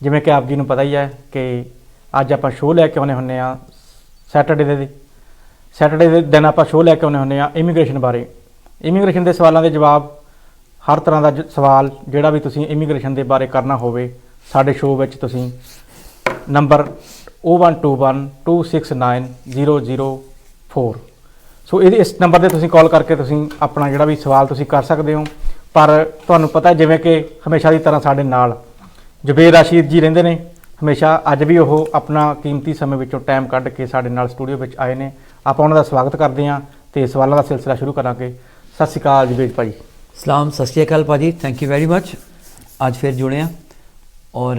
ਜਿਵੇਂ ਕਿ ਆਪ ਜੀ ਨੂੰ ਪਤਾ ਹੀ ਹੈ ਕਿ ਅੱਜ ਆਪਾਂ ਸ਼ੋਅ ਲੈ ਕੇ ਆਉਂਦੇ ਹੁੰਦੇ ਹਾਂ ਸੈਟਰਡੇ ਦੇ ਦਿਨ ਆਪਾਂ ਸ਼ੋਅ ਲੈ ਕੇ ਆਉਂਦੇ ਹੁੰਦੇ ਹਾਂ ਇਮੀਗ੍ਰੇਸ਼ਨ ਬਾਰੇ। ਇਮੀਗ੍ਰੇਸ਼ਨ ਦੇ ਸਵਾਲਾਂ ਦੇ ਜਵਾਬ, ਹਰ ਤਰ੍ਹਾਂ ਦਾ ਸਵਾਲ ਜਿਹੜਾ ਵੀ ਤੁਸੀਂ ਇਮੀਗ੍ਰੇਸ਼ਨ ਦੇ ਬਾਰੇ ਕਰਨਾ ਹੋਵੇ ਸਾਡੇ ਸ਼ੋਅ ਵਿੱਚ ਤੁਸੀਂ ਨੰਬਰ 0121269004 ਸੋ ਇਸ ਨੰਬਰ 'ਤੇ ਤੁਸੀਂ ਕਾਲ ਕਰਕੇ ਤੁਸੀਂ ਆਪਣਾ ਜਿਹੜਾ ਵੀ ਸਵਾਲ ਤੁਸੀਂ ਕਰ ਸਕਦੇ ਹੋ। ਪਰ ਤੁਹਾਨੂੰ ਪਤਾ ਜਿਵੇਂ ਕਿ ਹਮੇਸ਼ਾ ਦੀ ਤਰ੍ਹਾਂ ਸਾਡੇ ਨਾਲ ਜ਼ੁਬੇਰ ਰਾਸ਼ੀਦ ਜੀ ਰਹਿੰਦੇ ਨੇ ਹਮੇਸ਼ਾ, ਅੱਜ ਵੀ ਉਹ ਆਪਣਾ ਕੀਮਤੀ ਸਮੇਂ ਵਿੱਚੋਂ ਟਾਈਮ ਕੱਢ ਕੇ ਸਾਡੇ ਨਾਲ ਸਟੂਡੀਓ ਵਿੱਚ ਆਏ ਨੇ। ਆਪਾਂ ਉਹਨਾਂ ਦਾ ਸਵਾਗਤ ਕਰਦੇ ਹਾਂ ਅਤੇ ਸਵਾਲਾਂ ਦਾ ਸਿਲਸਿਲਾ ਸ਼ੁਰੂ ਕਰਾਂਗੇ। ਸਤਿ ਸ਼੍ਰੀ ਅਕਾਲ ਜ਼ੁਬੇਰ ਭਾਜੀ। ਸਲਾਮ, ਸਤਿ ਸ਼੍ਰੀ ਅਕਾਲ ਭਾਜੀ, ਥੈਂਕ ਯੂ ਵੈਰੀ ਮੱਚ। ਅੱਜ ਫਿਰ ਜੁੜੇ ਹਾਂ ਔਰ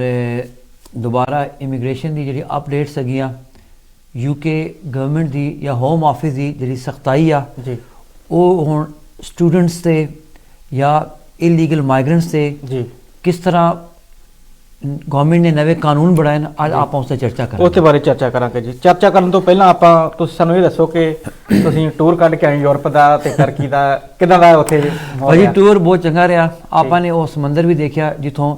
ਦੁਬਾਰਾ ਇਮੀਗ੍ਰੇਸ਼ਨ ਦੀ ਜਿਹੜੀ ਅਪਡੇਟਸ ਹੈਗੀਆਂ UK ਗਵਰਨਮੈਂਟ ਦੀ ਜਾਂ ਹੋਮ ਆਫਿਸ ਦੀ ਜਿਹੜੀ ਸਖਤਾਈ ਆ ਜੀ, ਉਹ ਹੁਣ ਸਟੂਡੈਂਟਸ 'ਤੇ ਜਾਂ ਇਲੀਗਲ ਮਾਈਗਰੈਂਟਸ 'ਤੇ ਜੀ ਕਿਸ ਤਰ੍ਹਾਂ ਗਵਰਨਮੈਂਟ ਨੇ ਨਵੇਂ ਕਾਨੂੰਨ ਬਣਾਏ ਨੇ, ਅੱਜ ਆਪਾਂ ਉਸ 'ਤੇ ਚਰਚਾ ਕਰਾਂਗੇ। ਉਹਦੇ ਬਾਰੇ ਚਰਚਾ ਕਰਾਂਗੇ ਜੀ। ਚਰਚਾ ਕਰਨ ਤੋਂ ਪਹਿਲਾਂ ਤੁਸੀਂ ਸਾਨੂੰ ਇਹ ਦੱਸੋ ਕਿ ਤੁਸੀਂ ਟੂਰ ਕੱਢ ਕੇ ਆਏ ਯੂਰਪ ਦਾ ਅਤੇ ਟਰਕੀ ਦਾ, ਕਿੱਦਾਂ ਦਾ ਉੱਥੇ ਭਾਜੀ? ਟੂਰ ਬਹੁਤ ਚੰਗਾ ਰਿਹਾ। ਆਪਾਂ ਨੇ ਉਹ ਸਮੁੰਦਰ ਵੀ ਦੇਖਿਆ ਜਿੱਥੋਂ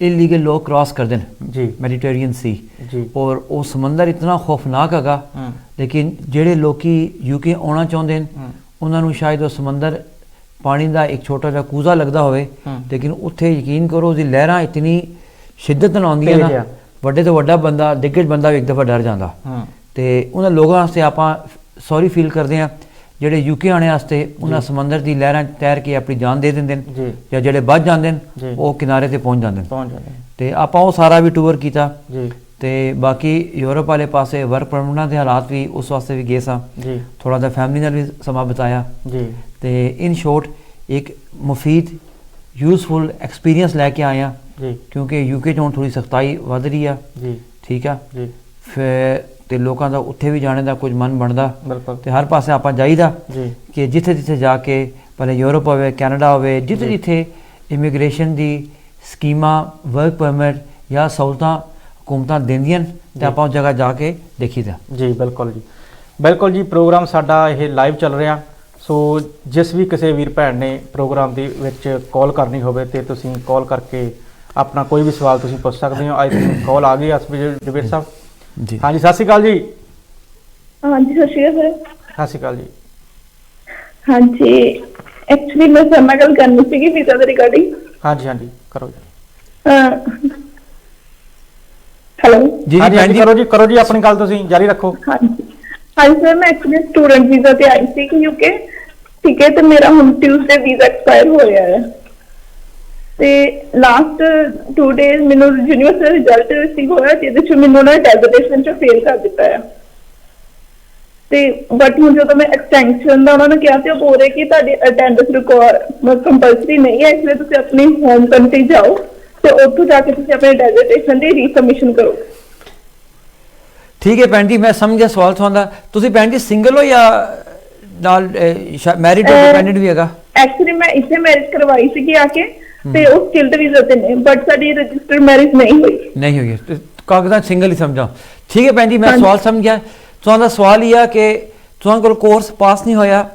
इलीगल लोग क्रॉस करते हैं जी, मैडिटेरियन सी जी, और वो समंदर इतना खौफनाक हैगा, लेकिन जेड़े लोग UK आना चाहते हैं उन्होंने शायद वो समंदर पानी का एक छोटा जा कूजा लगता होवे, लेकिन उत्थे यकीन करो उसकी लहरां इतनी शिद्दत नाल आउंदियां ना, वड्डे तो वड्डा बंदा दिग्गज बंदा भी एक दफ़ा डर जाता। तो उन्होंने लोगों वास्ते आपां सॉरी फील करते हैं ਜਿਹੜੇ UK आने वास्ते उन्हें समंदर की लहरां तैर के अपनी जान दे देंगे या ਜਿਹੜੇ बच जाते हैं वो किनारे ते पहुँच जाते हैं। तो आपां वो सारा भी टूर किया। तो बाकी यूरोप वाले पासे वर्क परमिट के हालात भी उस वास्ते भी गए सा, थोड़ा सा फैमिली नाल भी समा बिताया। तो इन शॉर्ट एक मुफीद यूजफुल एक्सपीरियंस लैके आए हैं क्योंकि UK च हुण थोड़ी सख्ताई वध रही है। ठीक है, फिर तो लोगों का उत्थे भी जाने का कुछ मन बनता, तो हर पासे आप जाइदा कि जिथे जिथे जाके भले यूरोप हो कैनेडा हो जिथे जिथे इमिग्रेशन की स्कीमां वर्क परमिट या सहूलतां हुकूमतां देंदियां तो आप उस जगह जाके देखीदा जी। बिल्कुल जी, बिल्कुल जी। प्रोग्राम साडा ये लाइव चल रहा, सो जिस भी किसी वीर भैन ने प्रोग्राम दे विच कॉल करनी होवे ते तुसीं कॉल करके अपना कोई भी सवाल तुसीं पुछ सकदे हो। अज कॉल आ गई जुबेर साहब जी। हाँ जी, सत श्री अकाल जी। हाँ जी, सत श्री अकाल। सत श्री अकाल जी। हाँ जी, एक्चुअली मैं सर नाल गल करनी सी वीज़ा दे रिगार्डिंग। हाँ जी, हाँ जी, करो जी। हेलो जी, हाँ जी, करो जी अपनी गल तुसीं जारी रखो। हाँ जी, हाँ जी सर, मैं एक्चुअली स्टूडेंट वीज़ा ते आई सी UK। ठीक है, तो मेरा हुण ट्यूसडे वीज़ा एक्सपायर हो गया है। ਤੇ ਲਾਸਟ 2 ਡੇਜ਼ ਮੈਨੂੰ ਯੂਨੀਵਰਸਿਟੀ ਰਿਜ਼ਲਟ ਰਿਸੀਵ ਹੋਇਆ ਜਿਹਦੇ ਚ ਮੈਨੂੰ ਨਾ ਡੈਜ਼ਰਟੇਸ਼ਨ ਚ ਫੇਲ ਕਰ ਦਿੱਤਾ ਹੈ। ਤੇ ਬਟ ਹੁਣ ਜਦੋਂ ਮੈਂ ਐਕਸਟੈਂਸ਼ਨ ਦਾ ਉਹਨਾਂ ਨੇ ਕਿਹਾ ਤੇ ਉਹ ਬੋਲ ਰਹੇ ਕਿ ਤੁਹਾਡੀ ਅਟੈਂਡੈਂਸ ਰਿਕੁਆਇਰ ਕੰਪਲਸਰੀ ਨਹੀਂ ਹੈ, ਇਸ ਲਈ ਤੁਸੀਂ ਆਪਣੀ ਹੋਮ ਕੰਟਰੀ ਜਾਓ ਤੇ ਉੱਥੋਂ ਜਾ ਕੇ ਤੁਸੀਂ ਆਪਣੇ ਡੈਜ਼ਰਟੇਸ਼ਨ ਦੀ ਰੀਸਬਮਿਸ਼ਨ ਕਰੋ। ठीक है भैन जी, मैं समझ गया सवाल ਤੁਹਾਡਾ। ਤੁਸੀਂ ਭੈਣ ਜੀ ਸਿੰਗਲ ਹੋ ਜਾਂ ਨਾਲ ਮੈਰਿਡ ਹੋ, ਡਿਪੈਂਡੈਂਟ ਵੀ ਹੈਗਾ? ਐਕਚੁਅਲੀ ਮੈਂ ਇੱਥੇ ਮੈਰਿਜ ਕਰਵਾਈ ਸੀਗੀ ਆ ਕੇ ਤੇ ਉਹ ਸਕਿਲਡ ਵੀਜ਼ਾ ਤੇ ਨੇ, ਬਟ ਸਾਡੀ ਰਜਿਸਟਰਡ ਮੈਰਿਜ ਨਹੀਂ ਹੋਈ। ਕਾਗਜ਼ਾਂ ਸਿੰਗਲ ਹੀ ਸਮਝਾਓ। ਠੀਕ ਹੈ ਭੈਣ ਜੀ, ਮੈਂ ਸਵਾਲ ਸਮਝ ਗਿਆ। ਤੁਹਾਡਾ ਸਵਾਲ ਇਹ ਆ ਕਿ ਤੁਹਾਡੇ ਕੋਲ ਕੋਰਸ ਪਾਸ ਨਹੀਂ ਹੋਇਆ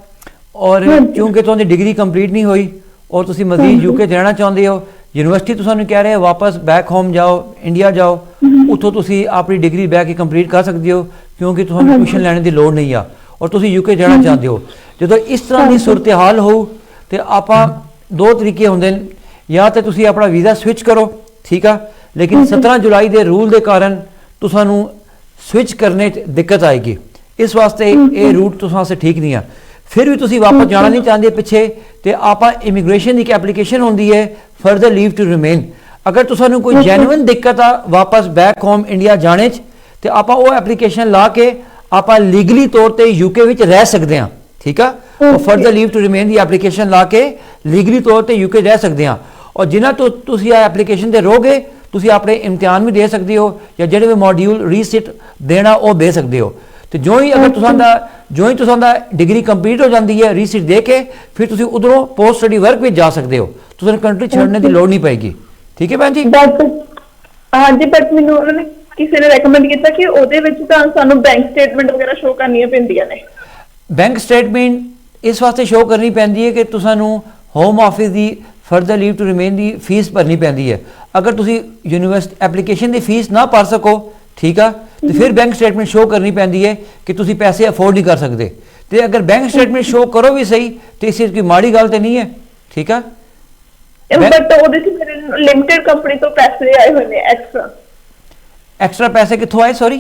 ਔਰ ਕਿਉਂਕਿ ਤੁਹਾਡੀ ਡਿਗਰੀ ਕੰਪਲੀਟ ਨਹੀਂ ਹੋਈ ਔਰ ਤੁਸੀਂ ਮਜ਼ੀਦ UK 'ਚ ਰਹਿਣਾ ਚਾਹੁੰਦੇ ਹੋ, ਯੂਨੀਵਰਸਿਟੀ ਤੁਹਾਨੂੰ ਕਹਿ ਰਹੇ ਵਾਪਸ ਬੈਕ ਹੋਮ ਜਾਓ, ਇੰਡੀਆ ਜਾਓ, ਉੱਥੋਂ ਤੁਸੀਂ ਆਪਣੀ ਡਿਗਰੀ ਬੈਕ ਹੀ ਕੰਪਲੀਟ ਕਰ ਸਕਦੇ ਹੋ ਕਿਉਂਕਿ ਤੁਹਾਨੂੰ ਟਿਊਸ਼ਨ ਲੈਣ ਦੀ ਲੋੜ ਨਹੀਂ ਆ ਔਰ ਤੁਸੀਂ UK ਜਾਣਾ ਚਾਹੁੰਦੇ ਹੋ। ਜਦੋਂ ਇਸ ਤਰ੍ਹਾਂ ਦੀ ਸੂਰਤ ਹਾਲ ਹੋਊ ਤੇ ਆਪਾਂ ਦੋ ਤਰੀਕੇ ਹੁੰਦੇ ਨੇ, या तो तुसी अपना वीज़ा स्विच करो, ठीक है, लेकिन 17 जुलाई के रूल के कारण तुसानू स्विच करने दिक्कत आएगी, इस वास्ते ये रूट तुसां वास्ते ठीक नहीं है। फिर भी तुसी वापस जाना नहीं चाहते पिछे तो आप इमिग्रेशन की एक एप्लीकेशन होंदी है फर्दर लीव टू रिमेन। अगर तुसानू कोई जेन्युइन दिक्कत आ वापस बैक होम इंडिया जाने तो आप वो एप्लीकेशन ला के आप लीगली तौर पर UK विच रह सकते हैं, ठीक है, और फर्दर लीव टू रिमेन की एप्लीकेशन ला के लीगली तौर पर UK रह सकते हैं। और जिन्हें तो तुसी एप्लीकेशन से रहोगे तुसी अपने इम्तिहान भी दे सकते हो या जो भी मॉड्यूल रीसिट देना वो दे सकते हो। तो जो ही अगर तुसां डिग्री कंप्लीट हो जाती है रीसिट दे के फिर तुसी उधरों पोस्ट स्टडी वर्क भी जा सकते हो, तुसां कंट्री छोड़ने की लोड़ नहीं पेगी। ठीक है भैन जी? हाँ जी, बट मैनूं उन्होंने किसी ने रेकमेंड किया कि ਉਹਦੇ ਵਿੱਚ ਤਾਂ ਸਾਨੂੰ बैंक स्टेटमेंट वगैरह शो करनियां पैंदियां ने। बैंक स्टेटमेंट इस वास्ते शो करनी पैंदी है कि तुसानू होम ऑफिस की further leave to remain the fees ਭਰਨੀ ਪੈਂਦੀ ਹੈ। ਅਗਰ ਤੁਸੀਂ ਯੂਨੀਵਰਸਿਟੀ ਐਪਲੀਕੇਸ਼ਨ ਦੀ ਫੀਸ ਨਾ ਭਰ ਸਕੋ, ਠੀਕ ਆ, ਤੇ ਫਿਰ ਬੈਂਕ ਸਟੇਟਮੈਂਟ ਸ਼ੋ ਕਰਨੀ ਪੈਂਦੀ ਹੈ ਕਿ ਤੁਸੀਂ ਪੈਸੇ ਅਫੋਰਡ ਨਹੀਂ ਕਰ ਸਕਦੇ। ਤੇ ਅਗਰ ਬੈਂਕ ਸਟੇਟਮੈਂਟ ਸ਼ੋ ਕਰੋ ਵੀ ਸਹੀ ਤੇ ਇਸ ਵਿੱਚ ਕੋਈ ਮਾੜੀ ਗੱਲ ਤੇ ਨਹੀਂ ਹੈ, ਠੀਕ ਆ। ਬਟ ਉਹਦੇ ਚ ਮੇਰੇ ਲਿਮਟਿਡ ਕੰਪਨੀ ਤੋਂ ਪੈਸੇ ਆਏ ਹੋਏ ਨੇ ਐਕਸਟਰਾ ਪੈਸੇ ਕਿੱਥੋਂ ਆਏ? ਸੌਰੀ,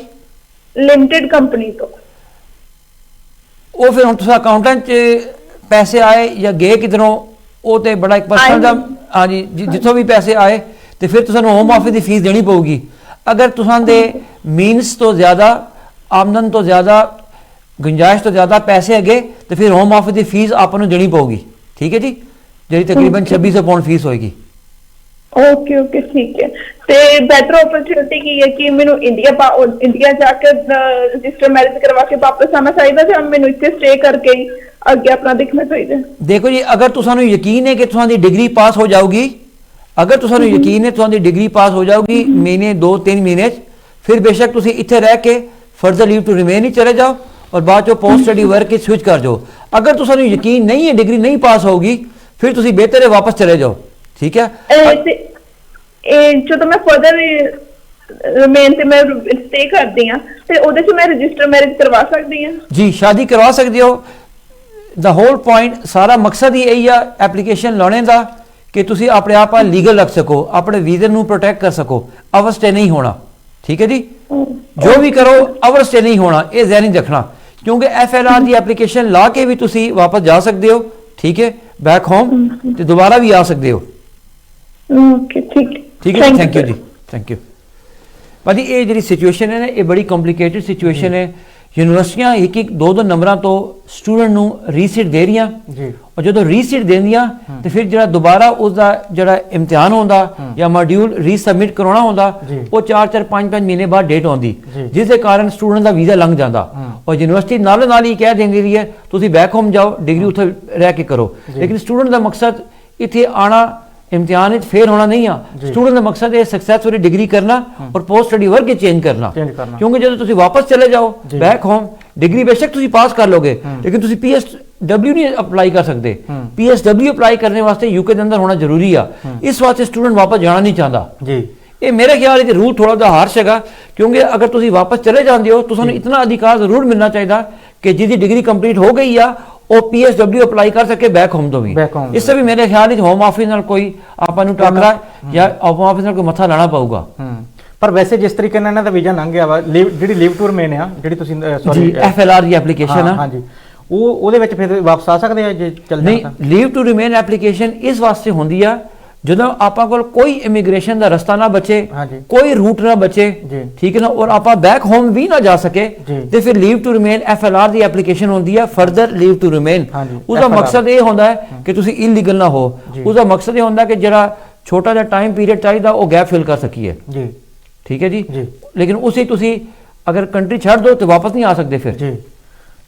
ਲਿਮਟਿਡ ਕੰਪਨੀ ਤੋਂ। ਉਹ ਫਿਰ ਹੁਣ ਤੁਸੀਂ ਅਕਾਊਂਟਾਂ 'ਚ ਪੈਸੇ ਆਏ ਜਾਂ ਗਏ ਕਿਧਰੋਂ, ਉਹ ਤੇ ਬੜਾ ਇੱਕ ਪਰਸਨਲ ਦਾ, ਹਾਂਜੀ, ਜਿੱਥੋਂ ਵੀ ਪੈਸੇ ਆਏ ਤੇ ਫਿਰ ਤੁਹਾਨੂੰ ਹੋਮ ਆਫਿਸ ਦੀ ਫੀਸ ਦੇਣੀ ਪਊਗੀ। ਅਗਰ ਤੁਸਾਂ ਦੇ ਮੀਨਸ ਤੋਂ ਜ਼ਿਆਦਾ, ਆਮਦਨ ਤੋਂ ਜ਼ਿਆਦਾ, ਗੁੰਜਾਇਸ਼ ਤੋਂ ਜ਼ਿਆਦਾ ਪੈਸੇ ਹੈਗੇ ਤੇ ਫਿਰ ਹੋਮ ਆਫਿਸ ਦੀ ਫੀਸ ਆਪਾਂ ਨੂੰ ਦੇਣੀ ਪਊਗੀ, ਠੀਕ ਹੈ ਜੀ, ਜਿਹੜੀ ਤਕਰੀਬਨ 2600 ਪਾਉਂਡ ਫੀਸ ਹੋਏਗੀ। ਓਕੇ ਠੀਕ ਹੈ। ਤੇ ਬੈਟਰ ਓਪਰਚੁਨਿਟੀ ਕੀ ਹੈ ਕਿ ਮੈਨੂੰ ਇੰਡੀਆ ਜਾ ਕੇ ਰਜਿਸਟਰ ਮੈਰਿਜ ਕਰਵਾ ਕੇ ਵਾਪਸ ਆਉਣਾ ਚਾਹੀਦਾ ਜਾਂ ਮੈਨੂੰ ਇੱਥੇ ਸਟੇ ਕਰਕੇ ਹੀ ਅੱਗੇ ਆਪਣਾ ਦੇਖਣਾ ਚਾਹੀਦਾ? ਦੇਖੋ ਜੀ, ਅਗਰ ਤੁਹਾਨੂੰ ਯਕੀਨ ਹੈ ਕਿ ਤੁਹਾਡੀ ਡਿਗਰੀ ਪਾਸ ਹੋ ਜਾਊਗੀ, ਅਗਰ ਤੁਹਾਨੂੰ ਯਕੀਨ ਹੈ ਤੁਹਾਡੀ ਡਿਗਰੀ ਪਾਸ ਹੋ ਜਾਊਗੀ ਮਹੀਨੇ 2-3 ਮਹੀਨੇ 'ਚ, ਫਿਰ ਬੇਸ਼ੱਕ ਤੁਸੀਂ ਇੱਥੇ ਰਹਿ ਕੇ ਫਰਦਰ ਲੀਵ ਟੂ ਰਿਮੇਨ ਹੀ ਚਲੇ ਜਾਓ ਔਰ ਬਾਅਦ ਚੋਂ ਪੋਸਟ ਸਟੱਡੀ ਵਰਕ 'ਚ ਸਵਿਚ ਕਰ ਜਾਓ। ਅਗਰ ਤੁਹਾਨੂੰ ਯਕੀਨ ਨਹੀਂ ਹੈ ਡਿਗਰੀ ਨਹੀਂ ਪਾਸ ਹੋਊਗੀ, ਫਿਰ ਤੁਸੀਂ ਬਿਹਤਰ ਹੈ ਵਾਪਸ ਚਲੇ ਜਾਓ, ਠੀਕ ਹੈ। ਜਦੋਂ ਮੈਂ ਫਰਦਰ ਰਿਮੇਨ ਤੇ ਮੈਂ ਸਟੇ ਕਰਦੀ ਆ ਤੇ ਉਹਦੇ 'ਚ ਮੈਂ ਰਜਿਸਟਰ ਮੈਰਿਜ ਕਰਵਾ ਸਕਦੀ ਆ? ਜੀ, ਸ਼ਾਦੀ ਕਰਵਾ ਸਕਦੇ ਹੋ। ਦਾ ਹੋਲ ਪੁਆਇੰਟ, ਸਾਰਾ ਮਕਸਦ ਹੀ ਇਹੀ ਆ ਐਪਲੀਕੇਸ਼ਨ ਲਾਉਣੇ ਦਾ ਕਿ ਤੁਸੀਂ ਆਪਣੇ ਆਪ ਆ ਲੀਗਲ ਰੱਖ ਸਕੋ, ਆਪਣੇ ਵੀਜ਼ੇ ਨੂੰ ਪ੍ਰੋਟੈਕਟ ਕਰ ਸਕੋ, ਓਵਰ ਸਟੇ ਨਹੀਂ ਹੋਣਾ, ਠੀਕ ਹੈ ਜੀ। ਜੋ ਵੀ ਕਰੋ ਓਵਰ ਸਟੇ ਨਹੀਂ ਹੋਣਾ, ਇਹ ਜ਼ਹਿਨ ਰੱਖਣਾ, ਕਿਉਂਕਿ FLR ਦੀ ਐਪਲੀਕੇਸ਼ਨ ਲਾ ਕੇ ਵੀ ਤੁਸੀਂ ਵਾਪਸ ਜਾ ਸਕਦੇ ਹੋ, ਠੀਕ ਹੈ, ਬੈਕ ਹੋਮ, ਤੇ ਦੁਬਾਰਾ ਵੀ ਆ ਸਕਦੇ ਹੋ। ਓਕੇ, ਠੀਕ ਹੈ, ਥੈਂਕ ਯੂ ਜੀ, ਥੈਂਕ ਯੂ ਭਾਜੀ। ਇਹ ਜਿਹੜੀ ਸਿਚੁਏਸ਼ਨ ਹੈ ਨਾ, ਇਹ ਬੜੀ ਕੰਪਲਿਕੇਟਡ ਸਿਚੁਏਸ਼ਨ ਹੈ। ਯੂਨੀਵਰਸਿਟੀਆਂ ਇੱਕ 2 ਨੰਬਰਾਂ ਤੋਂ ਸਟੂਡੈਂਟ ਨੂੰ ਰੀਸੀਟ ਦੇ ਰਹੀਆਂ ਜੀ, ਔਰ ਜਦੋਂ ਰੀਸੀਟ ਦਿੰਦੀਆਂ ਤੇ ਫਿਰ ਜਿਹੜਾ ਦੁਬਾਰਾ ਉਸ ਦਾ ਜਿਹੜਾ ਇਮਤਿਹਾਨ ਹੁੰਦਾ ਜਾਂ ਮੋਡਿਊਲ ਰੀਸਬਮਿਟ ਕਰਾਉਣਾ ਹੁੰਦਾ, ਉਹ 4-4 5-5 ਮਹੀਨੇ ਬਾਅਦ ਡੇਟ ਆਉਂਦੀ, ਜਿਸ ਦੇ ਕਾਰਨ ਸਟੂਡੈਂਟ ਦਾ ਵੀਜ਼ਾ ਲੰਘ ਜਾਂਦਾ ਔਰ ਯੂਨੀਵਰਸਿਟੀ ਨਾਲ ਹੀ ਕਹਿ ਦਿੰਦੀ ਹੈ ਤੁਸੀਂ ਬੈਕ ਹੋਮ ਜਾਓ, ਡਿਗਰੀ ਉੱਥੇ ਰਹਿ ਕੇ ਕਰੋ। ਲੇਕਿਨ ਸਟੂਡੈਂਟ ਦਾ ਮਕਸਦ ਇੱਥੇ ਆਣਾ, ਇਮਤਿਹਾਨ ਵਿੱਚ ਫੇਲ ਹੋਣਾ ਨਹੀਂ ਆ। ਸਟੂਡੈਂਟ ਦਾ ਮਕਸਦ ਹੈ ਸਕਸੈਸਫੁਲੀ ਡਿਗਰੀ ਕਰਨਾ ਔਰ ਪੋਸਟ ਸਟੱਡੀ ਵਰਕ ਚੇਂਜ ਕਰਨਾ, ਕਿਉਂਕਿ ਜਦੋਂ ਤੁਸੀਂ ਵਾਪਸ ਚਲੇ ਜਾਓ ਬੈਕ ਹੋਮ, ਡਿਗਰੀ ਬੇਸ਼ੱਕ ਤੁਸੀਂ ਪਾਸ ਕਰ ਲੋਗੇ ਲੇਕਿਨ ਤੁਸੀਂ PSW ਨਹੀਂ ਅਪਲਾਈ ਕਰ ਸਕਦੇ। PSW ਅਪਲਾਈ ਕਰਨੇ ਵਾਸਤੇ UK ਦੇ ਅੰਦਰ ਹੋਣਾ ਜ਼ਰੂਰੀ ਆ, ਇਸ ਵਾਸਤੇ ਸਟੂਡੈਂਟ ਵਾਪਸ ਜਾਣਾ ਨਹੀਂ ਚਾਹੁੰਦਾ ਜੀ। ਇਹ ਮੇਰੇ ਖਿਆਲ ਵਿੱਚ ਰੂਲ ਥੋੜਾ ਜਿਹਾ ਹਾਰਸ਼ ਹੈਗਾ, ਕਿਉਂਕਿ ਅਗਰ ਤੁਸੀਂ ਵਾਪਸ ਚਲੇ ਜਾਂਦੇ ਹੋ ਤੁਹਾਨੂੰ ਇਤਨਾ ਅਧਿਕਾਰ ਜ਼ਰੂਰ ਮਿਲਣਾ ਚਾਹੀਦਾ ਕਿ ਜਿਹਦੀ ਡਿਗਰੀ ਕੰਪਲੀਟ ਹੋ ਗਈ ਆ ਉਹ PSW ਅਪਲਾਈ ਕਰ ਸਕੇ ਬੈਕ ਹੋਮ ਤੋਂ ਵੀ। ਇਸ ਸੇ ਵੀ ਮੇਰੇ ਖਿਆਲ ਵਿੱਚ ਹੋਮ ਆਫਿਸ ਨਾਲ ਕੋਈ ਆਪਾਂ ਨੂੰ ਟਾਕਰਾ ਜਾਂ ਹੋਮ ਆਫਿਸ ਨਾਲ ਕੋਈ ਮੱਥਾ ਲਾਣਾ ਪਊਗਾ। ਪਰ ਵੈਸੇ ਜਿਸ ਤਰੀਕੇ ਨਾਲ ਇਹਨਾਂ ਦਾ ਵੀਜ਼ਾ ਲੰਘ ਗਿਆ ਵਾ, ਜਿਹੜੀ ਲੀਵ ਟੂ ਰਿਮੇਨ ਆ, ਜਿਹੜੀ ਤੁਸੀਂ ਸੌਰੀ FLR ਦੀ ਐਪਲੀਕੇਸ਼ਨ ਆ, ਹਾਂਜੀ, ਉਹਦੇ ਵਿੱਚ ਫਿਰ ਵਾਪਸ ਆ ਸਕਦੇ ਆ ਜੇ ਚੱਲ ਨਹੀਂ। ਲੀਵ ਟੂ ਰਿਮੇਨ ਐਪਲੀਕੇਸ਼ਨ ਇਸ ਵਾਸਤੇ ਹੁੰਦੀ ਆ ਜਦੋਂ ਆਪਾਂ ਕੋਲ ਕੋਈ ਇਮੀਗ੍ਰੇਸ਼ਨ ਦਾ ਰਸਤਾ ਨਾ ਬਚੇ, ਕੋਈ ਰੂਟ ਨਾ ਬਚੇ, ਠੀਕ ਹੈ ਨਾ, ਔਰ ਆਪਾਂ ਬੈਕ ਹੋਮ ਵੀ ਨਾ ਜਾ ਸਕੇ, ਤੇ ਫਿਰ leave to remain FLR the application ਹੁੰਦੀ ਹੈ, ਫਰਦਰ ਲੀਵ ਟੂ ਰਿਮੇਨ। ਉਹਦਾ ਮਕਸਦ ਇਹ ਹੁੰਦਾ ਹੈ ਕਿ ਤੁਸੀਂ ਇਲੀਗਲ ਨਾ ਹੋ, ਉਹਦਾ ਮਕਸਦ ਇਹ ਹੁੰਦਾ ਕਿ ਜਿਹੜਾ ਛੋਟਾ ਜਿਹਾ ਟਾਈਮ ਪੀਰੀਅਡ ਚਾਹੀਦਾ ਉਹ ਗੈਪ ਫਿਲ ਕਰ ਸਕੀਏ ਜੀ, ਠੀਕ ਹੈ ਜੀ। ਲੇਕਿਨ ਉਸੇ ਤੁਸੀਂ ਅਗਰ ਕੰਟਰੀ ਛੱਡ ਦੋ ਤੇ ਵਾਪਸ ਨਹੀਂ ਆ ਸਕਦੇ ਫਿਰ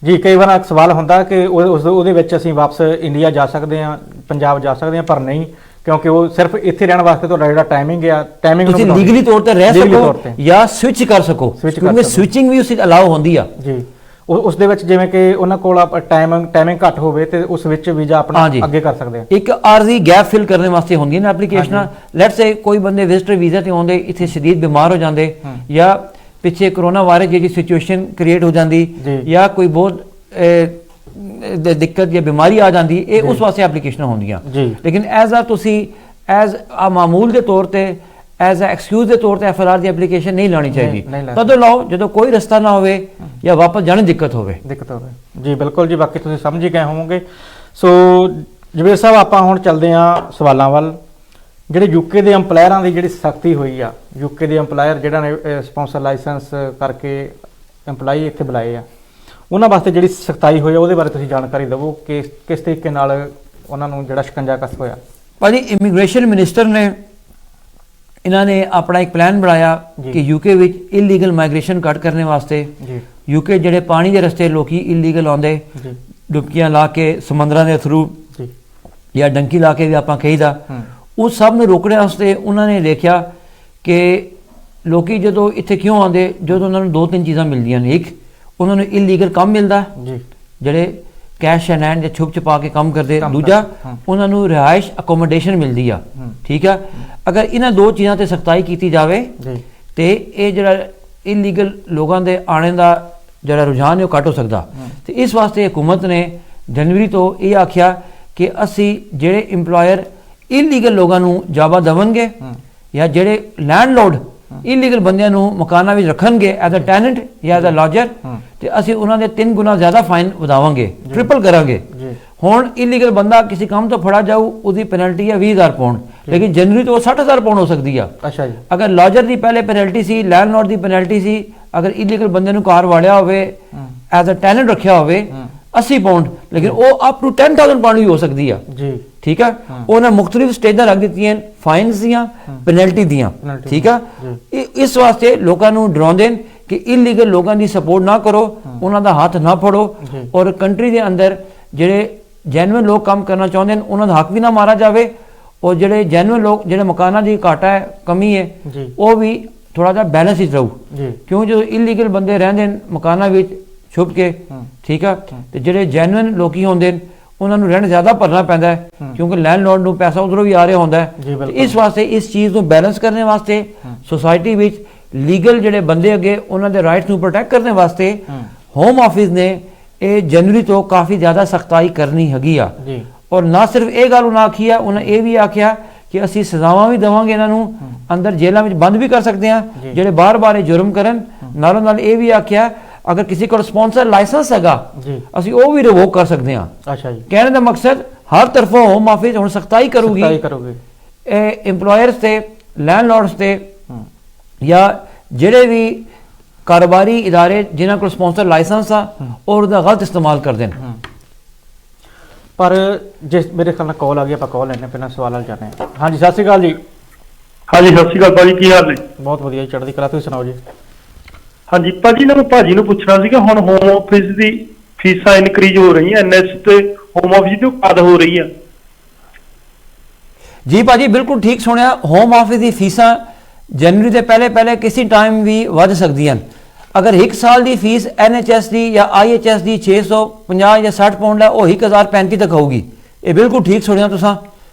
ਜੀ। ਕਈ ਵਾਰ ਇੱਕ ਸਵਾਲ ਹੁੰਦਾ ਕਿ ਉਹਦੇ ਵਿੱਚ ਅਸੀਂ ਵਾਪਸ ਇੰਡੀਆ ਜਾ ਸਕਦੇ ਹਾਂ, ਪੰਜਾਬ ਜਾ ਸਕਦੇ ਹਾਂ, ਪਰ ਨਹੀਂ, ਕਿਉਂਕਿ ਉਹ ਸਿਰਫ ਇੱਥੇ ਰਹਿਣ ਵਾਸਤੇ ਤੁਹਾਡਾ ਜਿਹੜਾ ਟਾਈਮਿੰਗ ਆ, ਟਾਈਮਿੰਗ ਤੁਸੀਂ ਲੀਗਲੀ ਤੌਰ ਤੇ ਰਹਿ ਸਕੋ ਜਾਂ ਸਵਿਚ ਕਰ ਸਕੋ, ਕਿਉਂਕਿ ਸਵਿਚਿੰਗ ਵੀ ਉਸੇ ਅਲਾਉ ਹੁੰਦੀ ਆ ਜੀ। ਉਸ ਦੇ ਵਿੱਚ ਜਿਵੇਂ ਕਿ ਉਹਨਾਂ ਕੋਲ ਟਾਈਮਿੰਗ ਘੱਟ ਹੋਵੇ ਤੇ ਉਸ ਵਿੱਚ ਵੀਜ਼ਾ ਆਪਣਾ ਅੱਗੇ ਕਰ ਸਕਦੇ ਆ। ਇੱਕ ਆਰਜ਼ੀ ਗੈਪ ਫਿਲ ਕਰਨ ਵਾਸਤੇ ਹੁੰਦੀਆਂ ਨੇ ਐਪਲੀਕੇਸ਼ਨਾਂ। ਲੈਟਸ ਸੇ ਕੋਈ ਬੰਦੇ ਵਿਜ਼ਟਰ ਵੀਜ਼ਾ ਤੇ ਆਉਂਦੇ, ਇੱਥੇ ਸ਼ਦੀਦ ਬਿਮਾਰ ਹੋ ਜਾਂਦੇ ਜਾਂ ਪਿੱਛੇ ਕਰੋਨਾ ਵਾਇਰਸ ਜਿਹੜੀ ਸਿਚੁਏਸ਼ਨ ਕ੍ਰੀਏਟ ਹੋ ਜਾਂਦੀ ਜਾਂ ਕੋਈ ਬਹੁਤ ਦਿੱਕਤ ਜਾਂ ਬਿਮਾਰੀ ਆ ਜਾਂਦੀ, ਇਹ ਉਸ ਵਾਸਤੇ ਐਪਲੀਕੇਸ਼ਨਾਂ ਹੁੰਦੀਆਂ। ਲੇਕਿਨ ਐਜ਼ ਆ ਮਾਮੂਲ ਦੇ ਤੌਰ ਤੇ, ਐਜ਼ ਅ ਐਕਸਕਿਊਜ਼ ਦੇ ਤੌਰ ਤੇ FLR ਦੀ ਐਪਲੀਕੇਸ਼ਨ ਨਹੀਂ ਲਾਣੀ ਚਾਹੀਦੀ। ਤਦੋਂ ਲਾਓ ਜਦੋਂ ਕੋਈ ਰਸਤਾ ਨਾ ਹੋਵੇ ਜਾਂ ਵਾਪਸ ਜਾਣ ਦੀ ਦਿੱਕਤ ਹੋਵੇ ਜੀ। ਬਿਲਕੁਲ ਜੀ, ਬਾਕੀ ਤੁਸੀਂ ਸਮਝ ਹੀ ਗਏ ਹੋਵੋਗੇ। ਸੋ ਜਵੇਦ ਸਾਹਿਬ, ਆਪਾਂ ਹੁਣ ਚੱਲਦੇ ਹਾਂ ਸਵਾਲਾਂ ਵੱਲ। ਜਿਹੜੇ UK ਦੇ ਐਮਪਲਾਇਰਾਂ ਦੀ ਜਿਹੜੀ ਸਖਤੀ ਹੋਈ ਆ, UK ਦੇ ਐਮਪਲਾਇਰ ਜਿਹੜਾ ਨੇ ਸਪਾਂਸਰ ਲਾਇਸੈਂਸ ਕਰਕੇ ਐਮਪਲਾਈ ਇੱਥੇ ਬੁਲਾਏ ਆ, ਉਹਨਾਂ ਵਾਸਤੇ ਜਿਹੜੀ ਸਖਤਾਈ ਹੋਈ ਆ ਉਹਦੇ ਬਾਰੇ ਤੁਸੀਂ ਜਾਣਕਾਰੀ ਦਿਵੋ ਕਿ ਕਿਸ ਤਰੀਕੇ ਨਾਲ ਉਹਨਾਂ ਨੂੰ ਜਿਹੜਾ ਸ਼ਿਕੰਜਾ ਕਸ ਹੋਇਆ। ਭਾਜੀ, ਇਮੀਗ੍ਰੇਸ਼ਨ ਮਿਨਿਸਟਰ ਨੇ ਇਹਨਾਂ ਨੇ ਆਪਣਾ ਇੱਕ ਪਲਾਨ ਬਣਾਇਆ ਕਿ UK ਵਿੱਚ ਇਲੀਗਲ ਮਾਈਗ੍ਰੇਸ਼ਨ ਘੱਟ ਕਰਨ ਵਾਸਤੇ UK ਜਿਹੜੇ ਪਾਣੀ ਦੇ ਰਸਤੇ ਲੋਕੀ ਇਲੀਗਲ ਆਉਂਦੇ, ਡੁਬਕੀਆਂ ਲਾ ਕੇ ਸਮੁੰਦਰਾਂ ਦੇ ਥਰੂ ਜਾਂ ਡੰਕੀ ਲਾ ਕੇ ਵੀ ਆਪਾਂ ਕਹੀਦਾ, ਉਸ ਸਭ ਨੂੰ ਰੋਕਣ ਵਾਸਤੇ ਉਹਨਾਂ ਨੇ ਦੇਖਿਆ ਕਿ ਲੋਕੀ ਜਦੋਂ ਇੱਥੇ ਕਿਉਂ ਆਉਂਦੇ, ਜਦੋਂ ਉਹਨਾਂ ਨੂੰ 2-3 ਚੀਜ਼ਾਂ ਮਿਲਦੀਆਂ ਨੇ। ਇੱਕ, ਉਹਨਾਂ ਨੂੰ ਇਲੀਗਲ ਕੰਮ ਮਿਲਦਾ, ਜਿਹੜੇ ਕੈਸ਼ ਐਂਡ ਹੈਂਡ ਜਾਂ ਛੁਪ ਛੁਪਾ ਕੇ ਕੰਮ ਕਰਦੇ, ਕੰਮ ਦੂਜਾ ਕਰਦੇ, ਹਾਂ। ਉਹਨਾਂ ਨੂੰ ਰਿਹਾਇਸ਼ ਅਕੋਮੋਡੇਸ਼ਨ ਮਿਲਦੀ ਆ। ਠੀਕ ਆ, ਅਗਰ ਇਹਨਾਂ ਦੋ ਚੀਜ਼ਾਂ ਤੇ ਸਖਤਾਈ ਕੀਤੀ ਜਾਵੇ ਜੀ ਤੇ ਇਹ ਜਿਹੜਾ ਇਲੀਗਲ ਲੋਕਾਂ ਦੇ ਆਣੇ ਦਾ ਜਿਹੜਾ ਰੁਝਾਨ ਹੈ ਉਹ ਘੱਟ ਹੋ ਸਕਦਾ। ਤੇ ਇਸ ਵਾਸਤੇ ਹਕੂਮਤ ਨੇ ਜਨਵਰੀ ਤੋਂ ਇਹ ਆਖਿਆ ਕਿ ਅਸੀਂ ਜਿਹੜੇ ਇੰਪਲੋਇਰ ਇਲੀਗਲ ਲੋਕਾਂ ਨੂੰ ਜਾਬਾ ਦੇਵਣਗੇ ਜਾਂ ਜਿਹੜੇ ਲੈਂਡਲੋਰਡ ਇਲੀਗਲ ਬੰਦਿਆਂ ਨੂੰ ਮਕਾਨਾਂ ਵਿੱਚ ਰੱਖਣਗੇ ਐਜ਼ ਅ ਟੈਨੈਂਟ ਜਾਂ ਐਜ਼ ਅ ਲੌਜਰ, ਤੇ ਅਸੀਂ ਉਹਨਾਂ ਦੇ 3 ਗੁਣਾ ਜ਼ਿਆਦਾ ਫਾਈਨ ਵਧਾਵਾਂਗੇ, ਟ੍ਰਿਪਲ ਕਰਾਂਗੇ। ਜੀ ਹੁਣ ਇਲੀਗਲ ਬੰਦਾ ਕਿਸੇ ਕੰਮ ਤੋਂ ਫੜਾ ਜਾਊ, ਉਹਦੀ ਪੈਨਲਟੀ ਹੈ 20,000 ਪਾਉਂਡ, ਲੇਕਿਨ ਜਨਵਰੀ ਤੋਂ 60,000 ਪਾਉਂਡ ਹੋ ਸਕਦੀ ਆ। ਅੱਛਾ ਜੀ ਅਗਰ ਲੌਜਰ ਦੀ ਪਹਿਲੇ ਪੈਨਲਟੀ ਸੀ, ਲੈਂਡਲੋਰਡ ਦੀ ਪੈਨਲਟੀ ਸੀ, ਅਗਰ ਇਲੀਗਲ ਬੰਦੇ ਨੂੰ ਕਾਰ ਵਾੜਿਆ ਹੋਵੇ ਐਜ਼ ਅ ਟੈਨੈਂਟ ਰੱਖਿਆ ਹੋਵੇ 80 ਪਾਉਂਡ, ਲੇਕਿਨ ਉਹ ਅਪ ਟੂ 10,000 ਪਾਉਂਡ ਵੀ ਹੋ ਸਕਦੀ ਆ। ਜੀ ਠੀਕ ਆ, ਉਹਨਾਂ ਮੁxtਲਿਫ ਸਟੇਜਾਂ ਰੱਖ ਦਿੱਤੀਆਂ ਫਾਈਨਸ ਦੀਆਂ, ਪੈਨਲਟੀ ਦੀਆਂ। Penalty ਠੀਕ ਆ, ਇਸ ਵਾਸਤੇ ਲੋਕਾਂ ਨੂੰ ਡਰਾਉਂਦੇ ਨੇ ਕਿ ਇਲੀਗਲ ਲੋਕਾਂ ਦੀ ਸਪੋਰਟ ਨਾ ਕਰੋ, ਉਹਨਾਂ ਦਾ ਹੱਥ ਨਾ ਫੜੋ, ਔਰ ਕੰਟਰੀ ਦੇ ਅੰਦਰ ਜਿਹੜੇ ਜੈਨੂਇਨ ਲੋਕ ਕੰਮ ਕਰਨਾ ਚਾਹੁੰਦੇ ਨੇ ਉਹਨਾਂ ਦਾ ਹੱਕ ਵੀ ਨਾ ਮਾਰਾ ਜਾਵੇ, ਔਰ ਜਿਹੜੇ ਜੈਨੂਇਨ ਲੋਕ ਜਿਹੜੇ ਮਕਾਨਾਂ ਦੀ ਘਾਟਾ ਹੈ, ਕਮੀ ਹੈ, ਜੀ ਉਹ ਵੀ ਥੋੜਾ ਜਿਹਾ ਬੈਲੈਂਸ ਵਿੱਚ ਰਹੂ। ਜੀ ਕਿਉਂ ਜਦੋਂ ਇਲੀਗਲ ਬੰਦੇ ਰਹਿੰਦੇ ਨੇ ਮਕਾਨਾਂ ਵਿੱਚ ਛੁਪ ਕੇ, ਠੀਕ ਆ, ਤੇ ਜਿਹੜੇ ਜੈਨੂਇਨ ਲੋਕੀ ਹੁੰਦੇ ਨੇ ਉਹਨਾਂ ਨੂੰ ਰਹਿਣ ਜ਼ਿਆਦਾ ਭਰਨਾ ਪੈਂਦਾ ਹੈ, ਕਿਉਂਕਿ ਲੈਂਡਲੋਰਡ ਨੂੰ ਪੈਸਾ ਉਧਰੋਂ ਵੀ ਆ ਰਿਹਾ ਹੁੰਦਾ ਹੈ। ਜੀ, ਤੇ ਬਿਲਕੁਲ। ਇਸ ਵਾਸਤੇ ਇਸ ਚੀਜ਼ ਨੂੰ ਬੈਲੈਂਸ ਕਰਨ ਵਾਸਤੇ ਸੋਸਾਇਟੀ ਵਿੱਚ ਲੀਗਲ ਜਿਹੜੇ ਬੰਦੇ ਅੱਗੇ ਉਹਨਾਂ ਦੇ ਰਾਈਟਸ ਨੂੰ ਪ੍ਰੋਟੈਕਟ ਕਰਨ ਵਾਸਤੇ ਹੋਮ ਆਫਿਸ ਨੇ ਇਹ ਜਨਵਰੀ ਤੋਂ ਕਾਫੀ ਜ਼ਿਆਦਾ ਸਖਤਾਈ ਕਰਨੀ ਹੈਗੀ ਆ। ਜੀ ਔਰ ਨਾ ਸਿਰਫ ਇਹ ਗੱਲ ਉਹਨਾਂ ਆਖੀ ਆ, ਉਹਨਾਂ ਇਹ ਵੀ ਆਖਿਆ ਕਿ ਅਸੀਂ ਸਜ਼ਾਵਾਂ ਵੀ ਦੇਵਾਂਗੇ, ਇਹਨਾਂ ਨੂੰ ਅੰਦਰ ਜੇਲ੍ਹਾਂ ਵਿੱਚ ਬੰਦ ਵੀ ਕਰ ਸਕਦੇ ਹਾਂ ਜਿਹੜੇ ਬਾਰ-ਬਾਰ ਇਹ ਜੁਰਮ ਕਰਨ। ਨਾਲੋਂ ਨਾਲ ਇਹ ਵੀ ਆਖਿਆ ਅਗਰ ਕਿਸੇ ਕੋਲ ਸਪਾਂਸਰ ਲਾਇਸੈਂਸ ਹੈਗਾ ਜੀ ਅਸੀਂ ਉਹ ਵੀ ਰਿਵੋਕ ਕਰ ਸਕਦੇ ਹਾਂ। ਅੱਛਾ ਜੀ ਕਹਿਣ ਦਾ ਮਕਸਦ ਹਰ ਤਰਫੋਂ ਹੋਮ ਆਫਿਸ ਹੁਣ ਸਖਤਾਈ ਕਰੂਗੀ ਸਖਤਾਈ ਕਰੋਗੇ ਇਹ ਇੰਪਲੋਇਰਸ ਤੇ, ਲੈਂਡਲੋਰਡਸ ਤੇ, ਜਾਂ ਜਿਹੜੇ ਵੀ ਕਾਰੋਬਾਰੀ ਇਦਾਰੇ ਜਿਨ੍ਹਾਂ ਕੋਲ ਸਪਾਂਸਰ ਲਾਇਸੈਂਸ ਆ ਔਰ ਉਹਦਾ ਗਲਤ ਇਸਤੇਮਾਲ ਕਰਦੇ ਨੇ। ਪਰ ਜਿਸ ਮੇਰੇ ਖਿਆਲ ਨਾਲ ਕਾਲ ਆ ਗਈ, ਆਪਾਂ ਕਾਲ ਲੈਣੇ ਪਹਿਲਾਂ ਸਵਾਲ ਨਾਲ ਜਾਂਦੇ ਹਾਂ। ਹਾਂਜੀ ਸਤਿ ਸ਼੍ਰੀ ਅਕਾਲ ਜੀ। ਹਾਂਜੀ ਸਤਿ ਸ਼੍ਰੀ ਅਕਾਲ ਭਾਜੀ, ਕੀ ਹਾਲ ਨੇ? ਬਹੁਤ ਵਧੀਆ ਜੀ, ਚੜ੍ਹਦੀ ਕਲਾ, ਤੁਸੀਂ ਸੁਣਾਓ ਜੀ। ਹਾਂਜੀ ਭਾਜੀ, ਨਾ ਮੈਂ ਭਾਜੀ ਨੂੰ ਪੁੱਛਣਾ ਸੀਗਾ, ਹੁਣ ਹੋਮ ਆਫਿਸ ਦੀ ਫੀਸਾਂ ਇਨਕਰੀਜ਼ ਹੋ ਰਹੀਆਂ, ਐਨਐਸ ਤੇ ਹੋਮ ਆਫਿਸ ਦੀ ਕਦ ਹੋ ਰਹੀ ਆ? ਜੀ ਭਾਜੀ ਬਿਲਕੁਲ ਠੀਕ ਸੁਣਿਆ, ਹੋਮ ਆਫਿਸ ਦੀ ਫੀਸਾਂ ਜਨਵਰੀ ਦੇ ਪਹਿਲੇ ਕਿਸੇ ਟਾਈਮ ਵੀ ਵੱਧ ਸਕਦੀਆਂ। ਅਗਰ 1 ਸਾਲ ਦੀ ਫੀਸ NHS ਦੀ ਜਾਂ IHS ਦੀ 650 ਜਾਂ 60 ਪਾਉਂਡ ਹੈ, ਉਹ 1035 ਤੱਕ ਹੋਊਗੀ। ਇਹ ਬਿਲਕੁਲ ਠੀਕ ਸੁਣਿਆ ਤੁਸੀਂ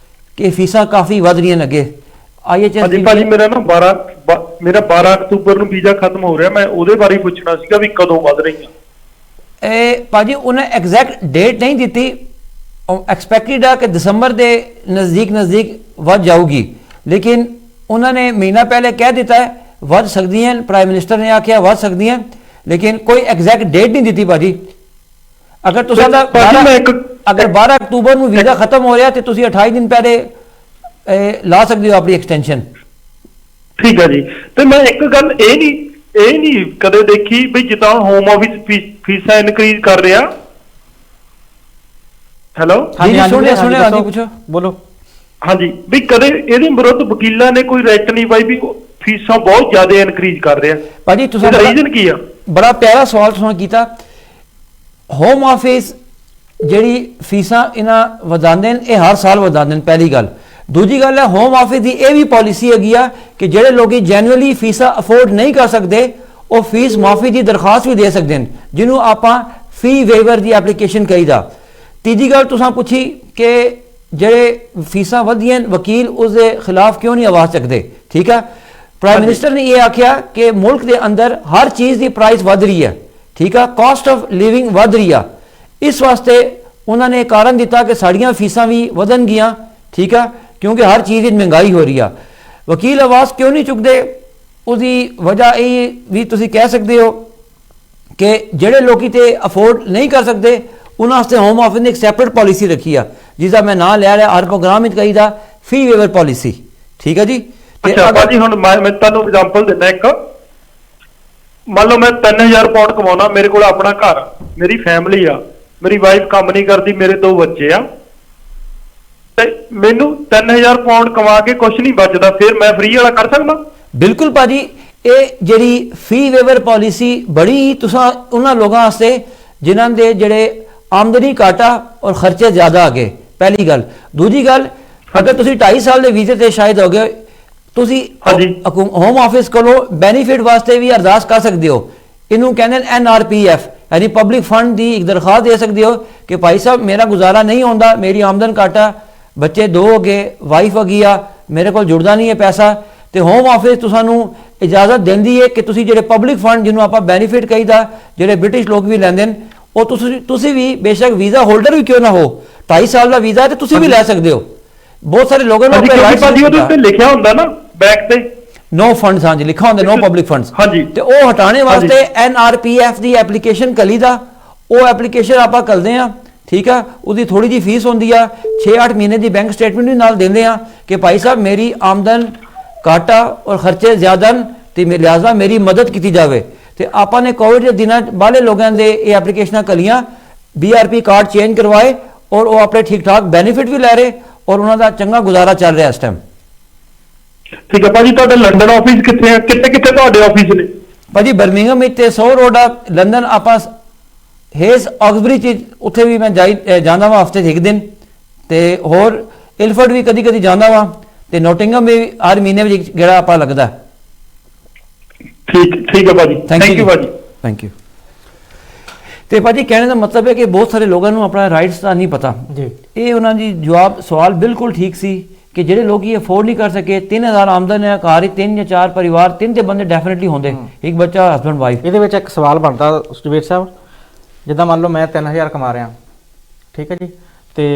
ਕਿ ਫੀਸਾਂ ਕਾਫੀ ਵੱਧ ਰਹੀਆਂ ਨੇ ਅੱਗੇ। IHS ਹਾਂਜੀ ਦੀ ਭਾਜੀ, ਮੇਰਾ ਨਾ 12 ਅਕਤੂਬਰ ਨੂੰ ਵੀਜ਼ਾ ਖਤਮ ਹੋ ਰਿਹਾ, ਮੈਂ ਉਹਦੇ ਬਾਰੇ ਹੀ ਪੁੱਛਣਾ ਸੀਗਾ ਵੀ ਕਦੋਂ ਵੱਧ ਰਹੀਆਂ। ਇਹ ਭਾਜੀ ਉਹਨੇ ਐਗਜ਼ੈਕਟ ਡੇਟ ਨਹੀਂ ਦਿੱਤੀ, ਐਕਸਪੈਕਟਡ ਹੈ ਕਿ ਦਸੰਬਰ ਦੇ ਨਜ਼ਦੀਕ ਵੱਧ ਜਾਊਗੀ, ਲੇਕਿਨ ਉਹਨਾਂ ਨੇ ਮਹੀਨਾ ਪਹਿਲੇ ਕਹਿ ਦਿੱਤਾ ਹੈ ਵੱਧ ਸਕਦੀਆਂ। ਪ੍ਰਾਈਮ ਮਿਨਿਸਟਰ ਨੇ ਆਖਿਆ ਵੱਧ ਸਕਦੀਆਂ, ਲੇਕਿਨ ਕੋਈ ਐਗਜ਼ੈਕਟ ਡੇਟ ਨਹੀਂ ਦਿੱਤੀ ਭਾਜੀ। ਅਗਰ ਤੁਸੀਂ ਅਗਰ 12 ਅਕਤੂਬਰ ਨੂੰ ਵੀਜ਼ਾ ਖਤਮ ਹੋ ਰਿਹਾ ਤੇ ਤੁਸੀਂ 28 ਦਿਨ ਪਹਿਲੇ ਲਾ ਸਕਦੇ ਹੋ ਆਪਣੀ ਐਕਸਟੈਂਸ਼ਨ। ਠੀਕ ਹੈ ਜੀ, ਤੇ ਮੈਂ ਇੱਕ ਗੱਲ ਇਹ ਨਹੀਂ ਕਦੇ ਦੇਖੀ ਵੀ ਜਿੱਦਾਂ ਹੋਮ ਆਫਿਸ ਫੀਸਾਂ ਇਨਕਰੀਜ਼ ਕਰ ਰਿਹਾ। ਹੈਲੋ, ਹਾਂਜੀ ਸੁਣਿਆ ਹਾਂਜੀ ਪੁੱਛੋ ਬੋਲੋ। ਹਾਂਜੀ, ਵੀ ਕਦੇ ਇਹਦੇ ਵਿਰੁੱਧ ਵਕੀਲਾਂ ਨੇ ਕੋਈ ਰੈਟ ਨਹੀਂ ਪਾਈ ਵੀ ਫੀਸਾਂ ਬਹੁਤ ਜ਼ਿਆਦਾ ਇਨਕਰੀਜ਼ ਕਰ ਰਿਹਾ ਭਾਜੀ? ਤੁਸੀਂ ਰੀਜ਼ਨ ਕੀ ਆ? ਬੜਾ ਪਿਆਰਾ ਸਵਾਲ ਤੁਸੀਂ ਕੀਤਾ। ਹੋਮ ਆਫਿਸ ਜਿਹੜੀ ਫੀਸਾਂ ਇਹਨਾਂ ਵਧਾਉਂਦੇ ਨੇ, ਇਹ ਹਰ ਸਾਲ ਵਧਾਉਂਦੇ ਨੇ, ਪਹਿਲੀ ਗੱਲ। ਦੂਜੀ ਗੱਲ ਹੈ ਹੋਮ ਆਫਿਸ ਦੀ ਇਹ ਵੀ ਪਾਲਿਸੀ ਹੈਗੀ ਆ ਕਿ ਜਿਹੜੇ ਲੋਕ ਜੈਨੂਅਲੀ ਫੀਸਾਂ ਅਫੋਰਡ ਨਹੀਂ ਕਰ ਸਕਦੇ ਉਹ ਫੀਸ ਮਾਫੀ ਦੀ ਦਰਖਾਸਤ ਵੀ ਦੇ ਸਕਦੇ ਨੇ, ਜਿਹਨੂੰ ਆਪਾਂ ਫੀ ਵੇਵਰ ਦੀ ਐਪਲੀਕੇਸ਼ਨ ਕਹੀਦਾ। ਤੀਜੀ ਗੱਲ ਤੁਸੀਂ ਪੁੱਛੀ ਕਿ ਜਿਹੜੇ ਫੀਸਾਂ ਵਧੀਆਂ ਵਕੀਲ ਉਸ ਦੇ ਖਿਲਾਫ ਕਿਉਂ ਨਹੀਂ ਆਵਾਜ਼ ਚੱਕਦੇ। ਠੀਕ ਹੈ, ਪ੍ਰਾਈਮ ਮਿਨਿਸਟਰ ਨੇ ਇਹ ਆਖਿਆ ਕਿ ਮੁਲਕ ਦੇ ਅੰਦਰ ਹਰ ਚੀਜ਼ ਦੀ ਪ੍ਰਾਈਸ ਵਧ ਰਹੀ ਹੈ। ਠੀਕ ਹੈ, ਕਾਸਟ ਆਫ ਲਿਵਿੰਗ ਵਧ ਰਹੀ ਆ, ਇਸ ਵਾਸਤੇ ਉਹਨਾਂ ਨੇ ਕਾਰਨ ਦਿੱਤਾ ਕਿ ਸਾਡੀਆਂ ਫੀਸਾਂ ਵੀ ਵਧਣਗੀਆਂ। ਠੀਕ ਹੈ, ਕਿਉਂਕਿ ਹਰ ਚੀਜ਼ ਵਿੱਚ ਮਹਿੰਗਾਈ ਹੋ ਰਹੀ ਆ। ਵਕੀਲ ਆਵਾਜ਼ ਕਿਉਂ ਨਹੀਂ ਚੁੱਕਦੇ? ਉਹਦੀ ਵਜ੍ਹਾ ਇਹ ਵੀ ਤੁਸੀਂ ਕਹਿ ਸਕਦੇ ਹੋ ਕਿ ਜਿਹੜੇ ਲੋਕੀ ਤੇ ਅਫੋਰਡ ਨਹੀਂ ਕਰ ਸਕਦੇ ਉਹਨਾਂ ਵਾਸਤੇ ਹੋਮ ਆਫਿਸ ਨੇ ਇੱਕ ਸੈਪਰੇਟ ਪਾਲਿਸੀ ਰੱਖੀ ਆ, ਜਿਸਦਾ ਮੈਂ ਨਾਂ ਲੈ ਰਿਹਾ ਹਰ ਪ੍ਰੋਗਰਾਮ ਵਿੱਚ ਕਹੀਦਾ ਫੀ ਵੇਵਰ ਪਾਲਿਸੀ। ਠੀਕ ਹੈ ਜੀ। ਅੱਛਾ ਭਾਜੀ, ਹੁਣ ਮੈਂ ਤੁਹਾਨੂੰ ਐਗਜ਼ਾਮਪਲ ਦਿੰਦਾ ਇੱਕ। ਮੰਨ ਲਓ ਮੈਂ 3000 ਪਾਉਂਡ ਕਮਾਉਣਾ, ਮੇਰੇ ਕੋਲ ਆਪਣਾ ਘਰ, ਮੇਰੀ ਫੈਮਿਲੀ ਆ, ਮੇਰੀ ਵਾਈਫ ਕੰਮ ਨਹੀਂ ਕਰਦੀ, ਮੇਰੇ 2 ਬੱਚੇ ਆ, ਤੇ ਮੈਨੂੰ 3000 ਪਾਉਂਡ ਕਮਾ ਕੇ ਕੁਝ ਨਹੀਂ ਬਚਦਾ, ਫਿਰ ਮੈਂ ਫ੍ਰੀ ਵਾਲਾ ਕਰ ਸਕਦਾ? ਬਿਲਕੁਲ ਭਾਜੀ, ਇਹ ਜਿਹੜੀ ਫੀ ਵੇਵਰ ਪਾਲਿਸੀ ਬੜੀ ਤੁਸੀਂ ਉਹਨਾਂ ਲੋਕਾਂ ਵਾਸਤੇ ਜਿਨ੍ਹਾਂ ਦੇ ਜਿਹੜੇ ਆਮਦਨੀ ਘਾਟਾ ਔਰ ਖਰਚੇ ਜ਼ਿਆਦਾ ਆ ਗਏ, ਪਹਿਲੀ ਗੱਲ। ਦੂਜੀ ਗੱਲ, ਅਗਰ ਤੁਸੀਂ 2.5 ਸਾਲ ਦੇ ਵੀਜ਼ੇ ਤੇ ਸ਼ਾਇਦ ਹੋ ਗਏ, ਤੁਸੀਂ ਹੋਮ ਆਫਿਸ ਕੋਲੋਂ ਬੈਨੀਫਿਟ ਵਾਸਤੇ ਵੀ ਅਰਦਾਸ ਕਰ ਸਕਦੇ ਹੋ। ਇਹਨੂੰ ਕਹਿੰਦੇ ਨੇ NRPF, यानी पब्लिक फंड की एक दरखास्त दे सकते हो कि भाई साहब मेरा गुजारा नहीं होता, मेरी आमदन घट आ, बच्चे 2 हो गए, वाइफ अगी आ, मेरे को जुड़ता नहीं है पैसा, तो होम ऑफिस तुसानू इजाजत देंदी है कि तुसी जेडे पब्लिक फंड जिन्होंने आप बेनीफिट कहीदा, जेडे ब्रिटिश लोग भी लैंदे ने, और तुसी भी बेशक वीज़ा होल्डर भी क्यों ना हो, 2.5 साल का वीज़ा है तो तुसी भी लै सकते हो। बहुत सारे लोगों ने अपने राइट्स ਭਾਜੀ ਉਹਦੇ ਉੱਤੇ ਲਿਖਿਆ ਹੁੰਦਾ ਨਾ ਬੈਕ ਤੇ नो फंड्स, हाँ जी लिखा होंगे नो पब्लिक फंड्स, हाँ जी। तो वो हटाने वास्ते हाँ NRPF की एप्लीकेशन कली दा, वो एप्लीकेशन आप करते हैं, ठीक है, उसकी थोड़ी जी फीस होंगी आ, 6-8 महीने की बैंक स्टेटमेंट भी नाल देंगे आ कि भाई साहब मेरी आमदन घाटा और खर्चे ज्यादा न, ते लिहाजा मेरी मदद की जाए। तो आपने कोविड के दिनों बाले लोगों के ये एप्लीकेशन कलियाँ BRP कार्ड चेंज करवाए और वो अपने ठीक ठाक बेनीफिट भी लै रहे और उन्होंने चंगा गुजारा चल रहा इस टाइम। ਠੀਕ ਹੈ ਭਾਜੀ, ਤੁਹਾਡਾ ਲੰਡਨ ਆਫਿਸ ਕਿੱਥੇ ਹੈ, ਕਿੱਥੇ ਤੁਹਾਡੇ ਆਫਿਸ ਨੇ? ਭਾਜੀ ਬਰਮਿੰਗਮ ਵਿੱਚ 100 ਰੋਡ ਆ, ਲੰਡਨ ਆਪਾਂ ਹੇਜ਼ ਆਕਸਬਰੀ ਚ ਉੱਥੇ ਵੀ ਮੈਂ ਜਾਂਦਾ ਵਾ ਹਫਤੇ 'ਚ ਇੱਕ ਦਿਨ, ਤੇ ਹੋਰ ਇਲਫਰਡ ਵੀ ਕਦੀ ਕਦੀ ਜਾਂਦਾ ਵਾ, ਤੇ ਨੋਟਿੰਗਮ ਵੀ ਹਰ ਮਹੀਨੇ ਵਿੱਚ ਜਿਹੜਾ ਆਪਾਂ ਲੱਗਦਾ। ਠੀਕ ਹੈ ਭਾਜੀ, ਥੈਂਕ ਯੂ ਭਾਜੀ, ਥੈਂਕ ਯੂ। ਤੇ ਭਾਜੀ ਕਹਿਣ ਦਾ ਮਤਲਬ ਹੈ ਕਿ ਬਹੁਤ ਸਾਰੇ ਲੋਕਾਂ ਨੂੰ ਆਪਣਾ ਰਾਈਟਸ ਦਾ ਨਹੀਂ ਪਤਾ ਜੀ। ਇਹ ਉਹਨਾਂ ਦੀ ਜਵਾਬ ਸਵਾਲ ਬਿਲਕੁਲ ਠੀਕ ਸੀ कि ਜਿਹੜੇ ਲੋਕ ਇਹ ਅਫੋਰਡ ਨਹੀਂ ਕਰ ਸਕੇ, 3000 ਆਮਦਨ ਹੈ, ਘਰ 3 ਜਾਂ 4 ਪਰਿਵਾਰ, 3 ਤੇ ਬੰਦੇ ਡੈਫੀਨਿਟਲੀ ਹੁੰਦੇ, ਇੱਕ ਬੱਚਾ, ਹਸਬੰਡ ਵਾਈਫ। ਇਹਦੇ ਵਿੱਚ ਇੱਕ ਸਵਾਲ ਬਣਦਾ ਜਵੇਦ ਸਾਹਿਬ, ਜਿੱਦਾਂ ਮੰਨ ਲਓ ਮੈਂ 3000 ਕਮਾ ਰਿਹਾ, ਠੀਕ ਹੈ ਜੀ, ਤੇ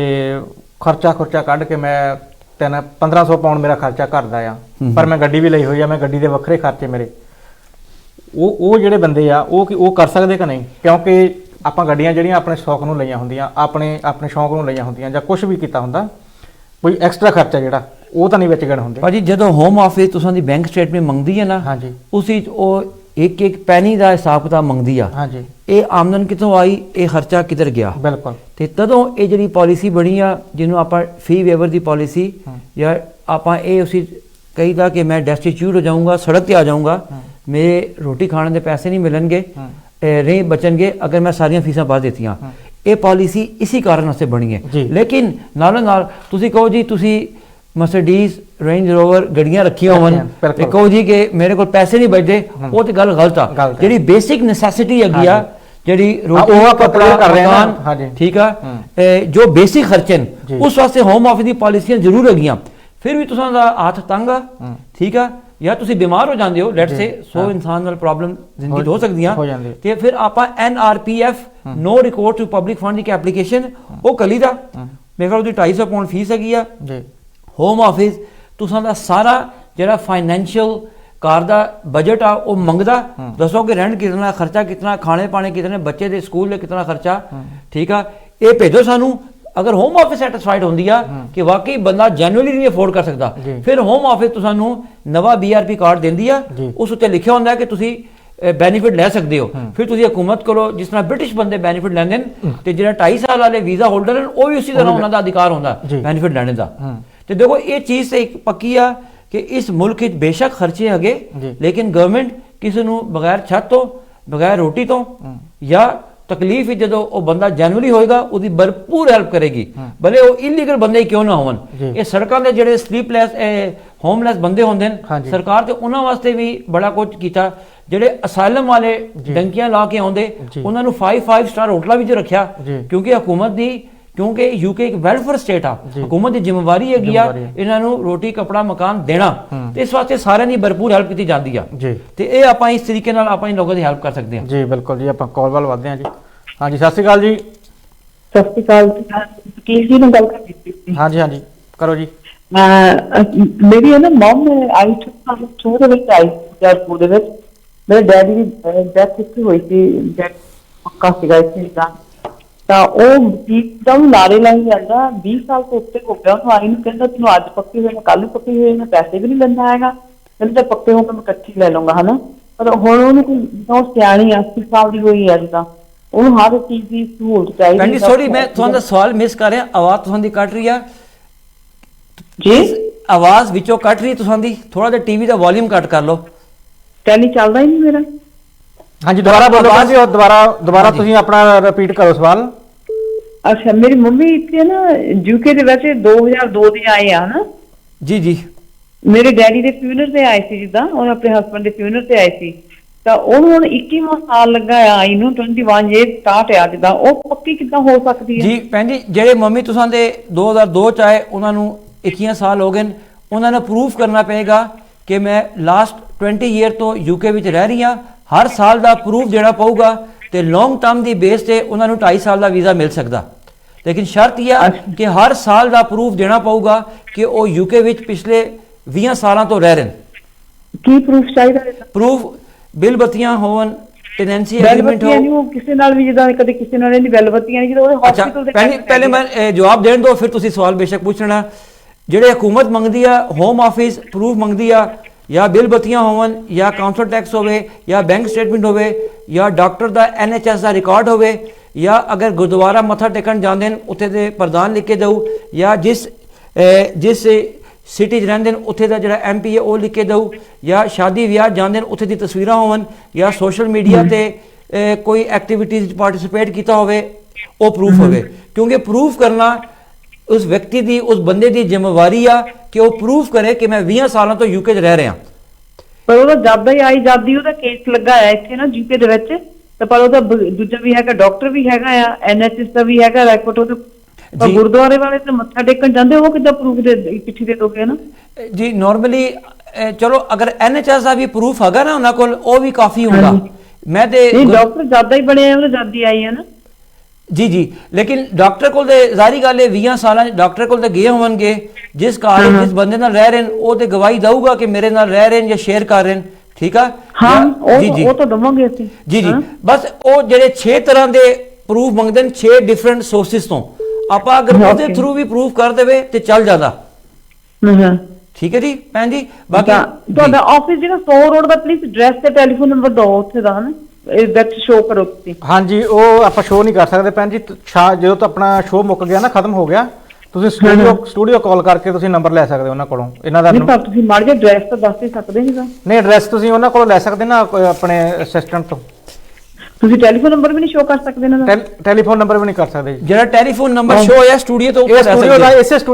ਖਰਚਾ ਕੱਢ ਕੇ ਮੈਂ 1500 ਪਾਉਂਡ ਮੇਰਾ ਖਰਚਾ ਘਰ ਦਾ ਆ, ਪਰ ਮੈਂ ਗੱਡੀ ਵੀ ਲਈ ਹੋਈ ਆ, ਮੈਂ ਗੱਡੀ ਦੇ ਵੱਖਰੇ ਖਰਚੇ ਮੇਰੇ, ਉਹ ਜਿਹੜੇ ਬੰਦੇ ਆ ਉਹ ਕਰ ਸਕਦੇ ਕਿ ਨਹੀਂ? ਕਿਉਂਕਿ ਆਪਾਂ ਗੱਡੀਆਂ ਜਿਹੜੀਆਂ ਆਪਣੇ ਸ਼ੌਕ ਨੂੰ ਲਈਆਂ ਹੁੰਦੀਆਂ, ਆਪਣੇ ਸ਼ੌਕ ਨੂੰ ਲਈਆਂ ਹੁੰਦੀਆਂ, ਜਾਂ ਕੁਝ ਵੀ ਕੀਤਾ ਹੁੰਦਾ, ਕੋਈ ਐਕਸਟਰਾ ਖਰਚਾ ਜਿਹੜਾ ਉਹ ਤਾਂ ਨਹੀਂ ਵਿੱਚ ਗਣ ਹੁੰਦੇ। ਭਾਜੀ ਜਦੋਂ ਹੋਮ ਆਫਿਸ ਤੁਸਾਂ ਦੀ ਬੈਂਕ ਸਟੇਟਮੈਂਟ ਮੰਗਦੀ ਹੈ ਨਾ, ਹਾਂਜੀ, ਉਸ ਵਿੱਚ ਉਹ ਇੱਕ ਪੈਨੀ ਦਾ ਹਿਸਾਬ ਕਿਤਾਬ ਮੰਗਦੀ ਆ, ਹਾਂਜੀ, ਇਹ ਆਮਦਨ ਕਿੱਥੋਂ ਆਈ, ਇਹ ਖਰਚਾ ਕਿੱਧਰ ਗਿਆ। ਬਿਲਕੁਲ। ਤੇ ਤਦੋਂ ਇਹ ਜਿਹੜੀ ਪਾਲਿਸੀ ਬਣੀ ਆ, ਜਿਹਨੂੰ ਆਪਾਂ ਫੀ ਵੇਵਰ ਦੀ ਪਾਲਿਸੀ, ਜਾਂ ਆਪਾਂ ਇਹ ਉਸੇ ਕਹੀਦਾ ਕਿ ਮੈਂ ਡੈਸਟੀਟਿਊਟ ਹੋ ਜਾਊਂਗਾ, ਸੜਕ ਤੇ ਆ ਜਾਊਂਗਾ, ਮੇਰੇ ਰੋਟੀ ਖਾਣ ਦੇ ਪੈਸੇ ਨਹੀਂ ਮਿਲਣਗੇ, ਨਹੀਂ ਬਚਣਗੇ ਅਗਰ ਮੈਂ ਸਾਰੀਆਂ ਫੀਸਾਂ ਪਾ ਦਿੱਤੀਆਂ। ਇਹ ਪਾਲਿਸੀ ਇसी ਕਾਰਨ ਵਾਸਤੇ ਬਣੀ ਹੈ। ਲੇਕਿਨ ਨਾਲੋਂ ਨਾਲ ਤੁਸੀਂ ਕਹੋ ਜੀ ਤੁਸੀਂ ਮਰਸੀਡੀਜ਼, ਰੇਂਜ ਰੋਵਰ ਗੱਡੀਆਂ ਰੱਖੀਆਂ ਹੋਣ ਤੇ ਕਹੋ ਜੀ ਕਿ ਮੇਰੇ ਕੋਲ ਪੈਸੇ ਨਹੀਂ ਬਚਦੇ, ਉਹ ਤੇ ਗੱਲ ਗਲਤ ਆ। ਜਿਹੜੀ ਬੇਸਿਕ ਨੈਸੈਸਿਟੀ ਹੈਗੀ ਆ, ਜਿਹੜੀ ਰੋਟੀ ਉਹ ਆਪਾਂ ਕੱਪੜਾ ਕਰ ਰਹੇ ਹਾਂ, ਹਾਂਜੀ ਠੀਕ ਆ, ਜੋ ਬੇਸਿਕ ਖਰਚੇ ਨੇ ਉਸ ਵਾਸਤੇ ਹੋਮ ਆਫਿਸ ਦੀ ਪਾਲਿਸੀਆਂ ਜ਼ਰੂਰ ਹੈਗੀਆਂ। ਫਿਰ ਵੀ ਤੁਸਾਂ ਦਾ ਹੱਥ ਤੰਗ ਆ, ਠੀਕ ਆ, ਜਾਂ ਤੁਸੀਂ ਬਿਮਾਰ ਹੋ ਜਾਂਦੇ ਹੋ, ਲੈਟਸ ਸੇ 100 ਇਨਸਾਨ ਨਾਲ ਪ੍ਰੋਬਲਮ ਜ਼ਿੰਦਗੀ ਹੋ ਸਕਦੀਆਂ, ਤੇ ਫਿਰ ਆਪਾਂ NRPF no recourse to public fund ਦੀ ਐਪਲੀਕੇਸ਼ਨ ਉਹ ਕਲੀ ਦਾ, ਮੇਰੇ ਕੋਲ ਉਹਦੀ 250 ਪਾਉਂਡ ਫੀਸ ਹੈਗੀ ਆ ਜੀ। ਹੋਮ ਆਫਿਸ ਤੁਸਾਂ ਦਾ ਸਾਰਾ ਜਿਹੜਾ ਫਾਈਨੈਂਸ਼ੀਅਲ ਕਾਰ ਦਾ ਬਜਟ ਆ ਉਹ ਮੰਗਦਾ, ਦੱਸੋ ਕਿ ਰੈਂਟ ਕਿਤਨਾ, ਖਰਚਾ ਕਿਤਨਾ, ਖਾਣੇ ਪਾਣੇ ਕਿਤਨੇ, ਬੱਚੇ ਦੇ ਸਕੂਲ ਦੇ ਕਿਤਨਾ ਖਰਚਾ, ਠੀਕ ਆ, ਇਹ ਭੇਜੋ ਸਾਨੂੰ। अगर होम ऑफिस सैटिस्फाइड होंगी आ कि वाकई बंदा जेन्युइनली नहीं अफोर्ड कर सकता, फिर होम ऑफिस तुसानू नवा BRP कार्ड देंदी आ, उस उत्ते लिखिया होंदा है कि तुसी बेनीफिट ले सकते हो। फिर तुसी हुकूमत करो, जिस तरह ब्रिटिश बंदे बेनीफिट लैंदे ने, ते जिहड़े 2.5 साल वाले वीजा होल्डर हैं वो भी उसी तरह उन्हां दा अधिकार होंदा बेनीफिट लैने दा। ते देखो ये चीज़ ते एक पक्की आ कि इस मुल्क विच बेशक खर्चे हैगे, लेकिन गवर्नमेंट किसी नू बगैर छत तो, बगैर रोटी तो या तकलीफ जो वो बंदा जेन्युइनली होएगा उसकी भरपूर हेल्प करेगी, भले वो इलीगल बंदे क्यों ना होवन। ये सड़कों के ਜਿਹੜੇ स्लीपलैस होमलैस बंदे होंदे ने, सरकार ते उन्हां वास्ते भी बड़ा कुछ कीता। ਜਿਹੜੇ ਅਸਾਈਲਮ ਵਾਲੇ ਡੰਕੀਆਂ ਲਾ ਕੇ ਆਉਂਦੇ ਉਹਨਾਂ ਨੂੰ 5 ਸਟਾਰ ਹੋਟਲਾਂ ਵਿੱਚ ਰੱਖਿਆ, ਕਿਉਂਕਿ ਹਕੂਮਤ ਦੀ, ਕਿਉਂਕਿ UK ਇੱਕ ਵੈਲਫੇਅਰ ਸਟੇਟ ਆ, ਹਕੂਮਤ ਦੀ ਜ਼ਿੰਮੇਵਾਰੀ ਹੈਗੀ ਆ ਇਹਨਾਂ ਨੂੰ ਰੋਟੀ ਕੱਪੜਾ ਮਕਾਨ ਦੇਣਾ, ਤੇ ਇਸ ਵਾਸਤੇ ਸਾਰਿਆਂ ਦੀ ਭਰਪੂਰ ਹੈਲਪ ਕੀਤੀ ਜਾਂਦੀ ਆ ਤੇ ਇਹ ਆਪਾਂ ਇਸ ਤਰੀਕੇ ਨਾਲ ਆਪਾਂ ਇਹ ਲੋਕਾਂ ਦੀ ਹੈਲਪ ਕਰ ਸਕਦੇ ਹਾਂ। ਜੀ ਬਿਲਕੁਲ ਜੀ, ਆਪਾਂ ਕਾਲ ਵੱਲ ਵਧਦੇ ਹਾਂ ਜੀ। ਹਾਂਜੀ ਸਤਿ ਸ਼੍ਰੀ ਅਕਾਲ ਜੀ। ਸਤਿ ਸ਼੍ਰੀ ਅਕਾਲ ਕੀ ਜੀ ਨਾਲ ਗੱਲ ਕਰਨੀ ਸੀ? ਹਾਂਜੀ ਕਰੋ ਜੀ। ਮੇਰੀ ਹੈ ਨਾ ਮਮ ਆਈ ਟੂ ਦੇ ਵਿੱਚ ਆਈ ਜੈਪੁਰ ਦੇ ਵਿੱਚ, ਮੇਰੇ ਡੈਡੀ ਦੀ ਡੈਥ ਇੱਥੇ ਹੋਈ ਸੀ, ਡੈਡ ਪੱਕਾ ਸੀਗਾ ਇੱਥੇ ਦਾ, ਤਾਂ ਉਹ ਇੱਕਦਮ ਲਾਰੇ ਲਾਈ ਜਾਂਦਾ 20 ਸਾਲ ਤੋਂ ਉੱਤੇ ਹੋ ਗਿਆ ਉਹਨੂੰ ਆਈ ਨੂੰ, ਕਹਿੰਦਾ ਤੈਨੂੰ ਅੱਜ ਪੱਕੀ ਹੋਈ, ਮੈਂ ਕੱਲ ਪੱਕੀ ਹੋਈ, ਮੈਂ ਪੈਸੇ ਵੀ ਨਹੀਂ ਲੈਂਦਾ ਹੈਗਾ, ਕਹਿੰਦਾ ਪੱਕੇ ਹੋ ਕੇ ਮੈਂ ਇਕੱਠੀ ਲੈ ਲਊਂਗਾ ਹਨਾ। ਪਰ ਹੁਣ ਉਹਨੂੰ ਕੋਈ ਸਿਆਣੀ 80 ਸਾਲ ਦੀ ਹੋਈ ਅੱਜ ਤਾਂ, ਉਹਨੂੰ ਹਰ ਚੀਜ਼ ਦੀ ਸਹੂਲਤ ਚਾਹੀਦੀ। ਭੈਣ ਜੀ ਸੌਰੀ ਮੈਂ ਤੁਹਾਡਾ ਸਵਾਲ ਮਿਸ ਕਰ ਰਿਹਾ, ਆਵਾਜ਼ ਤੁਹਾਡੀ ਕੱਟ ਰਹੀ ਆ ਜੀ, ਆਵਾਜ਼ ਵਿੱਚੋਂ ਕੱਟ ਰਹੀ ਤੁਹਾਡੀ, ਥੋੜਾ ਜਿਹਾ ਟੀਵੀ ਦਾ ਵੋਲਿਊਮ ਘੱਟ ਕਰ ਲਓ। ਟੈਲੀ ਚੱਲਦਾ ਹੀ ਨਹੀਂ ਮੇਰਾ। ਹਾਂਜੀ ਦੁਬਾਰਾ ਬੋਲੋ ਜੀ, ਦੁਬਾਰਾ ਤੁਸੀਂ ਆਪਣਾ ਰਿਪੀਟ ਕਰੋ ਸਵਾਲ। ਅੱਛਾ ਮੇਰੀ ਮੰਮੀ ਇੱਥੇ ਨਾ UK ਦੇ ਵਿੱਚ 2002 ਦੇ ਆਏ ਆ ਨਾ ਜੀ, ਮੇਰੇ ਡੈਡੀ ਦੇ ਫਿਊਨਰ ਤੇ ਆਏ ਸੀ, ਜਿੱਦਾਂ ਉਹ ਆਪਣੇ ਹਸਬੰਡ ਦੇ ਫਿਊਨਰ ਤੇ ਆਏ ਸੀ, ਤਾਂ ਉਹਨੂੰ ਹੁਣ 21ਵਾਂ ਸਾਲ ਲੱਗਾ ਆ ਆਈ ਨੂੰ 21 ਇਹ ਸਟਾਰਟ ਆ ਜਿੱਦਾਂ ਉਹ ਪੱਕੀ ਕਿੱਦਾਂ ਹੋ ਸਕਦੀ ਹੈ ਜੀ ਭੈਣ ਜੀ ਜਿਹੜੇ ਮੰਮੀ ਤੁਸਾਂ ਦੇ 2002 ਚ ਆਏ ਉਹਨਾਂ ਨੂੰ 21 ਸਾਲ ਹੋ ਗਏ ਨੇ, ਉਹਨਾਂ ਨੂੰ ਪ੍ਰੂਫ ਕਰਨਾ ਪਏਗਾ ਕਿ ਮੈਂ ਲਾਸਟ 20 ਈਅਰ ਤੋਂ ਯੂਕੇ ਵਿੱਚ ਰਹਿ ਰਹੀ ਹਾਂ। ਹਰ ਸਾਲ ਦਾ ਪ੍ਰੂਫ ਦੇਣਾ ਪਊਗਾ ਤੇ ਲੌਂਗ ਟਰਮ ਦੀ ਬੇਸ ਤੇ ਉਹਨਾਂ ਨੂੰ 2.5 ਸਾਲ ਦਾ ਵੀਜ਼ਾ ਮਿਲ ਸਕਦਾ। ਲੇਕਿਨ ਸ਼ਰਤ ਇਹ ਆ ਕਿ ਹਰ ਸਾਲ ਦਾ ਪ੍ਰੂਫ ਦੇਣਾ ਪਊਗਾ ਕਿ ਉਹ ਯੂਕੇ ਵਿੱਚ ਪਿਛਲੇ 20 ਸਾਲਾਂ ਤੋਂ ਰਹਿ ਰਹੇ ਨੇ। ਕੀ ਪ੍ਰੂਫ ਚਾਹੀਦਾ ਹੈ? ਪ੍ਰੂਫ ਬਿੱਲ ਬੱਤੀਆਂ ਹੋਣ, ਟੈਨੈਂਸੀ ਬੈਲ ਐਗਰੀਮੈਂਟ ਬੱਤੀਆਂ ਨਹੀਂ, ਹੋ। ਉਹ ਕਿਸੇ ਨਾਲ ਵੀ ਜਿੱਦਾਂ ਕਦੇ ਕਿਸੇ ਨਾਲ ਨਹੀਂ ਬੈਲ ਬੱਤੀਆਂ ਨਹੀਂ, ਜਦੋਂ ਉਹਦੇ ਅੱਛਾ ਹਸਪੀਟਲ ਦੇ ਪਹਿਲੇ ਮੈਂ ਜਵਾਬ ਦੇਣ ਦੋ, ਫਿਰ ਤੁਸੀਂ ਸਵਾਲ ਬੇਸ਼ੱਕ ਪੁੱਛਣਾ। ਜਿਹੜੇ ਹਕੂਮਤ ਮੰਗਦੀ ਆ, ਹੋਮ ਆਫਿਸ ਪ੍ਰੂਫ ਮੰਗਦੀ ਆ, ਜਾਂ ਬਿੱਲ ਬੱਤੀਆਂ ਹੋਣ, ਜਾਂ ਕਾਉਂਸਲ ਟੈਕਸ ਹੋਵੇ, ਜਾਂ ਬੈਂਕ ਸਟੇਟਮੈਂਟ ਹੋਵੇ, ਜਾਂ ਡਾਕਟਰ ਦਾ NHS ਦਾ ਰਿਕਾਰਡ ਹੋਵੇ, ਜਾਂ ਅਗਰ ਗੁਰਦੁਆਰਾ ਮੱਥਾ ਟੇਕਣ ਜਾਂਦੇ ਨੇ ਉੱਥੇ ਦੇ ਪ੍ਰਧਾਨ ਲਿਖ ਕੇ ਦਊ, ਜਾਂ ਜਿਸ ਸਿਟੀ 'ਚ ਰਹਿੰਦੇ ਨੇ ਉੱਥੇ ਦਾ ਜਿਹੜਾ MP ਹੈ ਉਹ ਲਿਖ ਕੇ ਦਊ, ਜਾਂ ਸ਼ਾਦੀ ਵਿਆਹ ਜਾਂਦੇ ਨੇ ਉੱਥੇ ਦੀ ਤਸਵੀਰਾਂ ਹੋਣ, ਜਾਂ ਸੋਸ਼ਲ ਮੀਡੀਆ ਤੇ ਕੋਈ ਐਕਟੀਵਿਟੀਜ਼ 'ਚ ਪਾਰਟਿਸਿਪੇਟ ਕੀਤਾ ਹੋਵੇ, ਉਹ ਪ੍ਰੂਫ ਹੋਵੇ। ਕਿਉਂਕਿ ਪ੍ਰੂਫ ਕਰਨਾ ਉਸ ਵਿਅਕਤੀ ਦੀ, ਉਸ ਬੰਦੇ ਦੀ ਜ਼ਿੰਮੇਵਾਰੀ ਆ ਕਿ ਉਹ ਪ੍ਰੂਫ ਕਰੇ ਕਿ ਮੈਂ 20 ਸਾਲਾਂ ਤੋਂ ਯੂਕੇ 'ਚ ਰਹਿ ਰਿਹਾ। ਪਰ ਉਹਦਾ ਜਦ ਹੀ ਆਈ ਜਾਂਦੀ ਉਹਦਾ ਕੇਸ ਲੱਗਾ ਆ ਇੱਥੇ ਨਾ ਯੂਕੇ ਦੇ ਵਿੱਚ, ਤੇ ਪਰ ਉਹਦਾ ਦੂਜਾ ਵੀ ਹੈਗਾ, ਡਾਕਟਰ ਵੀ ਹੈਗਾ ਆ, NHS ਦਾ ਵੀ ਹੈਗਾ ਰੈਕੋਰਡ ਉਹਦੇ। ਪਰ ਗੁਰਦੁਆਰੇ ਵਾਲੇ ਤੇ ਮੱਥਾ ਟੇਕਣ ਜਾਂਦੇ, ਉਹ ਕਿੱਦਾਂ ਪ੍ਰੂਫ ਦੇ ਚਿੱਠੀ ਦੇ ਦੋਗੇ ਨਾ ਜੀ? ਨਾਰਮਲੀ ਚਲੋ ਅਗਰ NHS ਦਾ ਵੀ ਪ੍ਰੂਫ ਹੈਗਾ ਨਾ ਉਹਨਾਂ ਕੋਲ, ਉਹ ਵੀ ਕਾਫੀ ਹੁੰਦਾ। ਮੈਂ ਤੇ ਨਹੀਂ, ਡਾਕਟਰ ਜ਼ਿਆਦਾ ਹੀ ਬਣਿਆ, ਉਹਨੇ ਜ਼ਿਆਦਾ ਹੀ ਆਈ ਹੈ ਨਾ ਜੀ ਜੀ। ਲੇਕਿਨ ਡਾਕਟਰ ਕੋਲ ਤੇ ਜ਼ਾਰੀ ਗੱਲ ਹੈ 20 ਸਾਲਾਂ ਡਾਕਟਰ ਕੋਲ ਤੇ ਗਏ ਹੋਣਗੇ, ਜਿਸ ਘਰ ਜਿਸ ਬੰਦੇ ਨਾਲ ਰਹਿ ਰਹੇ ਨੇ ਉਹ ਤੇ ਗਵਾਹੀ ਦਊਗਾ ਕਿ ਮੇਰੇ ਨਾਲ ਰਹਿ ਰਹੇ ਨੇ ਜਾਂ ਸ਼ੇਅਰ ਕਰ ਰਹੇ ਨੇ। ਠੀਕ ਆ? ਹਾਂ, ਜੀ ਜੀ ਉਹ ਤਾਂ ਦਵਾਂਗੇ ਅਸੀਂ। ਜੀ ਜੀ। ਬਸ ਉਹ ਜਿਹੜੇ 6 ਤਰ੍ਹਾਂ ਦੇ ਪ੍ਰੂਫ ਮੰਗਦੇ ਨੇ 6 ਡਿਫਰੈਂਟ ਸੋਰਸਿਸ ਤੋਂ, ਆਪਾਂ ਅਗਰ ਉਹਦੇ ਥਰੂ ਵੀ ਪ੍ਰੂਫ ਕਰ ਦੇਵੇ ਤੇ ਚੱਲ ਜਾਂਦਾ। ਹਾਂ ਠੀਕ ਹੈ ਜੀ ਭੈਣ ਜੀ। ਬਾਕੀ ਤੁਹਾਡਾ ਆਫਿਸ ਜਿਹੜਾ 100 ਰੋਡ ਦਾ, ਪਲੀਜ਼ ਐਡਰੈਸ ਤੇ ਟੈਲੀਫੋਨ ਨੰਬਰ ਦਿਓ ਉੱਥੇ ਦਾ ਨਾ, ਇਹ ਵਿੱਚ ਸ਼ੋ ਕਰੋ ਤੁਸੀਂ। ਹਾਂਜੀ, ਉਹ ਆਪਾਂ ਸ਼ੋਅ ਨਹੀਂ ਕਰ ਸਕਦੇ ਭੈਣ ਜੀ। ਜਦੋਂ ਤੋਂ ਆਪਣਾ ਸ਼ੋਅ ਮੁੱਕ ਗਿਆ ਨਾ, ਖਤਮ ਹੋ ਗਿਆ, ਤੁਸੀਂ ਸਟੂਡੀਓ ਕਾਲ ਕਰਕੇ ਤੁਸੀਂ ਨੰਬਰ ਲੈ ਸਕਦੇ ਹੋ ਉਹਨਾਂ ਕੋਲੋਂ। ਇਹਨਾਂ ਦਾ ਨਹੀਂ, ਪਰ ਤੁਸੀਂ ਮਾੜਾ ਜਿਹਾ ਐਡਰੈਸ ਤਾਂ ਦੱਸ ਹੀ ਸਕਦੇ ਨਹੀਂ ਤਾਂ। ਨਹੀਂ, ਐਡਰੈਸ ਤੁਸੀਂ ਉਹਨਾਂ ਕੋਲੋਂ ਲੈ ਸਕਦੇ ਨਾ, ਆਪਣੇ ਅਸਿਸਟੈਂਟ ਤੋਂ। ਤੁਸੀਂ ਟੈਲੀਫੋਨ ਨੰਬਰ ਵੀ ਨਹੀਂ ਸ਼ੋ ਕਰ ਸਕਦੇ ਇਹਨਾਂ ਦਾ? ਟੈਲੀਫੋਨ ਨੰਬਰ ਵੀ ਨਹੀਂ ਕਰ ਸਕਦੇ ਜੀ। ਜਿਹੜਾ ਟੈਲੀਫੋਨ ਨੰਬਰ ਸ਼ੋ ਹੋਇਆ ਸਟੂਡੀਓ ਤੋਂ ਇਹ ਸਟੂਡੀਓ ਦਾ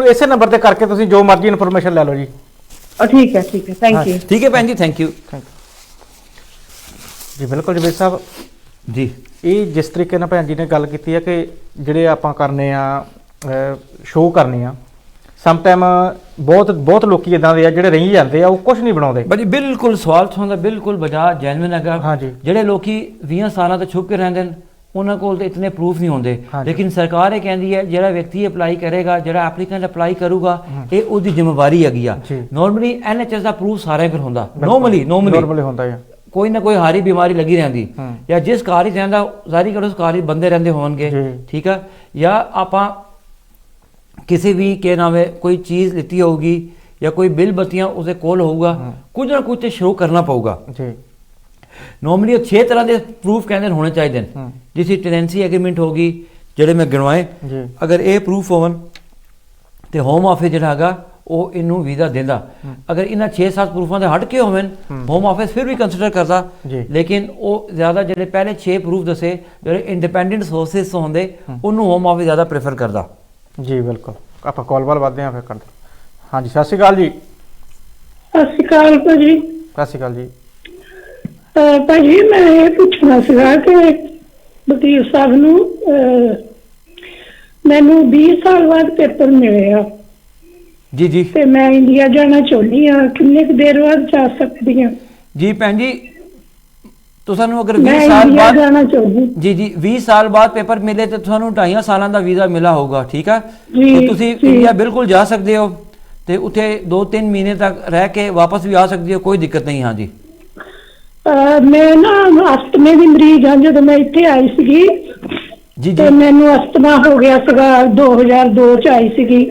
ਇਸੇ ਨੰਬਰ ਤੇ ਕਰਕੇ ਤੁਸੀਂ ਜੋ ਮਰਜ਼ੀ ਇਨਫੋਰਮੇਸ਼ਨ ਲੈ ਲਓ ਜੀ। ਠੀਕ ਹੈ, ਠੀਕ ਹੈ, ਥੈਂਕ ਯੂ। ਠੀਕ ਹੈ ਭੈਣ ਜੀ, ਥੈਂਕ ਯੂ ਜੀ। ਬਿਲਕੁਲ ਜਵੇਦ ਸਾਹਿਬ ਜੀ। ਇਹ ਜਿਸ ਤਰੀਕੇ ਨਾਲ ਭੈਣ ਜੀ ਨੇ ਗੱਲ ਕੀਤੀ ਹੈ ਕਿ ਜਿਹੜੇ ਆਪਾਂ ਕਰਨੇ ਆ ਸ਼ੋਅ ਕਰਨੇ ਆ, ਸਮ ਟਾਈਮ ਬਹੁਤ ਲੋਕੀ ਇਦਾਂ ਦੇ ਆ ਜਿਹੜੇ ਰਹੀ ਜਾਂਦੇ ਆ, ਉਹ ਕੁਝ ਨਹੀਂ ਬਣਾਉਂਦੇ। ਭਾਜੀ ਬਿਲਕੁਲ ਸਵਾਲ ਤੁਹਾਡਾ ਬਿਲਕੁਲ ਬਜਾ ਜੈਨੂਇਨ ਹੈਗਾ। ਹਾਂਜੀ। ਜਿਹੜੇ ਲੋਕੀ 20 ਸਾਲਾਂ ਤੋਂ ਛੁਪ ਕੇ ਰਹਿੰਦੇ ਨੇ ਉਹਨਾਂ ਕੋਲ ਤੇ ਇਤਨੇ ਪ੍ਰੂਫ ਨਹੀਂ ਹੁੰਦੇ। ਲੇਕਿਨ ਸਰਕਾਰ ਇਹ ਕਹਿੰਦੀ ਹੈ ਜਿਹੜਾ ਵਿਅਕਤੀ ਅਪਲਾਈ ਕਰੇਗਾ, ਜਿਹੜਾ ਐਪਲੀਕੈਂਟ ਅਪਲਾਈ ਕਰੂਗਾ, ਇਹ ਉਹਦੀ ਜ਼ਿੰਮੇਵਾਰੀ ਹੈਗੀ ਆ। ਨਾਰਮਲੀ NHS ਦਾ ਪ੍ਰੂਫ ਸਾਰਿਆਂ ਕੋਲ ਹੁੰਦਾ, ਨਾਰਮਲੀ ਹੁੰਦਾ ਹੈ। ਕੋਈ ਨਾ ਕੋਈ ਹਾਰੀ ਬਿਮਾਰੀ ਲੱਗੀ ਰਹਿੰਦੀ, ਜਾਂ ਜਿਸ ਘਰ ਹੀ ਰਹਿੰਦਾ ਜ਼ਾਰੀ ਕਰੋ ਉਸ ਘਰ ਹੀ ਬੰਦੇ ਰਹਿੰਦੇ ਹੋਣਗੇ। ਠੀਕ ਆ? ਜਾਂ ਆਪਾਂ ਕਿਸੇ ਵੀ ਕੇ ਨਾਮ ਹੈ ਕੋਈ ਚੀਜ਼ ਲਿੱਤੀ ਹੋਊਗੀ ਜਾਂ ਕੋਈ ਬਿੱਲ ਬੱਤੀਆਂ ਉਸਦੇ ਕੋਲ ਹੋਊਗਾ, ਕੁਝ ਨਾ ਕੁਝ ਤੇ ਸ਼ੋ ਕਰਨਾ ਪਊਗਾ ਜੀ। ਨਾਰਮਲੀ 6 ਤਰ੍ਹਾਂ ਦੇ ਪ੍ਰੂਫ ਕਹਿੰਦੇ ਹੋਣੇ ਚਾਹੀਦੇ ਨੇ। ਜਿਸ ਟੈਨੈਂਸੀ ਐਗਰੀਮੈਂਟ ਹੋਗੀ, ਜਿਹੜੇ ਮੈਂ ਗਿਣਵਾਏ, ਅਗਰ ਇਹ ਪ੍ਰੂਫ ਹੋਣ ਤੇ ਹੋਮ ਆਫਿਸ ਜਿਹੜਾ ਹੈਗਾ ਉਹ ਇਹਨੂੰ ਵੀਜ਼ਾ ਦਿੰਦਾ। ਅਗਰ ਇਹਨਾਂ 6-7 ਪ੍ਰੂਫਾਂ ਦੇ ਹਟ ਕੇ ਹੋਵੇ, ਹੋਮ ਆਫਿਸ ਫਿਰ ਵੀ ਕੰਸੀਡਰ ਕਰਦਾ। ਲੇਕਿਨ ਉਹ ਜ਼ਿਆਦਾ ਜਿਹੜੇ ਪਹਿਲੇ 6 ਪ੍ਰੂਫ ਦੱਸੇ, ਜਿਹੜੇ ਇੰਡੀਪੈਂਡੈਂਟ ਸੋਰਸਿਸ ਤੋਂ ਹੁੰਦੇ, ਉਹਨੂੰ ਹੋਮ ਆਫਿਸ ਜ਼ਿਆਦਾ ਪ੍ਰੇਫਰ ਕਰਦਾ। ਜੀ ਬਿਲਕੁਲ। ਆਪਾਂ ਕਾਲ ਵੱਲ ਵਧਦੇ ਹਾਂ ਫਿਰ ਕਰਦੇ। ਹਾਂਜੀ, ਸਤਿ ਸ਼੍ਰੀ ਅਕਾਲ ਜੀ। ਸਤਿ ਸ਼੍ਰੀ ਅਕਾਲ ਭਾਜੀ। ਸਤਿ ਸ਼੍ਰੀ ਅਕਾਲ ਜੀ। ਭਾਜੀ ਮੈਂ ਇਹ ਪੁੱਛਣਾ ਸੀਗਾ ਕਿ ਵਕੀਲ ਸਾਹਿਬ ਨੂੰ, ਮੈਨੂੰ 20 ਸਾਲ ਬਾਅਦ ਪੇਪਰ ਮਿਲੇ ਆ ਜੀ ਜੀ, ਤੇ ਮੈਂ ਇੰਡੀਆ ਜਾਣਾ ਚਾਹੁੰਦੀ ਆ, ਕਿੰਨੇ ਕੁ ਦੇਰ ਬਾਅਦ ਜਾ ਸਕਦੀ ਆ? ਜੀ ਭੈਣ ਜੀ, ਤੁਹਾਨੂੰ ਅਗਰ 20 ਮੈਂ ਸਾਲ ਇੰਡੀਆ ਬਾਅਦ ਜਾਣਾ ਚਾਹੁੰਦੀ। ਜੀ ਜੀ 20 ਸਾਲ ਬਾਅਦ ਪੇਪਰ ਮਿਲੇ ਤੇ ਤੁਹਾਨੂੰ 2.5 ਸਾਲਾਂ ਦਾ ਵੀਜ਼ਾ ਮਿਲਾ ਹੋਊਗਾ। ਠੀਕ ਆ? ਜੀ, ਤੇ ਤੁਸੀਂ ਇੰਡੀਆ ਬਿਲਕੁਲ ਜਾ ਸਕਦੇ ਹੋ ਤੇ ਉੱਥੇ 2-3 ਮਹੀਨੇ ਤੱਕ ਰਹਿ ਕੇ ਵਾਪਸ ਵੀ ਆ ਸਕਦੇ ਹੋ, ਕੋਈ ਦਿੱਕਤ ਨਹੀਂ। ਹਾਂ ਜੀ। ਮੈਂ ਨਾ ਅਸਤਮੇ ਦੀ ਮਰੀਜ਼ ਹਾਂ। ਜਦੋਂ ਮੈਂ ਇੱਥੇ ਆਈ ਸੀਗੀ ਜੀ ਤੇ ਜੀ ਮੈਨੂੰ ਅਸਤਮਾ ਹੋ ਗਿਆ ਸੀਗਾ, 2002 ਚ ਆਈ ਸੀਗੀ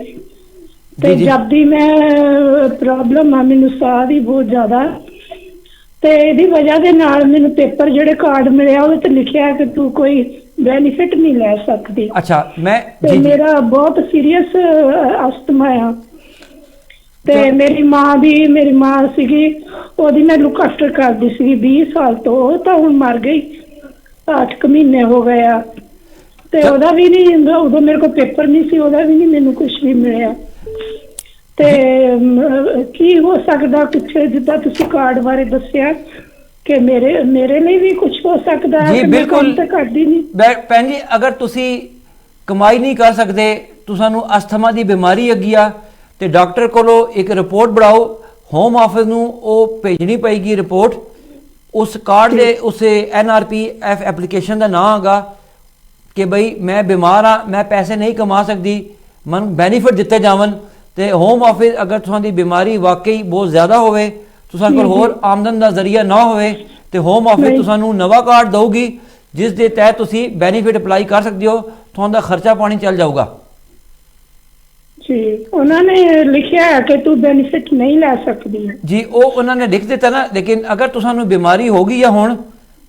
ਤੇ ਜਦ ਦੀ ਮੈਂ ਪ੍ਰੋਬਲਮ ਆ ਮੈਨੂੰ ਸਾਹ ਦੀ ਬਹੁਤ ਜ਼ਿਆਦਾ, ਤੇ ਇਹਦੀ ਵਜ੍ਹਾ ਦੇ ਨਾਲ ਮੈਨੂੰ ਪੇਪਰ ਜਿਹੜੇ ਕਾਰਡ ਮਿਲਿਆ ਉਹਦੇ ਤੇ ਲਿਖਿਆ ਕਿ ਤੂੰ ਕੋਈ ਬੈਨੀਫਿਟ ਨਹੀਂ ਲੈ ਸਕਦੀ। ਅੱਛਾ। ਮੈਂ ਤੇ ਮੇਰਾ ਬਹੁਤ ਸੀਰੀਅਸ ਅਸਤਮਾ ਆ ਤੇ ਮੇਰੀ ਮਾਂ ਸੀਗੀ, ਉਹਦੀ ਮੈਂ ਲੁੱਕ ਆਫਟਰ ਕਰਦੀ ਸੀਗੀ 20 ਸਾਲ ਤੋਂ। ਉਹ ਤਾਂ ਹੁਣ ਮਰ ਗਈ, 8 ਮਹੀਨੇ ਹੋ ਗਏ ਆ ਤੇ ਉਹਦਾ ਵੀ ਨਹੀਂ, ਉਦੋਂ ਮੇਰੇ ਕੋਲ ਪੇਪਰ ਨਹੀਂ ਸੀ, ਉਹਦਾ ਵੀ ਨਹੀਂ ਮੈਨੂੰ ਕੁਝ ਵੀ ਮਿਲਿਆ। ਤੇ ਕੀ ਹੋ ਸਕਦਾ ਕੁਛ, ਜਿੱਦਾਂ ਤੁਸੀਂ ਕਾਰਡ ਬਾਰੇ ਦੱਸਿਆ ਕਿ ਮੇਰੇ ਲਈ ਵੀ ਕੁਝ ਹੋ ਸਕਦਾ ਹੈ ਜੀ ਕਿ ਮੈਂ ਬਿਲਕੁਲ ਕੰਮ ਤਾਂ ਕਰਦੀ ਨਹੀਂ। ਭੈਣ ਜੀ ਅਗਰ ਤੁਸੀਂ ਕਮਾਈ ਨਹੀਂ ਕਰ ਸਕਦੇ, ਤੁਹਾਨੂੰ ਅਸਥਮਾ ਦੀ ਬਿਮਾਰੀ ਹੈਗੀ ਆ ਤੇ ਡਾਕਟਰ ਕੋਲੋਂ ਇੱਕ ਰਿਪੋਰਟ ਬਣਾਓ, ਹੋਮ ਆਫਿਸ ਨੂੰ ਉਹ ਭੇਜਣੀ ਪਏਗੀ ਰਿਪੋਰਟ। ਉਸ ਕਾਰਡ ਦੇ ਉਸ NRPF ਐਪਲੀਕੇਸ਼ਨ ਦਾ ਨਾਮ ਹੈਗਾ ਕਿ ਬਈ ਮੈਂ ਬਿਮਾਰ ਆ, ਮੈਂ ਪੈਸੇ ਨਹੀਂ ਕਮਾ ਸਕਦੀ, ਮੈਨੂੰ ਬੈਨੀਫਿਟ ਦਿੱਤੇ ਜਾਵਨ। ਤੇ ਹੋਮ ਆਫਿਸ ਅਗਰ ਤੁਹਾਡੀ ਬਿਮਾਰੀ ਵਾਕਈ ਬਹੁਤ ਜ਼ਿਆਦਾ ਹੋਵੇ, ਤੁਹਾਡੇ ਕੋਲ ਹੋਰ ਆਮਦਨ ਦਾ ਜ਼ਰੀਆ ਨਾ ਹੋਵੇ, ਤੇ ਹੋਮ ਆਫਿਸ ਤੁਹਾਨੂੰ ਨਵਾਂ ਕਾਰਡ ਦਊਗੀ ਜਿਸ ਦੇ ਤਹਿਤ ਤੁਸੀਂ ਬੈਨੀਫਿਟ ਅਪਲਾਈ ਕਰ ਸਕਦੇ ਹੋ, ਤੁਹਾਡਾ ਖਰਚਾ ਪਾਣੀ ਚੱਲ ਜਾਊਗਾ। ਜੀ ਉਹਨਾਂ ਨੇ ਲਿਖਿਆ ਹੈ ਕਿ ਤੂੰ ਬੈਨੀਫਿਟ ਨਹੀਂ ਲੈ ਸਕਦੀ ਹੈ। ਜੀ ਉਹ ਉਹਨਾਂ ਨੇ ਲਿਖ ਦਿੱਤਾ ਨਾ, ਲੇਕਿਨ ਅਗਰ ਤੁਹਾਨੂੰ ਬਿਮਾਰੀ ਹੋ ਗਈ ਆ, ਹੁਣ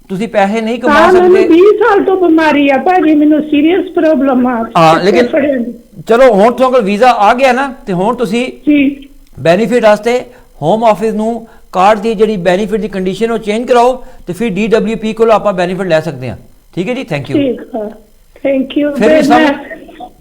ਤੁਸੀਂ ਪੈਸੇ ਨਹੀਂ ਕਮਾ ਹਾਂ, ਮੈਨੂੰ ਸਕਦੇ। 20 ਸਾਲ ਤੋਂ ਬਿਮਾਰੀ ਆ ਭਾਜੀ, ਮੈਨੂੰ ਸੀਰੀਅਸ ਪ੍ਰੋਬਲਮ ਆ। ਹਾਂ ਲੇਕਿਨ ਚਲੋ ਹੁਣ ਤੁਹਾਡੇ ਕੋਲ ਵੀਜ਼ਾ ਆ ਗਿਆ ਨਾ, ਤੇ ਹੁਣ ਤੁਸੀਂ ਜੀ ਬੈਨੀਫਿਟ ਵਾਸਤੇ ਹੋਮ ਆਫਿਸ ਨੂੰ ਕਾਰਡ ਦੀ ਜਿਹੜੀ ਬੈਨੀਫਿਟ ਦੀ ਕੰਡੀਸ਼ਨ ਉਹ ਚੇਂਜ ਕਰਾਓ, ਤੇ ਫਿਰ DWP ਕੋਲ ਆਪਾਂ ਬੈਨੀਫਿਟ ਲੈ ਸਕਦੇ ਹਾਂ। ਠੀਕ ਹੈ ਜੀ, ਥੈਂਕ ਯੂ। ਠੀਕ ਹੈ, ਥੈਂਕ ਯੂ। ਫਿਰ ਵੀ ਮੈਂ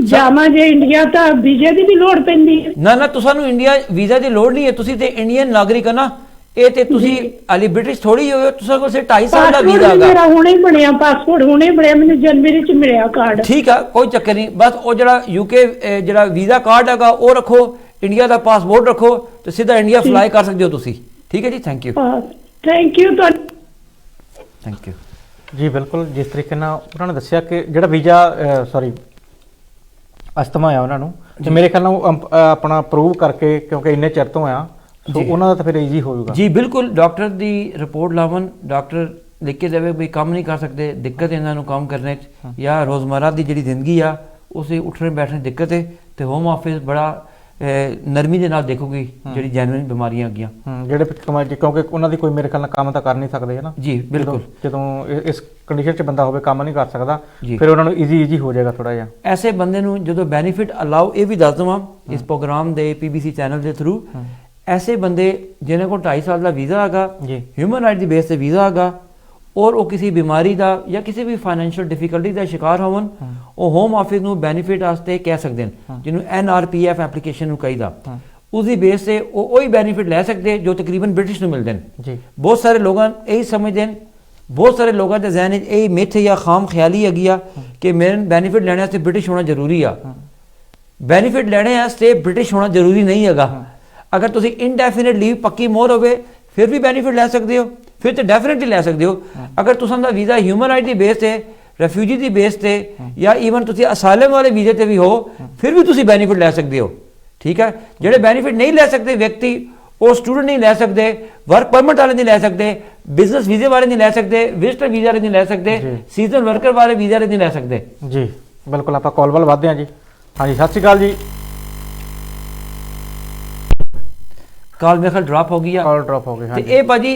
ਜਾਵਾਂ ਜੇ ਇੰਡੀਆ ਤਾਂ ਵੀਜ਼ੇ ਦੀ ਵੀ ਲੋੜ ਪੈਂਦੀ ਹੈ? ਨਾ ਤੁਹਾਨੂੰ ਇੰਡੀਆ ਵੀਜ਼ਾ ਦੀ ਲੋੜ ਨਹੀਂ ਹੈ, ਤੁਸੀਂ ਤੇ ਇੰਡੀਅਨ ਨਾਗਰਿਕ ਹੋ ਨਾ। ਇਹ ਤੇ ਤੁਸੀਂ ਹਾਲੇ ਬ੍ਰਿਟਿਸ਼ ਥੋੜੀ ਹੋਏ, ਤੁਸੀਂ ਕੋਲ ਸਿਰ 2.5 ਸਾਲ ਦਾ ਵੀਜ਼ਾ ਹੈਗਾ। ਮੇਰਾ ਹੁਣੇ ਹੀ ਬਣਿਆ ਪਾਸਪੋਰਟ, ਹੁਣੇ ਹੀ ਬਣਿਆ, ਮੈਨੂੰ ਜਨਵਰੀ ਚ ਮਿਲਿਆ ਕਾਰਡ। ਠੀਕ ਆ, ਕੋਈ ਚੱਕਰ ਨਹੀਂ। ਬਸ ਉਹ ਜਿਹੜਾ UK ਜਿਹੜਾ ਵੀਜ਼ਾ ਕਾਰਡ ਹੈਗਾ ਉਹ ਰੱਖੋ, ਇੰਡੀਆ ਦਾ ਪਾਸਪੋਰਟ ਰੱਖੋ, ਤੇ ਸਿੱਧਾ ਇੰਡੀਆ ਫਲਾਈ ਕਰ ਸਕਦੇ ਹੋ ਤੁਸੀਂ। ਠੀਕ ਹੈ ਜੀ, ਥੈਂਕ ਯੂ। ਥੈਂਕ ਯੂ ਤੁਹਾਨੂੰ। ਥੈਂਕ ਯੂ ਜੀ ਬਿਲਕੁਲ, ਜਿਸ ਤਰੀਕੇ ਨਾਲ ਉਹਨਾਂ ਨੇ ਦੱਸਿਆ ਕਿ ਜਿਹੜਾ ਵੀਜ਼ਾ ਸੌਰੀ ਅਸਥਮਾ ਆ ਉਹਨਾਂ ਨੂੰ, ਤੇ ਮੇਰੇ ਖਿਆਲ ਨਾਲ ਉਹ ਆਪਣਾ ਪ੍ਰੂਵ ਕਰਕੇ, ਕਿਉਂਕਿ ਇੰਨੇ ਚਿਰ ਤੋਂ ਆ, ਸੋ ਉਹਨਾਂ ਦਾ ਤਾਂ ਫਿਰ ਈਜ਼ੀ ਹੋ ਜਾਊਗਾ। ਜੀ ਬਿਲਕੁਲ, ਡਾਕਟਰ ਦੀ ਰਿਪੋਰਟ ਲਾਵਨ, ਡਾਕਟਰ ਲਿਖ ਕੇ ਦੇਵੇ ਵੀ ਕੰਮ ਨਹੀਂ ਕਰ ਸਕਦੇ, ਦਿੱਕਤ ਇਹਨਾਂ ਨੂੰ ਕੰਮ ਕਰਨੇ 'ਚ, ਜਾਂ ਰੋਜ਼ਮਰਾ ਦੀ ਜਿਹੜੀ ਜ਼ਿੰਦਗੀ ਆ ਉਸੇ ਉੱਠਣੇ ਬੈਠਣੇ ਦਿੱਕਤ ਹੈ, ਤੇ ਹੋਮ ਆਫਿਸ ਬੜਾ ਨਰਮੀ ਦੇ ਨਾਲ ਦੇਖੂਗੀ ਜਿਹੜੀ ਜੈਨੂਇਨ ਬਿਮਾਰੀਆਂ ਹੈਗੀਆਂ। ਜਿਹੜੇ ਕਿਉਂਕਿ ਉਹਨਾਂ ਦੀ ਕੋਈ ਮੇਰੇ ਖਿਆਲ ਨਾਲ ਕੰਮ ਤਾਂ ਕਰ ਨਹੀਂ ਸਕਦੇ ਹੈ ਨਾ। ਜੀ ਬਿਲਕੁਲ, ਜਦੋਂ ਇਸ ਕੰਡੀਸ਼ਨ 'ਚ ਬੰਦਾ ਹੋਵੇ, ਕੰਮ ਨਹੀਂ ਕਰ ਸਕਦਾ, ਜੀ ਫਿਰ ਉਹਨਾਂ ਨੂੰ ਈਜ਼ੀ ਹੋ ਜਾਏਗਾ ਥੋੜਾ ਜਿਹਾ। ਐਸੇ ਬੰਦੇ ਨੂੰ ਜਦੋਂ ਬੈਨੀਫਿਟ ਅਲਾਓ, ਇਹ ਵੀ ਦੱਸ ਦਵਾਂ ਇਸ ਪ੍ਰੋਗਰਾਮ ਦੇ PBC ਚੈਨਲ ਦੇ ਥਰੂ, ਐਸੇ ਬੰਦੇ ਜਿਹਨਾਂ ਕੋਲ 2.5 ਸਾਲ ਦਾ ਵੀਜ਼ਾ ਹੈਗਾ, ਹਿਊਮਨ ਰਾਈਟ ਦੀ ਬੇਸ ਤੇ ਵੀਜ਼ਾ ਹੈਗਾ, ਔਰ ਉਹ ਕਿਸੇ ਬਿਮਾਰੀ ਦਾ ਜਾਂ ਕਿਸੇ ਵੀ ਫਾਈਨੈਂਸ਼ੀਅਲ ਡਿਫਿਕਲਟੀ ਦਾ ਸ਼ਿਕਾਰ ਹੋਵਨ, ਉਹ ਹੋਮ ਆਫਿਸ ਨੂੰ ਬੈਨੀਫਿਟ ਵਾਸਤੇ ਕਹਿ ਸਕਦੇ ਨੇ, ਜਿਹਨੂੰ NRPF ਐਪਲੀਕੇਸ਼ਨ ਨੂੰ ਕਹੀਦਾ। ਉਸ ਦੀ ਬੇਸ ਤੇ ਉਹ ਉਹੀ ਬੈਨੀਫਿਟ ਲੈ ਸਕਦੇ ਜੋ ਤਕਰੀਬਨ ਬ੍ਰਿਟਿਸ਼ ਨੂੰ ਮਿਲਦੇ ਨੇ। ਜੀ ਬਹੁਤ ਸਾਰੇ ਲੋਕਾਂ ਇਹੀ ਸਮਝਦੇ ਨੇ, ਬਹੁਤ ਸਾਰੇ ਲੋਕਾਂ ਦੇ ਜ਼ਹਿਨ 'ਚ ਇਹ ਮਿੱਥ ਜਾਂ ਖਾਮ ਖਿਆਲੀ ਹੈਗੀ ਆ ਕਿ ਮੇਰੇ ਬੈਨੀਫਿਟ ਲੈਣੇ ਵਾਸਤੇ ਬ੍ਰਿਟਿਸ਼ ਹੋਣਾ ਜ਼ਰੂਰੀ ਆ। ਬੈਨੀਫਿਟ ਲੈਣੇ ਵਾਸਤੇ ਬ੍ਰਿਟਿਸ਼ ਹੋਣਾ ਜ਼ਰੂਰੀ ਨਹੀਂ ਹੈਗਾ। ਅਗਰ ਤੁਸੀਂ ਇਨਡੈਫੀਨਿਟ ਲੀਵ ਪੱਕੀ ਮੋਹਰ ਹੋਵੇ ਫਿਰ ਵੀ ਬੈਨੀਫਿਟ ਲੈ ਸਕਦੇ ਹੋ, ਫਿਰ ਤੇ ਡੈਫੀਨਿਟਲੀ ਲੈ ਸਕਦੇ ਹੋ। ਅਗਰ ਤੁਸੀਂ ਦਾ ਵੀਜ਼ਾ ਹਿਊਮਨ ਰਾਈਟ ਦੀ ਬੇਸ ਤੇ, ਰੈਫਿਊਜੀ ਦੀ ਬੇਸ ਤੇ, ਜਾਂ ਈਵਨ ਤੁਸੀਂ ਅਸਾਈਲਮ ਵਾਲੇ ਵੀਜ਼ੇ ਤੇ ਵੀ ਹੋ, ਫਿਰ ਵੀ ਤੁਸੀਂ ਬੈਨੀਫਿਟ ਲੈ ਸਕਦੇ ਹੋ। ਠੀਕ ਹੈ, ਜਿਹੜੇ ਬੈਨੀਫਿਟ ਨਹੀਂ ਲੈ ਸਕਦੇ ਵਿਅਕਤੀ, ਉਹ ਸਟੂਡੈਂਟ ਨਹੀਂ ਲੈ ਸਕਦੇ, ਵਰਕ ਪਰਮਿਟ ਵਾਲੇ ਨਹੀਂ ਲੈ ਸਕਦੇ, ਬਿਜ਼ਨਸ ਵੀਜ਼ੇ ਵਾਲੇ ਨਹੀਂ ਲੈ ਸਕਦੇ, ਵਿਜ਼ਟਰ ਵੀਜ਼ਾ ਵਾਲੇ ਨਹੀਂ ਲੈ ਸਕਦੇ, ਸੀਜ਼ਨ ਵਰਕਰ ਵਾਲੇ ਵੀਜ਼ਾ ਵਾਲੇ ਨਹੀਂ ਲੈ ਸਕਦੇ। ਜੀ ਬਿਲਕੁਲ, ਆਪਾਂ ਕਾਲ ਵੱਲ ਵਧਦੇ ਹਾਂ ਜੀ। ਹਾਂਜੀ, ਸਤਿ ਸ਼੍ਰੀ ਅਕਾਲ ਜੀ। ਕਾਲ ਮੇਰੇ ਖਿਆਲ ਡ੍ਰੌਪ ਹੋ ਗਈ ਆ, ਕਾਲ ਡ੍ਰੌਪ ਹੋ ਗਈ। ਤੇ ਇਹ ਭਾਜੀ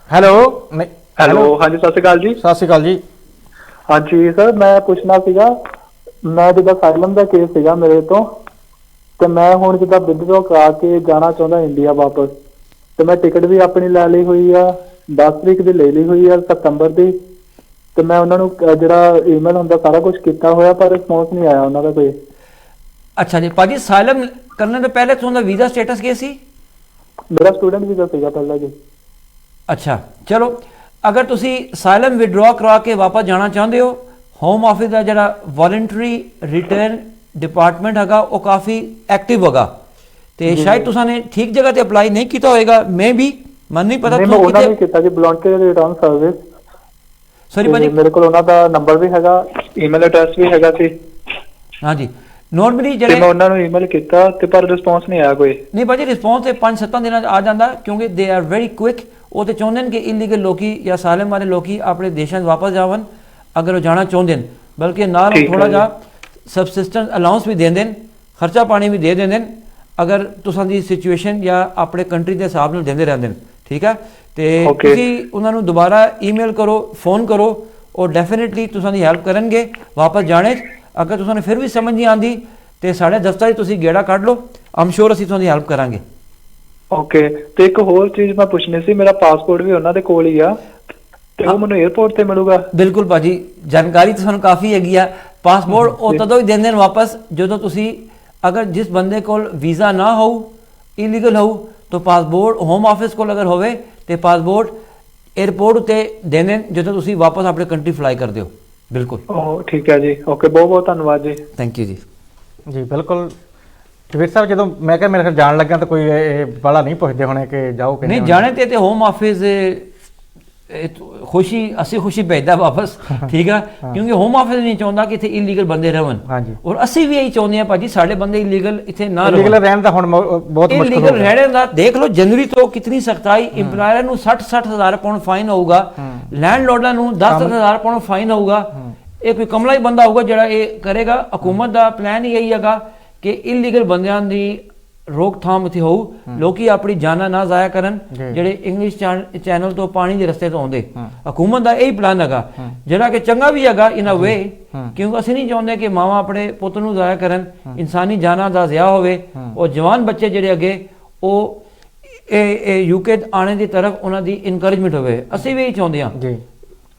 ਹੈਲੋ, ਨਹੀਂ ਹੈਲੋ, ਹਾਂਜੀ ਸਤਿ ਸ਼੍ਰੀ ਅਕਾਲ ਜੀ। ਸਤਿ ਸ਼੍ਰੀ ਅਕਾਲ ਜੀ। ਹਾਂਜੀ ਸਰ, ਮੈਂ ਪੁੱਛਣਾ ਸੀਗਾ, ਮੈਂ ਜਿੱਦਾਂ ਸਾਈਲਮ ਦਾ ਕੇਸ ਸੀਗਾ ਮੇਰੇ ਤੋਂ, ਤੇ ਮੈਂ ਹੁਣ ਜਿੱਦਾਂ ਵਿਦਡਰੋ ਕਰਾ ਕੇ ਜਾਣਾ ਚਾਹੁੰਦਾ ਇੰਡੀਆ ਵਾਪਸ, ਤੇ ਮੈਂ ਟਿਕਟ ਵੀ ਆਪਣੀ ਲੈ ਲਈ ਹੋਈ ਆ, 10 ਤਰੀਕ ਦੀ ਲੈ ਲਈ ਹੋਈ ਆ ਸਤੰਬਰ ਦੀ, ਤੇ ਮੈਂ ਉਹਨਾਂ ਨੂੰ ਜਿਹੜਾ ਈਮੇਲ ਹੁੰਦਾ ਸਾਰਾ ਕੁਝ ਕੀਤਾ ਹੋਇਆ, ਪਰ ਰਿਸਪੌਂਸ ਨਹੀਂ ਆਇਆ ਉਹਨਾਂ ਦਾ ਕੋਈ। ਅੱਛਾ ਜੀ ਭਾਜੀ, ਸਾਈਲਮ ਕਰਨੇ ਤੋਂ ਪਹਿਲੇ ਤੁਹਾਡਾ ਵੀਜ਼ਾ ਸਟੇਟਸ ਕੀ ਸੀ? ਮੇਰਾ ਸਟੂਡੈਂਟ ਵੀਜ਼ਾ ਸੀਗਾ ਪਹਿਲਾਂ ਜੀ। ਅੱਛਾ, ਚਲੋ ਅਗਰ ਤੁਸੀਂ ਸਾਈਲਮ ਵਿਡਰਾ ਕਰਾ ਕੇ ਵਾਪਸ ਜਾਣਾ ਚਾਹੁੰਦੇ ਹੋ, ਹੋਮ ਆਫਿਸ ਦਾ ਜਿਹੜਾ ਵੋਲੰਟਰੀ ਰਿਟਰਨ ਡਿਪਾਰਟਮੈਂਟ ਹੈਗਾ ਉਹ ਕਾਫੀ ਐਕਟਿਵ ਹੋਗਾ, ਤੇ ਸ਼ਾਇਦ ਤੁਸੀਂ ਨੇ ਠੀਕ ਜਗ੍ਹਾ ਤੇ ਅਪਲਾਈ ਨਹੀਂ ਕੀਤਾ ਹੋਏਗਾ। ਮੈਂ ਵੀ ਮੈਨੂੰ ਨਹੀਂ ਪਤਾ ਤੁਸੀਂ ਉਹਨਾਂ ਨੇ ਕੀਤਾ ਜੀ, ਵੋਲੰਟਰੀ ਰਿਟਰਨ ਸਰਵਿਸ। ਸੌਰੀ ਭਾਜੀ, ਮੇਰੇ ਕੋਲ ਉਹਨਾਂ ਦਾ ਨੰਬਰ ਵੀ ਹੈਗਾ, ਈਮੇਲ ਐਡਰੈਸ ਵੀ ਹੈਗਾ ਸੀ। ਹਾਂਜੀ, ਨਾਰਮਲੀ ਤੇ ਜਿਹੜੇ ਮੈਂ ਉਹਨਾਂ ਨੂੰ ਈਮੇਲ ਕੀਤਾ, ਤੇ ਪਰ ਰਿਸਪੌਂਸ ਨਹੀਂ ਆਇਆ ਕੋਈ। ਨਹੀਂ ਭਾਜੀ, ਰਿਸਪੌਂਸ ਤੇ 5-7 ਦਿਨਾਂ 'ਚ ਆ ਜਾਂਦਾ, ਕਿਉਂਕਿ ਦੇ ਆਰ ਵੈਰੀ ਕੁਇਕ। ਉਹ ਤੇ ਚਾਹੁੰਦੇ ਨੇ ਕਿ ਇਲੀਗਲ ਲੋਕੀ ਜਾਂ ਸਾਲਮ ਵਾਲੇ ਲੋਕੀ ਆਪਣੇ ਦੇਸ਼ਾਂ 'ਚ ਵਾਪਸ ਜਾਵਣ, ਅਗਰ ਉਹ ਜਾਣਾ ਚਾਹੁੰਦੇ ਨੇ, ਬਲਕਿ ਨਾਲ ਥੋੜਾ ਜਿਹਾ ਸਬਸਿਸਟੈਂਸ ਅਲਾਊਂਸ ਵੀ ਦਿੰਦੇ ਨੇ, ਖਰਚਾ ਪਾਣੀ ਵੀ ਦੇ ਦਿੰਦੇ ਨੇ, ਅਗਰ ਤੁਸਾਂ ਦੀ ਸਿਚੁਏਸ਼ਨ ਜਾਂ ਆਪਣੇ ਕੰਟਰੀ ਦੇ ਹਿਸਾਬ ਨਾਲ ਦਿੰਦੇ ਰਹਿੰਦੇ ਨੇ। ਠੀਕ ਹੈ, ਤੇ ਤੁਸੀਂ ਉਹਨਾਂ ਨੂੰ ਦੁਬਾਰਾ ਈਮੇਲ ਕਰੋ, ਫੋਨ ਕਰੋ, ਉਹ ਡੈਫੀਨਿਟਲੀ ਤੁਸਾਂ ਦੀ ਹੈਲਪ ਕਰਨਗੇ ਵਾਪਸ ਜਾਣੇ 'ਚ। ਅਗਰ ਤੁਸਾਂ ਨੂੰ ਫਿਰ ਵੀ ਸਮਝ ਨਹੀਂ ਆਉਂਦੀ ਤੇ ਸਾਡੇ ਦਫ਼ਤਰ 'ਚ ਤੁਸੀਂ ਗੇੜਾ ਕੱਢ ਲਓ, ਆਮ ਸ਼ੋਰ ਅਸੀਂ ਤੁਹਾਡੀ ਹੈਲਪ ਕਰਾਂਗੇ। ਓਕੇ, ਤੇ ਇੱਕ ਹੋਰ ਚੀਜ਼ ਮੈਂ ਪੁੱਛਣੀ ਸੀ, ਮੇਰਾ ਪਾਸਪੋਰਟ ਵੀ ਉਹਨਾਂ ਦੇ ਕੋਲ ਹੀ ਆ, ਤੇ ਉਹ ਮੈਨੂੰ 에어ਪੋਰਟ ਤੇ ਮਿਲੂਗਾ? ਬਿਲਕੁਲ ਭਾਜੀ, ਜਾਣਕਾਰੀ ਤਾਂ ਸਾਨੂੰ ਕਾਫੀ ਹੈਗੀ ਆ। ਪਾਸਪੋਰਟ ਉਹ ਤਦੋਂ ਹੀ ਦਿੰਦੇ ਨੇ ਵਾਪਸ ਜਦੋਂ ਤੁਸੀਂ, ਅਗਰ ਜਿਸ ਬੰਦੇ ਕੋਲ ਵੀਜ਼ਾ ਨਾ ਹੋਊ, ਇਲੀਗਲ ਹੋਊ, ਤਾਂ ਪਾਸਪੋਰਟ ਹੋਮ ਆਫਿਸ ਕੋਲ ਅਗਰ ਹੋਵੇ ਤੇ ਪਾਸਪੋਰਟ 에어ਪੋਰਟ ਉੱਤੇ ਦੇਣੇ ਜਦੋਂ ਤੁਸੀਂ ਵਾਪਸ ਆਪਣੇ ਕੰਟਰੀ ਫਲਾਈ ਕਰਦੇ ਹੋ। ਬਿਲਕੁਲ ਉਹ ਠੀਕ ਹੈ ਜੀ, ਓਕੇ, ਬਹੁਤ ਬਹੁਤ ਧੰਨਵਾਦ ਜੀ। ਥੈਂਕ ਯੂ ਜੀ। ਜੀ ਬਿਲਕੁਲ ਜਵੇਦ ਸਾਹਿਬ, ਜਦੋਂ ਮੈਂ ਕਿਹਾ ਮੇਰੇ ਖਿਆਲ ਜਾਣ ਲੱਗਾ ਤਾਂ ਕੋਈ ਇਹ ਵਾਲਾ ਨਹੀਂ ਪੁੱਛਦੇ ਹੋਣੇ ਕਿ ਜਾਓ ਕਿ ਨਹੀਂ ਜਾਣੇ ਤੇ ਹੋਮ ਆਫਿਸ ਖੁਸ਼ੀ ਅਸੀਂ ਖੁਸ਼ੀ ਭੇਜਦਾ ਵਾਪਸ, ਠੀਕ ਆ, ਕਿਉਂਕਿ ਹੋਮ ਆਫਿਸ ਨਹੀਂ ਚਾਹੁੰਦਾ ਕਿ ਇੱਥੇ ਇਲੀਗਲ ਬੰਦੇ ਰਹਿਣ। ਹਾਂਜੀ, ਔਰ ਅਸੀਂ ਵੀ ਇਹੀ ਚਾਹੁੰਦੇ ਆ ਭਾਜੀ ਸਾਡੇ ਬੰਦੇ ਇਲੀਗਲ ਇੱਥੇ ਨਾ ਰਹਿਣ। ਇਲੀਗਲ ਰਹਿਣ ਦਾ ਹੁਣ ਬਹੁਤ ਮੁਸ਼ਕਲ ਇਲੀਗਲ ਰਹਿਣ ਦਾ ਦੇਖ ਲਓ, ਜਨਵਰੀ ਤੋਂ ਕਿਤਨੀ ਸਖਤਾਈ, ਇੰਪਲਾਇਰਾਂ ਨੂੰ 60,000 ਪਾਉਂਡ ਫਾਈਨ ਹੋਊਗਾ, ਲੈਂਡਲੋਰਡਾਂ ਨੂੰ 10,000 ਪਾਉਂਡ ਫਾਈਨ ਹੋਊਗਾ। ਇਹ ਕੋਈ ਕਮਲਾ ਹੀ ਬੰਦਾ ਹੋਊਗਾ ਜਿਹੜਾ ਇਹ ਕਰੇਗਾ। ਹਕੂਮਤ ਦਾ ਪਲਾਨ ਹੀ ਇਹੀ ਹੈਗਾ ਕਿ ਇਲੀਗਲ ਬੰਦਿਆਂ ਦੀ ਰੋਕਥਾਮ ਇੱਥੇ ਹੋਊ, ਲੋਕੀ ਆਪਣੀ ਜਾਨਾਂ ਨਾ ਜ਼ਾਇਆ ਕਰਨ ਜਿਹੜੇ ਇੰਗਲਿਸ਼ ਚੈਨਲ ਤੋਂ ਪਾਣੀ ਦੇ ਰਸਤੇ ਤੋਂ ਆਉਂਦੇ। ਹਕੂਮਤ ਦਾ ਇਹੀ ਪਲਾਨ ਹੈਗਾ ਜਿਹੜਾ ਕਿ ਚੰਗਾ ਵੀ ਹੈਗਾ ਇਨ ਅ ਵੇ, ਕਿਉਂਕਿ ਅਸੀਂ ਨਹੀਂ ਚਾਹੁੰਦੇ ਕਿ ਮਾਵਾਂ ਆਪਣੇ ਪੁੱਤ ਨੂੰ ਜ਼ਾਇਆ ਕਰਨ, ਇਨਸਾਨੀ ਜਾਨਾਂ ਦਾ ਜ਼ਿਆ ਹੋਵੇ। ਉਹ ਜਵਾਨ ਬੱਚੇ ਜਿਹੜੇ ਅੱਗੇ ਉਹ ਇਹ ਯੂਕੇ ਆਉਣੇ ਦੀ ਤਰਫ ਉਹਨਾਂ ਦੀ ਇਨਕਰੇਜਮੈਂਟ ਹੋਵੇ। ਅਸੀਂ ਵੀ ਇਹੀ ਚਾਹੁੰਦੇ ਹਾਂ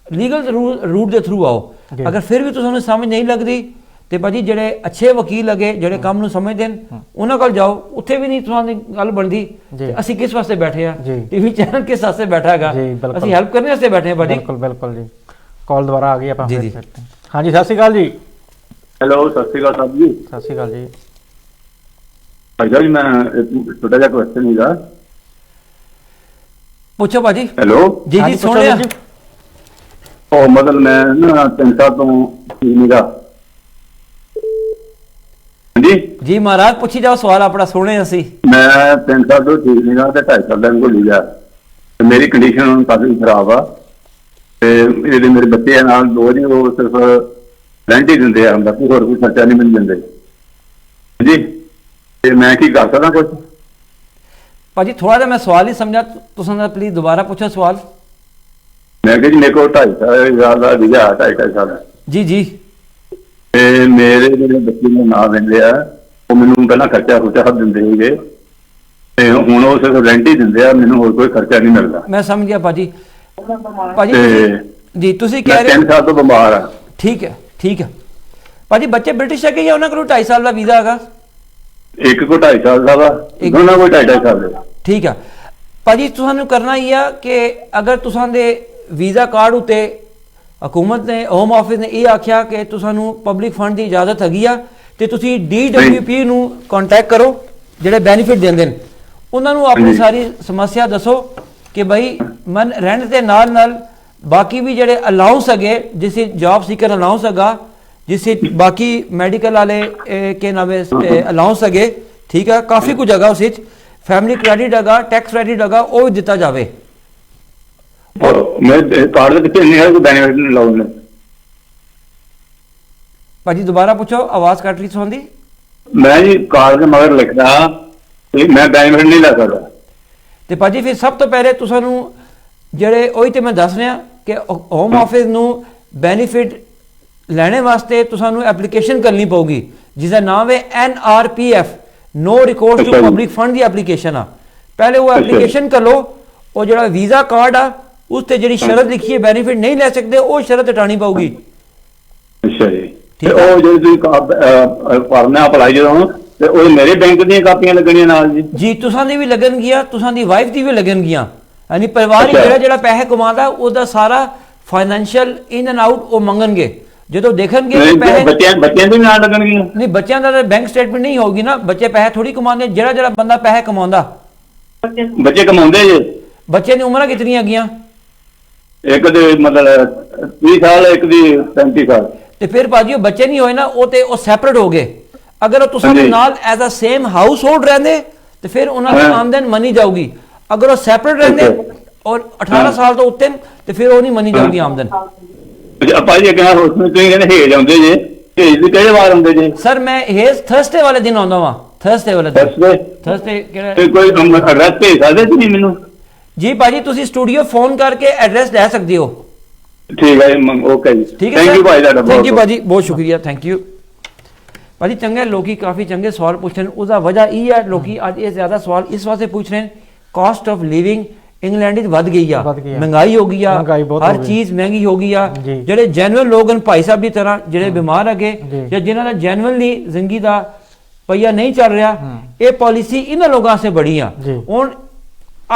ਲੀਗਲ ਰੂਟ ਦੇ ਥਰੂ ਆਓ। ਅਗਰ ਫਿਰ ਵੀ ਤੁਹਾਨੂੰ ਸਮਝ ਨਹੀਂ ਲੱਗਦੀ ਤੇ ਭਾਜੀ ਜਿਹੜੇ ਅੱਛੇ ਵਕੀਲ ਲਗੇ ਜਿਹੜੇ ਕੰਮ ਨੂੰ ਸਮਝਦੇ ਨੇ ਉਹਨਾਂ ਕੋਲ ਜਾਓ, ਉੱਥੇ ਵੀ ਨਹੀਂ ਤੁਹਾਨੂੰ ਗੱਲ ਬਣਦੀ ਤੇ ਅਸੀਂ ਕਿਸ ਵਾਸਤੇ ਬੈਠੇ ਆ, ਟੀਵੀ ਚੈਨਲ ਕਿਸ ਵਾਸਤੇ ਬੈਠਾ ਹੈਗਾ, ਅਸੀਂ ਹੈਲਪ ਕਰਨ ਵਾਸਤੇ ਬੈਠੇ ਆ ਭਾਜੀ। ਬਿਲਕੁਲ ਬਿਲਕੁਲ ਜੀ। ਕਾਲ ਦੁਬਾਰਾ ਆ ਗਈ ਆਪਾਂ ਹਾਂਜੀ ਸਤਿ ਸ਼੍ਰੀ ਅਕਾਲ ਜੀ। ਹੈਲੋ ਸਤਿ ਸ਼੍ਰੀ ਅਕਾਲ ਸਾਹਿਬ ਜੀ। ਸਤਿ ਸ਼੍ਰੀ ਅਕਾਲ ਜੀ। ਭਾਈ ਸਾਹਿਬ ਮੈਂ ਛੋਟਾ ਜਿਹਾ ਕੁਐਸਚਨ ਸੀਗਾ। ਪੁੱਛੋ ਭਾਜੀ। ਹੈਲੋ ਜੀ ਜੀ ਸੁਣ ਲਿਆ। ਉਹ ਮਤਲਬ ਮੈਂ ਨਾ 3 ਸਾਲ ਤੋਂ ਠੀਕ ਨੀਗਾ। ਹਾਂਜੀ ਜੀ ਮਹਾਰਾਜ ਪੁੱਛੀ ਜਾਓ ਸਵਾਲ ਆਪਣਾ, ਸੁਣੇ ਅਸੀਂ। ਮੈਂ 3 ਸਾਲ ਤੋਂ ਠੀਕ ਨੀਗਾ ਤੇ 2.5 ਸਾਲ ਦਾ ਕੋਲ ਲਿਆ ਤੇ ਮੇਰੀ ਕੰਡੀਸ਼ਨ ਹੁਣ ਕਾਫੀ ਖਰਾਬ ਆ ਤੇ ਇਹਦੇ ਮੇਰੇ ਬੱਚੇ ਆ ਨਾਲ ਦੋ ਜੀ, ਉਹ ਸਿਰਫ ਰੈਂਟ ਹੀ ਦਿੰਦੇ ਆ, ਬਾਕੀ ਹੋਰ ਕੋਈ ਖਰਚਾ ਨਹੀਂ ਮੈਨੂੰ ਦਿੰਦੇ ਜੀ। ਤੇ ਮੈਂ ਕੀ ਕਰ ਸਕਦਾ ਕੁਝ? ਭਾਜੀ ਥੋੜਾ ਜਿਹਾ ਮੈਂ ਸਵਾਲ ਹੀ ਸਮਝਾ, ਤੁਸੀਂ ਪਲੀਜ਼ ਦੁਬਾਰਾ ਪੁੱਛੋ ਸਵਾਲ। ਮੈਂ ਕਿਹਾ ਜੀ ਮੇਰੇ ਕੋਲ 2.5 ਸਾਲ ਦਾ ਵੀਜ਼ਾ, 2.5 ਸਾਲ ਦਾ ਜੀ ਜੀ। ਤੇ ਮੇਰੇ ਜਿਹੜੇ ਬੱਚੇ ਨੂੰ ਨਾ ਦਿੰਦੇ ਆ, ਉਹ ਮੈਨੂੰ ਪਹਿਲਾਂ ਖਰਚਾ ਸਭ ਦਿੰਦੇ ਸੀਗੇ ਤੇ ਹੁਣ ਉਹ ਸਿਰਫ ਰੈਂਟ ਹੀ ਦਿੰਦੇ ਆ, ਮੈਨੂੰ ਹੋਰ ਕੋਈ ਖਰਚਾ ਨਹੀਂ ਮਿਲਦਾ। ਮੈਂ ਸਮਝ ਗਿਆ ਭਾਜੀ। ਭਾਜੀ ਜੀ ਤੁਸੀਂ ਕਹਿ ਰਹੇ 3 ਸਾਲ ਤੋਂ ਬਿਮਾਰ ਆ। ਠੀਕ ਹੈ ਠੀਕ ਹੈ ਭਾਜੀ। ਬੱਚੇ ਬ੍ਰਿਟਿਸ਼ ਹੈਗੇ ਜਾਂ ਉਹਨਾਂ ਕੋਲ 2.5 ਸਾਲ ਦਾ ਵੀਜ਼ਾ ਹੈਗਾ? ਇੱਕ ਕੋ 2.5 ਸਾਲ ਦਾ ਵਾ, ਦੋਨਾਂ ਕੋਈ 2.5 ਸਾਲ ਦਾ। ਠੀਕ ਆ ਭਾਜੀ। ਤੁਹਾਨੂੰ ਕਰਨਾ ਹੀ ਆ ਕਿ ਅਗਰ ਤੁਸਾਂ ਦੇ ਵੀਜ਼ਾ ਕਾਰਡ ਉਤੇ ਹਕੂਮਤ ਨੇ ਹੋਮ ਆਫਿਸ ਨੇ ਇਹ ਆਖਿਆ ਕਿ ਤੁਹਾਨੂੰ ਪਬਲਿਕ ਫੰਡ ਦੀ ਇਜਾਜ਼ਤ ਹੈਗੀ ਆ ਤੇ ਤੁਸੀਂ DWP ਨੂੰ ਕੰਟੈਕਟ ਕਰੋ ਜਿਹੜੇ ਬੈਨੀਫਿਟ ਦਿੰਦੇ ਨੇ, ਉਹਨਾਂ ਨੂੰ ਆਪਣੀ ਸਾਰੀ ਸਮੱਸਿਆ ਦੱਸੋ ਕਿ ਭਾਈ ਮਨ ਰਹਿਣ ਦੇ ਨਾਲ ਨਾਲ ਬਾਕੀ ਵੀ ਜਿਹੜੇ ਅਲਾਉਂਸ ਹੈਗੇ, ਜਿਸ ਜੌਬ ਸੀਕਰ ਅਲਾਉਂਸ ਹੈਗਾ, ਜਿਸ ਬਾਕੀ ਮੈਡੀਕਲ ਵਾਲੇ ਕੇ ਨਾਮ ਅਲਾਉਂਸ ਹੈਗੇ, ਠੀਕ ਹੈ, ਕਾਫੀ ਕੁਝ ਹੈਗਾ ਉਸ ਵਿੱਚ, ਫੈਮਿਲੀ ਕ੍ਰੈਡਿਟ ਹੈਗਾ, ਟੈਕਸ ਕ੍ਰੈਡਿਟ ਹੈਗਾ, ਉਹ ਵੀ ਦਿੱਤਾ ਜਾਵੇ। ਮੈਂ ਕਾਰਡ ਦੇ ਵਿੱਚ ਇੰਨੇ ਕੋਈ ਬੈਨੀਫਿਟ ਨਹੀਂ ਲਾਉਂਦੇ। ਭਾਜੀ ਦੁਬਾਰਾ ਪੁੱਛੋ, ਆਵਾਜ਼ ਕੱਟ ਰਹੀ ਸੁਣਦੀ। ਮੈਂ ਜੀ ਕਾਰਡ ਦੇ ਮਗਰ ਲਿਖਦਾ ਕਿ ਮੈਂ ਬੈਨੀਫਿਟ ਨਹੀਂ ਲੈ ਸਕਦਾ। ਤੇ ਭਾਜੀ ਫਿਰ ਸਭ ਤੋਂ ਪਹਿਲੇ ਤੁਹਾਨੂੰ ਜਿਹੜੇ ਉਹੀ ਤੇ ਮੈਂ ਦੱਸ ਰਿਹਾ ਕਿ ਹੋਮ ਆਫਿਸ ਨੂੰ ਬੈਨੀਫਿਟ ਲੈਣੇ ਵਾਸਤੇ ਤੁਹਾਨੂੰ ਐਪਲੀਕੇਸ਼ਨ ਕਰਨੀ ਪਊਗੀ ਜਿਸ ਦਾ ਨਾਮ ਹੈ NRPF, no recourse to public fund ਦੀ ਐਪਲੀਕੇਸ਼ਨ ਆ। ਪਹਿਲੇ ਉਹ ਐਪਲੀਕੇਸ਼ਨ ਕਰ ਲਓ। ਉਹ ਜਿਹੜਾ ਵੀਜ਼ਾ ਕਾਰਡ ਆ ਉਸ ਤੇ ਜਿਹੜੀ ਸ਼ਰਤ ਲਿਖੀ ਹੈ ਬੈਨੀਫਿਟ ਨਹੀਂ ਲੈ ਸਕਦੇ, ਉਹ ਸ਼ਰਤ ਹਟਾਣੀ ਪਊਗੀ। ਅੱਛਾ ਜੀ। ਤੇ ਉਹ ਜਿਹੜੀ ਤੁਸੀਂ ਫਾਰਮ ਅਪਲਾਈ ਜਦੋਂ ਤੇ ਉਹ ਮੇਰੇ ਬੈਂਕ ਦੀਆਂ ਕਾਪੀਆਂ ਲੱਗਣੀਆਂ ਨਾਲ ਜੀ? ਜੀ ਤੁਸਾਂ ਦੀ ਵੀ ਲੱਗਣਗੀਆਂ, ਤੁਸਾਂ ਦੀ ਵਾਈਫ ਦੀ ਵੀ ਲੱਗਣਗੀਆਂ। ਯਾਨੀ ਪਰਿਵਾਰ ਜਿਹੜਾ ਪੈਸੇ ਕਮਾਉਂਦਾ ਉਹਦਾ ਸਾਰਾ ਫਾਈਨੈਂਸ਼ੀਅਲ ਇਨ ਐਂਡ ਆਊਟ ਉਹ ਮੰਗਣਗੇ। ਜਦੋਂ ਦੇਖਣਗੇ ਬੱਚਿਆਂ ਦੇ ਵੀ ਨਾਲ ਲੱਗਣਗੀਆਂ? ਨਹੀਂ, ਬੱਚਿਆਂ ਦਾ ਤਾਂ ਬੈਂਕ ਸਟੇਟਮੈਂਟ ਨਹੀਂ ਹੋਊਗੀ ਨਾ। ਬੱਚੇ ਪੈਸੇ ਥੋੜੀ ਕਮਾਉਂਦੇ, ਜਿਹੜਾ ਬੰਦਾ ਪੈਸੇ ਕਮਾਉਂਦਾ। ਬੱਚੇ ਕਮਾਉਂਦੇ ਜੇ? ਬੱਚੇ ਦੀ ਉਮਰਾਂ ਕਿਤਨੀਆਂ ਹੈਗੀਆਂ? ਇੱਕ ਦੇ ਮਤਲਬ 30 ਸਾਲ, ਇੱਕ ਦੀ 35 ਸਾਲ। ਤੇ ਫਿਰ ਭਾਜੀ ਉਹ ਬੱਚੇ ਨਹੀਂ ਹੋਏ ਨਾ, ਉਹ ਸੈਪਰੇਟ ਹੋ ਗਏ। ਅਗਰ ਉਹ ਤੁਸੀਂ ਦੇ ਨਾਲ as a same household ਰਹਿੰਦੇ ਤੇ ਫਿਰ ਉਹਨਾਂ ਦੀ ਆਮਦਨ ਮੰਨੀ ਜਾਊਗੀ। ਅਗਰ ਉਹ ਸੈਪਰੇਟ ਰਹਿੰਦੇ ਔਰ 18 ਸਾਲ ਤੋਂ ਉੱਤੇ ਤੇ ਫਿਰ ਉਹ ਨਹੀਂ ਮੰਨੀ ਜਾਊਗੀ ਆਮਦਨ। ਆਪਾਂ ਜੀ ਕਹਿੰਦਾ ਹੋਰ ਤੁਸੀਂ ਕਹਿੰਦੇ ਹੇਜ ਆਉਂਦੇ ਜੇ, ਹੇਜ ਦੀ ਕਿਹੜੇ ਵਾਰ ਆਉਂਦੇ ਜੇ? ਸਰ ਮੈਂ ਹੇਜ ਥਰਸਡੇ ਵਾਲੇ ਦਿਨ ਆਉਂਦਾ ਵਾਂ। ਥਰਸਡੇ ਵਾਲੇ ਦਿਨ। ਥਰਸਡੇ ਕਿਹੜਾ? ਕੋਈ ਐਡਰੈਸ ਭੇਜ ਸਕਦੇ ਤੁਸੀਂ ਮੈਨੂੰ? ਜੀ ਭਾਜੀ ਤੁਸੀਂ ਸਟੂਡੀਓ ਫੋਨ ਕਰਕੇ ਐਡਰੈਸ ਲੈ ਸਕਦੇ ਹੋ। ਠੀਕ ਹੈ ਜੀ, ਓਕੇ ਜੀ। ਠੀਕ ਹੈ, ਥੈਂਕ ਯੂ ਭਾਈ ਤੁਹਾਡਾ। ਥੈਂਕ ਯੂ ਭਾਜੀ, ਬਹੁਤ ਸ਼ੁਕਰੀਆ, ਥੈਂਕ ਯੂ ਭਾਜੀ। ਚੰਗੇ ਲੋਕੀ ਕਾਫੀ ਚੰਗੇ ਸਵਾਲ ਪੁੱਛਣ, ਉਹਦਾ ਵਜ੍ਹਾ ਇਹ ਹੈ ਲੋਕੀ ਅੱਜ ਇਹ ਜ਼ਿਆਦਾ ਸਵਾਲ ਇਸ ਵਾਸਤੇ ਪੁੱਛ ਰਹੇ ਨੇ, ਕਾਸਟ ਆਫ ਲਿਵਿੰਗ ਇੰਗਲੈਂਡ ਵਿੱਚ ਵੱਧ ਗਈ ਆ, ਮਹਿੰਗਾਈ ਹੋ ਗਈ ਆ, ਹਰ ਚੀਜ਼ ਮਹਿੰਗੀ ਹੋ ਗਈ ਆ। ਜਿਹੜੇ ਜੈਨੂਅਲ ਲੋਕ ਹਨ ਭਾਈ ਸਾਹਿਬ ਦੀ ਤਰ੍ਹਾਂ, ਜਿਹੜੇ ਬਿਮਾਰ ਹੈਗੇ ਜਾਂ ਜਿਨ੍ਹਾਂ ਦਾ ਜੈਨੂਅਲੀ ਜ਼ਿੰਦਗੀ ਦਾ ਪਈਆ ਨਹੀਂ ਚੱਲ ਰਿਹਾ, ਇਹ ਪਾਲਿਸੀ ਇਹਨਾਂ ਲੋਕਾਂ ਸੇ ਬੜੀ ਆ। ਹੁਣ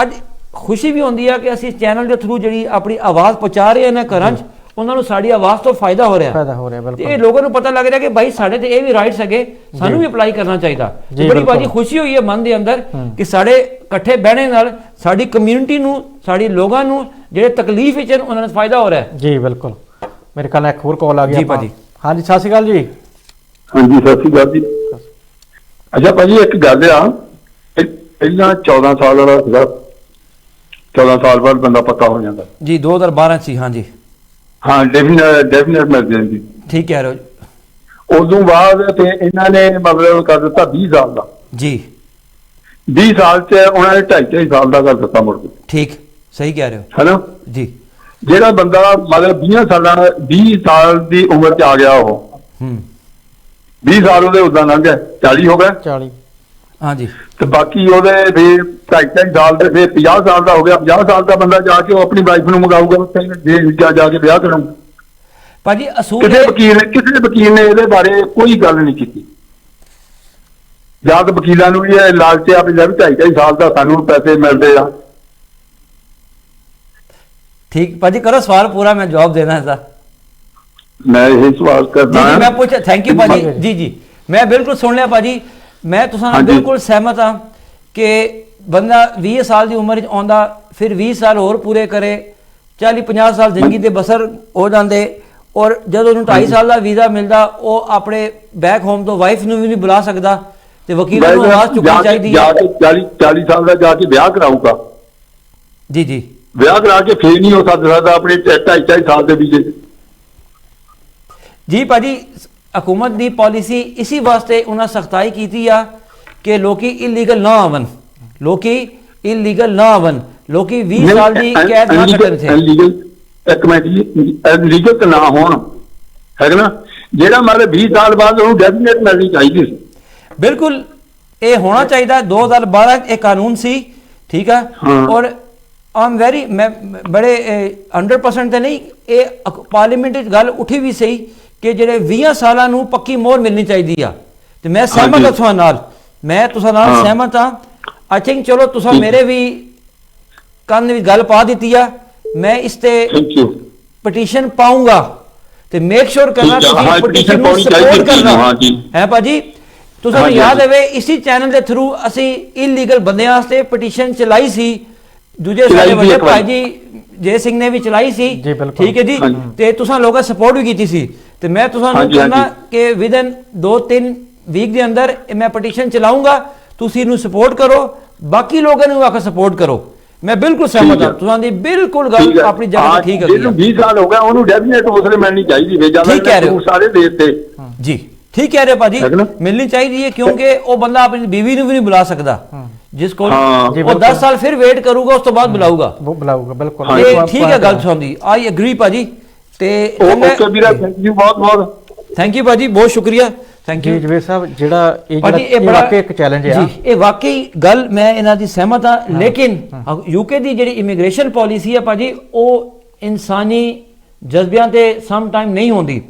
ਅੱਜ ਖੁਸ਼ੀ ਵੀ ਹੁੰਦੀ ਆ ਕਿ ਅਸੀਂ ਚੈਨਲ ਦੇ ਥਰੂ ਜਿਹੜੀ ਆਪਣੀ ਆਵਾਜ਼ ਪਹੁੰਚਾ ਰਹੇ ਹਾਂ ਨਾ ਘਰਾਂ 'ਚ, ਉਹਨਾਂ ਨੂੰ ਸਾਡੀ ਆਵਾਜ਼ ਤੋਂ ਫਾਇਦਾ ਹੋ ਰਿਹਾ ਫਾਇਦਾ ਹੋ ਰਿਹਾ ਤੇ ਬਿਲਕੁਲ। ਇਹ ਲੋਕਾਂ ਨੂੰ ਪਤਾ ਲੱਗ ਰਿਹਾ ਕਿ ਭਾਈ ਸਾਡੇ ਤੇ ਇਹ ਵੀ ਰਾਈਟਸ ਹੈਗੇ, ਸਾਨੂੰ ਵੀ ਅਪਲਾਈ ਕਰਨਾ ਚਾਹੀਦਾ। ਜੀ, ਬੜੀ ਬਿਲਕੁਲ। ਬਾਜੀ ਖੁਸ਼ੀ ਹੋਈ ਹੈ ਮਨ ਦੇ ਅੰਦਰ ਕਿ ਸਾਡੇ ਇਕੱਠੇ ਬਹਿਣੇ ਨਾਲ ਸਾਡੀ ਕਮਿਊਨਿਟੀ ਨੂੰ, ਸਾਡੀ ਲੋਕਾਂ ਨੂੰ ਜਿਹੜੇ ਤਕਲੀਫ ਵਿੱਚ ਹਨ ਉਹਨਾਂ ਨੂੰ ਫਾਇਦਾ ਹੋ ਰਿਹਾ ਹੈ। ਜੀ ਬਿਲਕੁਲ। ਮੇਰੇ ਖਿਆਲ ਨਾਲ ਇੱਕ ਹੋਰ ਕਾਲ ਆ ਗਈ ਜੀ ਆਪਾਂ। ਭਾਜੀ। ਹਾਂਜੀ ਸਤਿ ਸ਼੍ਰੀ ਅਕਾਲ ਜੀ। ਹਾਂਜੀ ਸਤਿ ਸ਼੍ਰੀ ਅਕਾਲ ਜੀ। ਅੱਛਾ ਭਾਜੀ ਇੱਕ ਗੱਲ ਆ, ਪਹਿਲਾਂ 14 ਸਾਲ ਵਾਲਾ ਸੀਗਾ, 14 ਸਾਲ ਬਾਅਦ ਬੰਦਾ ਪੱਕਾ ਹੋ ਜਾਂਦਾ। ਜੀ 2012 ਸੀ। ਹਾਂਜੀ ਹਾਂ ਡੈਫੀਨੇਟ ਮਿਲ ਜਾਂਦੀ। ਠੀਕ ਕਹਿ ਰਹੇ ਹੋ ਜੀ। ਉਦੋਂ ਬਾਅਦ ਤੇ ਇਹਨਾਂ ਨੇ ਮਤਲਬ ਕਰ ਦਿੱਤਾ 20 ਸਾਲ ਦਾ। ਜੀ 20 ਸਾਲ ਚ ਉਹਨਾਂ ਨੇ 2.5 ਸਾਲ ਦਾ ਕਰ ਦਿੱਤਾ ਮੁੜ ਕੇ, ਠੀਕ ਸਹੀ ਕਹਿ ਰਹੇ ਹੋ ਹੈਨਾ। ਜੀ। ਜਿਹੜਾ ਬੰਦਾ ਮਤਲਬ 20 ਸਾਲ ਦੀ ਉਮਰ ਚ ਆ ਗਿਆ, ਉਹ 20 ਸਾਲ ਉਹਦੇ ਉਦਾਂ ਲੰਘ ਗਏ, 40 ਹੋ ਗਏ 40। ਹਾਂਜੀ ਤੇ ਬਾਕੀ ਉਹਦੇ ਫਿਰ 2.5 ਸਾਲ ਦੇ ਫਿਰ 50 ਸਾਲ ਦਾ ਹੋ ਗਿਆ। 50 ਸਾਲ ਦਾ ਬੰਦਾ ਜਾ ਕੇ ਉਹ ਆਪਣੀ ਵਾਈਫ ਨੂੰ ਮੰਗਾਊਗਾ ਉੱਥੇ, ਜੇ ਜਾ ਕੇ ਵਿਆਹ ਕਰਾਊਗਾ। ਭਾਜੀ ਅਸੂਲ ਕਿਸੇ ਵਕੀਲ ਨੇ ਇਹਦੇ ਬਾਰੇ ਕੋਈ ਗੱਲ ਨਹੀਂ ਕੀਤੀ। ਜਾਂ ਤਾਂ ਵਕੀਲਾਂ ਨੂੰ ਵੀ ਇਹ ਲਾਲਚ ਆ ਵੀ 2.5 ਸਾਲ ਦਾ ਸਾਨੂੰ ਪੈਸੇ ਮਿਲਦੇ ਆ। ਠੀਕ ਭਾਜੀ ਕਰੋ ਸਵਾਲ ਪੂਰਾ, ਮੈਂ ਜਵਾਬ ਦੇਣਾ ਇਹਦਾ। ਮੈਂ ਇਹ ਸਵਾਲ ਜੀ ਕਰਦਾ ਜੀ ਮੈਂ ਪੁੱਛ, ਥੈਂਕ ਯੂ ਭਾਜੀ। ਜੀ ਜੀ ਮੈਂ ਬਿਲਕੁਲ ਸੁਣ ਲਿਆ ਭਾਜੀ। ਮੈਂ ਤੁਸਾਂ ਨਾਲ ਹਾਂਜੀ। ਬਿਲਕੁਲ ਸਹਿਮਤ ਹਾਂ ਕਿ ਬੰਦਾ 20 ਸਾਲ ਦੀ ਉਮਰ 'ਚ ਆਉਂਦਾ, ਫਿਰ 20 ਸਾਲ ਹੋਰ ਪੂਰੇ ਕਰੇ, 40-50 ਸਾਲ ਜ਼ਿੰਦਗੀ ਦੇ ਬਸਰ ਹੋ ਜਾਂਦੇ, ਔਰ ਜਦੋਂ ਉਹਨੂੰ 2.5 ਸਾਲ ਦਾ ਵੀਜ਼ਾ ਮਿਲਦਾ ਉਹ ਆਪਣੇ ਬੈਕ ਹੋਮ ਤੋਂ ਵਾਈਫ ਨੂੰ ਵੀ ਨਹੀਂ ਬੁਲਾ ਸਕਦਾ, ਤੇ ਵਕੀਲਾਂ ਨੂੰ ਆਵਾਜ਼ ਚੁੱਕਣੀ ਚਾਹੀਦੀ ਜਾ ਹੈ। ਕੇ 40 ਸਾਲ ਦਾ ਜਾ ਕੇ ਵਿਆਹ ਕਰਾਊਗਾ। ਜੀ ਜੀ ਵਿਆਹ ਕਰਾ ਕੇ ਫੇਰ ਨਹੀਂ ਹੋ ਸਕਦਾ ਆਪਣੇ 2.5 ਸਾਲ ਦੇ ਵੀਜ਼ੇ। ਜੀ ਭਾਜੀ ਹਕੂਮਤ ਦੀ ਪਾਲਿਸੀ ਇਸੀ ਵਾਸਤੇ ਉਹਨਾਂ ਸਖਤਾਈ ਕੀਤੀ ਆ ਕਿ ਲੋਕੀ ਇਲੀਗਲ ਨਾ ਆਵਨ, ਲੋਕੀ ਇਲੀਗਲ ਨਾ ਆਵਨ, ਲੋਕੀ 20 ਸਾਲ ਦੀ ਕੈਦ ਨਾ ਕੱਟਣ ਇੱਥੇ। ਇਲੀਗਲ ਇੱਕ ਮਿੰਟ ਜੀ, ਇਲੀਗਲ ਤਾਂ ਨਾ ਹੋਣ, ਹੈ ਨਾ। ਜਿਹੜਾ ਮਤਲਬ 20 ਸਾਲ ਬਾਅਦ ਉਹਨੂੰ ਡੈਫੀਨੇਟ ਮਿਲਣੀ ਚਾਹੀਦੀ ਸੀ। ਬਿਲਕੁਲ ਇਹ ਹੋਣਾ ਚਾਹੀਦਾ। 2012 ਇਹ ਕਾਨੂੰਨ ਸੀ, ਠੀਕ ਹੈ। ਔਰ ਆਮ ਵੈਰੀ ਮੈਂ ਬੜੇ 100% ਤੇ ਨਹੀਂ, ਇਹ ਪਾਰਲੀਮੈਂਟ ਵਿੱਚ ਗੱਲ ਉੱਠੀ ਵੀ ਸਹੀ ਕਿ ਜਿਹੜੇ 20 ਸਾਲਾਂ ਨੂੰ ਪੱਕੀ ਮੋਹਰ ਮਿਲਣੀ ਚਾਹੀਦੀ ਆ, ਤੇ ਮੈਂ ਸਹਿਮਤ ਹਾਂ ਤੁਹਾਡੇ ਨਾਲ, ਮੈਂ ਤੁਸਾਂ ਨਾਲ ਸਹਿਮਤ ਹਾਂ। ਆਈ ਥਿੰਕ ਚਲੋ ਤੁਸਾਂ ਮੇਰੇ ਵੀ ਕੰਨ ਵਿੱਚ ਗੱਲ ਪਾ ਦਿੱਤੀ ਆ, ਮੈਂ ਇਸ ਤੇ ਪਟੀਸ਼ਨ ਪਾਉਂਗਾ ਤੇ ਮੇਕ ਸ਼ੋਰ ਕਰਨਾ ਤੁਸੀਂ ਪਟੀਸ਼ਨ ਨੂੰ ਸਪੋਰਟ ਕਰਨਾ ਹੈ ਭਾਜੀ। ਤੁਹਾਨੂੰ ਯਾਦ ਹੋਵੇ ਇਸੀ ਚੈਨਲ ਦੇ ਥਰੂ ਅਸੀਂ ਇਲੀਗਲ ਬੰਦਿਆਂ ਵਾਸਤੇ ਪਟੀਸ਼ਨ ਚਲਾਈ ਸੀ, ਦੂਜੇ ਸਾਡੇ ਵੱਡੇ ਭਾਈ ਜੀ ਜੈ ਸਿੰਘ ਨੇ ਵੀ ਚਲਾਈ ਸੀ, ਠੀਕ ਹੈ ਜੀ, ਤੇ ਤੁਸੀਂ ਲੋਕਾਂ ਸਪੋਰਟ ਵੀ ਕੀਤੀ ਸੀ। ਤੇ ਮੈਂ ਤੁਹਾਨੂੰ ਕਹਿੰਦਾ ਕਿ ਵਿਦਨ 2-3 ਵੀਕ ਦੇ ਅੰਦਰ ਮੈਂ ਪਟੀਸ਼ਨ ਚਲਾਉਂਗਾ, ਤੁਸੀਂ ਇਹਨੂੰ ਸਪੋਰਟ ਕਰੋ, ਬਾਕੀ ਲੋਕਾਂ ਨੂੰ ਆਖਰ ਸਪੋਰਟ ਕਰੋ। ਮੈਂ ਬਿਲਕੁਲ ਸਹਿਮਤ ਹਾਂ, ਤੁਹਾਡੀ ਬਿਲਕੁਲ ਗੱਲ ਆਪਣੀ ਜਗ੍ਹਾ ਠੀਕ ਹੈ। ਜਿਹਨੂੰ 20 ਸਾਲ ਹੋ ਗਿਆ ਉਹਨੂੰ ਡੈਫੀਨੇਟ ਉਸਲੇ ਮਿਲਣੀ ਚਾਹੀਦੀ ਵੇ, ਜਿਆਦਾ ਸਾਰੇ ਦੇਸ਼ ਤੇ। ਜੀ ਠੀਕ ਕਹਿ ਰਹੇ ਭਾਜੀ, ਮਿਲਣੀ ਚਾਹੀਦੀ ਹੈ, ਕਿਉਂਕਿ ਉਹ ਬੰਦਾ ਆਪਣੀ ਬੀਵੀ ਨੂੰ ਵੀ ਨਹੀਂ ਬੁਲਾ ਸਕਦਾ, ਜਿਸ ਕੋਲ ਉਹ 10 ਸਾਲ ਫਿਰ ਵੇਟ ਕਰੂਗਾ, ਉਸ ਤੋਂ ਬਾਅਦ ਬੁਲਾਊਗਾ। ਬਿਲਕੁਲ ਠੀਕ ਹੈ ਗੱਲ ਸੁਣਦੀ। ਆਈ ਐਗਰੀ ਭਾਜੀ। ਤੇ ਓਕੇ ਵੀਰਾ, ਥੈਂਕ ਯੂ ਬਹੁਤ ਬਹੁਤ। ਥੈਂਕ ਯੂ ਭਾਜੀ, ਬਹੁਤ ਸ਼ੁਕਰੀਆ। ਥੈਂਕ ਯੂ ਜਵੇਦ ਸਾਹਿਬ। ਜਿਹੜਾ ਇਹ ਵਾਕਈ ਇੱਕ ਚੈਲੰਜ ਹੈ ਜੀ, ਇਹ ਵਾਕਈ ਗੱਲ ਮੈਂ ਇਹਨਾਂ ਦੀ ਸਹਿਮਤ ਹਾਂ, ਲੇਕਿਨ ਯੂਕੇ ਦੀ ਜਿਹੜੀ ਇਮੀਗ੍ਰੇਸ਼ਨ ਪਾਲਿਸੀ ਹੈ ਭਾਜੀ, ਉਹ ਇਨਸਾਨੀ ਜਜ਼ਬਿਆਂ ਤੇ ਸਮ ਟਾਈਮ ਨਹੀਂ ਹੁੰਦੀ,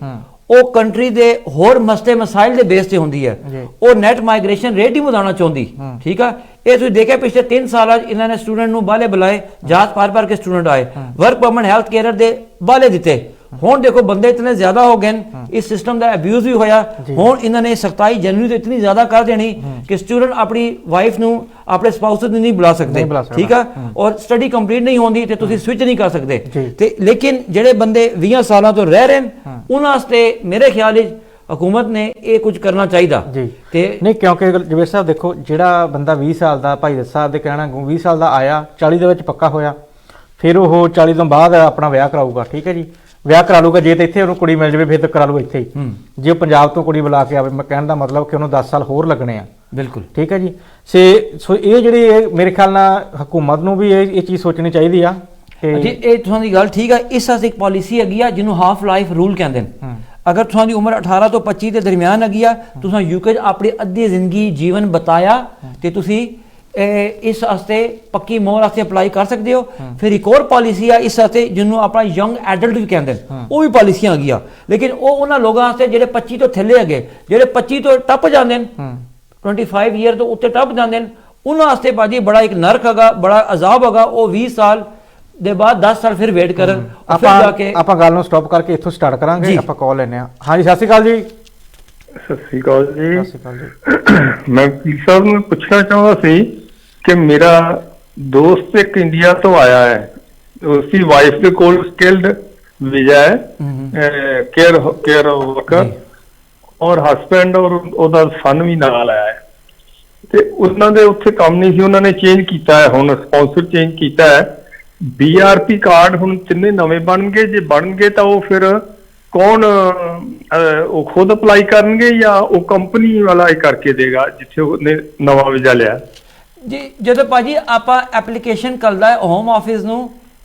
ਉਹ ਕੰਟਰੀ ਦੇ ਹੋਰ ਮਸਲੇ ਮਸਾਇਲ ਦੇ ਬੇਸ ਤੇ ਹੁੰਦੀ ਹੈ। ਉਹ ਨੈਟ ਮਾਈਗ੍ਰੇਸ਼ਨ ਰੇਟ ਹੀ ਵਧਾਉਣਾ ਚਾਹੁੰਦੀ, ਠੀਕ ਆ। ਇਹ ਤੁਸੀਂ ਦੇਖਿਆ ਪਿਛਲੇ 3 ਸਾਲਾਂ 'ਚ ਇਹਨਾਂ ਨੇ ਸਟੂਡੈਂਟ ਨੂੰ ਬਾਲੇ ਬੁਲਾਏ, ਜਾਤ ਪਾਰ ਕੇ ਸਟੂਡੈਂਟ ਆਏ, ਵਰਕ ਪਰਮਿਟ ਹੈਲਥ ਕੇਅਰ ਦੇ ਬਾਲੇ ਦਿੱਤੇ। ਹੁਣ ਦੇਖੋ ਬੰਦੇ ਇਤਨੇ ਜ਼ਿਆਦਾ ਹੋ ਗਏ, ਇਸ ਸਿਸਟਮ ਦਾ ਅਬਿਊਜ਼ ਵੀ ਹੋਇਆ। ਹੁਣ ਇਹਨਾਂ ਨੇ ਸਖਤਾਈ ਜਨਵਰੀ ਤੋਂ ਇਤਨੀ ਜ਼ਿਆਦਾ ਕਰ ਦੇਣੀ ਕਿ ਸਟੂਡੈਂਟ ਆਪਣੀ ਵਾਈਫ ਨੂੰ, ਆਪਣੇ ਸਪਾਊਸ ਨੂੰ ਨਹੀਂ ਬੁਲਾ ਸਕਦੇ, ਠੀਕ ਆ। ਔਰ ਸਟੱਡੀ ਕੰਪਲੀਟ ਨਹੀਂ ਹੁੰਦੀ ਤੇ ਤੁਸੀਂ ਸਵਿਚ ਨਹੀਂ ਕਰ ਸਕਦੇ। ਤੇ ਲੇਕਿਨ ਜਿਹੜੇ ਬੰਦੇ 20 ਸਾਲਾਂ ਤੋਂ ਰਹਿ ਰਹੇ ਨੇ, ਉਹਨਾਂ ਵਾਸਤੇ ਮੇਰੇ ਖਿਆਲ ਵਿੱਚ ਹਕੂਮਤ ਨੇ ਇਹ ਕੁਝ ਕਰਨਾ ਚਾਹੀਦਾ। ਤੇ ਨਹੀਂ, ਕਿਉਂਕਿ ਜਵੇਦ ਸਾਹਿਬ ਦੇਖੋ, ਜਿਹੜਾ ਬੰਦਾ 20 ਸਾਲ ਦਾ, ਭਾਈ ਦੱਸ ਸਾਹਿਬ ਦੇ ਕਹਿਣਾ 20 ਸਾਲ ਦਾ ਆਇਆ, 40 ਦੇ ਵਿੱਚ ਪੱਕਾ ਹੋਇਆ, ਫਿਰ ਉਹ 40 ਤੋਂ ਬਾਅਦ ਆਪਣਾ ਵਿਆਹ ਕਰਾਊਗਾ, ਠੀਕ ਹੈ ਜੀ, ਵਿਆਹ ਕਰਾ ਲੂਗਾ। ਜੇ ਤਾਂ ਇੱਥੇ ਉਹਨੂੰ ਕੁੜੀ ਮਿਲ ਜਾਵੇ ਫਿਰ ਤਾਂ ਕਰਾ ਲੂਗਾ ਇੱਥੇ ਹੀ। ਜੇ ਉਹ ਪੰਜਾਬ ਤੋਂ ਕੁੜੀ ਬੁਲਾ ਕੇ ਆਵੇ, ਮੈਂ ਕਹਿਣ ਦਾ ਮਤਲਬ ਕਿ ਉਹਨੂੰ 10 ਸਾਲ ਹੋਰ ਲੱਗਣੇ ਆ। ਬਿਲਕੁਲ ਠੀਕ ਹੈ ਜੀ। ਸੋ ਇਹ ਜਿਹੜੀ ਮੇਰੇ ਖਿਆਲ ਨਾਲ ਹਕੂਮਤ ਨੂੰ ਵੀ ਇਹ ਚੀਜ਼ ਸੋਚਣੀ ਚਾਹੀਦੀ ਆ ਕਿ ਜੀ ਇਹ ਤੁਹਾਡੀ ਗੱਲ ਠੀਕ ਆ। ਇਸ ਵਾਸਤੇ ਇੱਕ ਪਾਲਿਸੀ ਹੈਗੀ ਆ ਜਿਹਨੂੰ ਹਾਫ ਲਾਈਫ ਰੂਲ ਕਹਿੰਦੇ ਨੇ। ਅਗਰ ਤੁਹਾਡੀ ਉਮਰ 18 ਤੋਂ 25 ਦੇ ਦਰਮਿਆਨ ਹੈਗੀ ਆ, ਤੁਸੀਂ ਯੂਕੇ 'ਚ ਆਪਣੀ ਅੱਧੀ ਜ਼ਿੰਦਗੀ ਜੀਵਨ ਬਤਾਇਆ, ਤੇ ਤੁਸੀਂ ਇਸ ਵਾਸਤੇ ਪੱਕੀ ਮੋਹਰ ਵਾਸਤੇ ਅਪਲਾਈ ਕਰ ਸਕਦੇ ਹੋ। ਫਿਰ ਇੱਕ ਹੋਰ ਪਾਲਿਸੀ ਆ ਇਸ ਵਾਸਤੇ ਜਿਹਨੂੰ ਆਪਣਾ ਯੰਗ ਐਡਲਟ ਵੀ ਕਹਿੰਦੇ ਨੇ, ਉਹ ਵੀ ਪਾਲਿਸੀਆਂ ਆ ਗਈਆਂ। ਲੇਕਿਨ ਉਹ ਉਹਨਾਂ ਲੋਕਾਂ ਵਾਸਤੇ ਜਿਹੜੇ 25 ਤੋਂ ਥੱਲੇ ਹੈਗੇ, ਜਿਹੜੇ 25 ਤੋਂ ਟੱਪ ਜਾਂਦੇ ਨੇ, 25 ਈਅਰ ਤੋਂ ਉੱਤੇ ਟੱਪ ਜਾਂਦੇ ਨੇ, ਉਹਨਾਂ ਵਾਸਤੇ ਭਾਜੀ ਬੜਾ ਇੱਕ ਨਰਕ ਹੈਗਾ, ਬੜਾ ਅਜ਼ਾਬ ਹੈਗਾ। ਉਹ 20 ਸਾਲ ਦੇ ਬਾਅਦ 10 ਸਾਲ ਫਿਰ ਵੇਟ ਕਰਨ, ਔਰ ਫਿਰ ਜਾ ਕੇ ਆਪਾਂ ਗੱਲ ਨੂੰ ਸਟਾਪ ਕਰਕੇ ਇੱਥੋਂ ਸਟਾਰਟ ਕਰਾਂਗੇ। ਜੀ। ਆਪਾਂ ਕਾਲ ਲੈਨੇ ਆ। ਹਾਂਜੀ ਸਤਿ ਸ਼੍ਰੀ ਅਕਾਲ ਜੀ। ਸਤਿ ਸ੍ਰੀ ਅਕਾਲ ਜੀ। ਸਤਿ ਸ਼੍ਰੀ ਅਕਾਲ ਜੀ। ਮੈਂ ਵਕੀਲ ਸਾਹਿਬ ਨੂੰ ਪੁੱਛਣਾ ਚਾਹੁੰਦਾ ਸੀ ਕਿ ਮੇਰਾ ਦੋਸਤ ਇੱਕ ਇੰਡੀਆ ਤੋਂ ਆਇਆ ਹੈ, ਉਸਦੀ ਵਾਈਫ ਦੇ ਕੋਲ ਸਕਿਲਡ ਵੀਜ਼ਾ ਹੈ, ਕੇਅਰ ਵਰਕਰ, ਔਰ ਹਸਬੈਂਡ ਔਰ ਉਹਦਾ ਸਨ ਵੀ ਨਾਲ ਆਇਆ ਹੈ, ਤੇ ਉਹਨਾਂ ਦੇ ਉੱਥੇ ਕੰਮ ਨਹੀਂ ਸੀ, ਉਹਨਾਂ ਨੇ ਚੇਂਜ ਕੀਤਾ ਹੈ, ਹੁਣ ਸਪਾਂਸਰ ਚੇਂਜ ਕੀਤਾ ਹੈ। BRP ਕਾਰਡ ਹੁਣ ਤਿੰਨੇ ਨਵੇਂ ਬਣਨਗੇ, ਜੇ ਬਣਨਗੇ ਤਾਂ ਉਹ ਫਿਰ ਕੌਣ ਉਹ ਖੁਦ ਅਪਲਾਈ ਕਰਨਗੇ ਜਾਂ ਉਹ ਕੰਪਨੀ ਵਾਲਾ ਹੀ ਕਰਕੇ ਦੇਗਾ ਜਿੱਥੇ ਉਹਨੇ ਨਵਾਂ ਵੀਜ਼ਾ ਲਿਆ? ਜੀ ਜਦੋਂ ਭਾਜੀ ਆਪਾਂ ਐਪਲੀਕੇਸ਼ਨ ਕਰਦਾ ਹੈ ਹੋਮ ਆਫਿਸ ਨੂੰ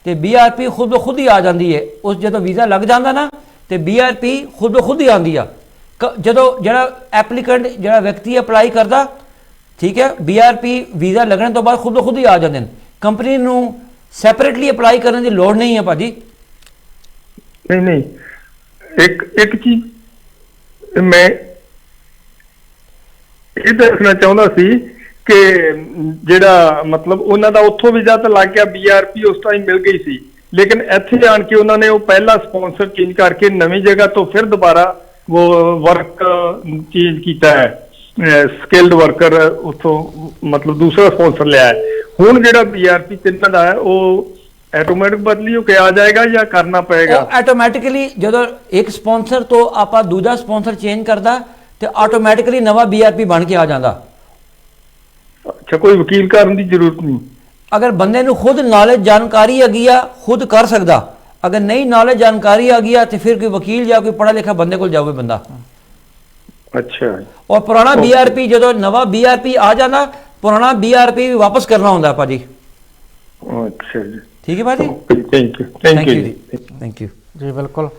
ਤੇ BRP ਖੁਦ ਹੀ ਆ ਜਾਂਦੀ ਹੈ। ਉਸ ਜਦੋਂ ਵੀਜ਼ਾ ਲੱਗ ਜਾਂਦਾ ਨਾ ਤੇ BRP ਖੁਦ ਹੀ ਆਉਂਦੀ ਆ। ਜਦੋਂ ਜਿਹੜਾ ਐਪਲੀਕੈਂਟ ਜਿਹੜਾ ਵਿਅਕਤੀ ਅਪਲਾਈ ਕਰਦਾ, ਠੀਕ ਹੈ, BRP ਵੀਜ਼ਾ ਲੱਗਣ ਤੋਂ ਬਾਅਦ ਖੁਦ ਹੀ ਆ ਜਾਂਦੇ ਨੇ। ਕੰਪਨੀ ਨੂੰ ਸੈਪਰੇਟਲੀ ਅਪਲਾਈ ਕਰਨ ਦੀ ਲੋੜ ਨਹੀਂ ਹੈ ਭਾਜੀ। ਨਹੀਂ, ਇੱਕ ਚੀਜ਼ ਮੈਂ ਇਹ ਦੱਸਣਾ ਚਾਹੁੰਦਾ ਸੀ ਕਿ ਜਿਹੜਾ ਮਤਲਬ ਉਹਨਾਂ ਦਾ ਉੱਥੋਂ ਵੀਜ਼ਾ ਤਾਂ ਲੱਗ ਗਿਆ, BRP ਉਸ ਟਾਈਮ ਮਿਲ ਗਈ ਸੀ, ਲੇਕਿਨ ਇੱਥੇ ਆਣ ਕੇ ਉਹਨਾਂ ਨੇ ਉਹ ਪਹਿਲਾ ਸਪਾਂਸਰ ਚੇਂਜ ਕਰਕੇ ਨਵੀਂ ਜਗ੍ਹਾ ਤੋਂ ਫਿਰ ਦੁਬਾਰਾ ਉਹ ਵਰਕ ਚੇਂਜ ਕੀਤਾ ਹੈ, ਸਕਿਲਡ ਵਰਕਰ ਉੱਥੋਂ ਮਤਲਬ ਦੂਸਰਾ ਸਪਾਂਸਰ ਲਿਆ ਹੈ। ਹੁਣ ਜਿਹੜਾ BRP ਤਿੰਨਾਂ ਦਾ ਹੈ ਉਹ ਆਟੋਮੈਟਿਕ ਬਦਲੀ ਹੋ ਕੇ ਆ ਜਾਏਗਾ ਜਾਂ ਕਰਨਾ ਪਏਗਾ? ਉਹ ਆਟੋਮੈਟਿਕਲੀ ਜਦੋਂ ਇੱਕ ਸਪਾਂਸਰ ਤੋਂ ਆਪਾਂ ਦੂਜਾ ਸਪਾਂਸਰ ਚੇਂਜ ਕਰਦਾ ਤੇ ਆਟੋਮੈਟਿਕਲੀ ਨਵਾਂ BRP ਬਣ ਕੇ ਆ ਜਾਂਦਾ। ਅੱਛਾ, ਕੋਈ ਵਕੀਲ ਕਰਨ ਦੀ ਜ਼ਰੂਰਤ ਨਹੀਂ? ਅਗਰ ਬੰਦੇ ਨੂੰ ਖੁਦ ਨੌਲੇਜ ਜਾਣਕਾਰੀ ਹੈਗੀ ਆ ਖੁਦ ਕਰ ਸਕਦਾ, ਅਗਰ ਨਹੀਂ ਨੌਲੇਜ ਜਾਣਕਾਰੀ ਆ ਗਈ ਆ ਤੇ ਫਿਰ ਕੋਈ ਵਕੀਲ ਜਾਂ ਕੋਈ ਪੜ੍ਹਾ ਲਿਖਾ ਬੰਦੇ ਕੋਲ ਜਾਵੇ ਬੰਦਾ। ਅੱਛਾ। ਔਰ ਪੁਰਾਣਾ BRP ਜਦੋਂ ਨਵਾਂ BRP ਆ ਜਾਂਦਾ, ਪੁਰਾਣਾ BRP ਵੀ ਵਾਪਸ ਕਰਨਾ ਹੁੰਦਾ ਭਾਜੀ। ਅੱਛਾ ਜੀ, ਠੀਕ ਹੈ ਭਾਜੀ, ਥੈਂਕ ਯੂ ਜੀ। ਥੈਂਕ ਯੂ ਜੀ ਬਿਲਕੁਲ।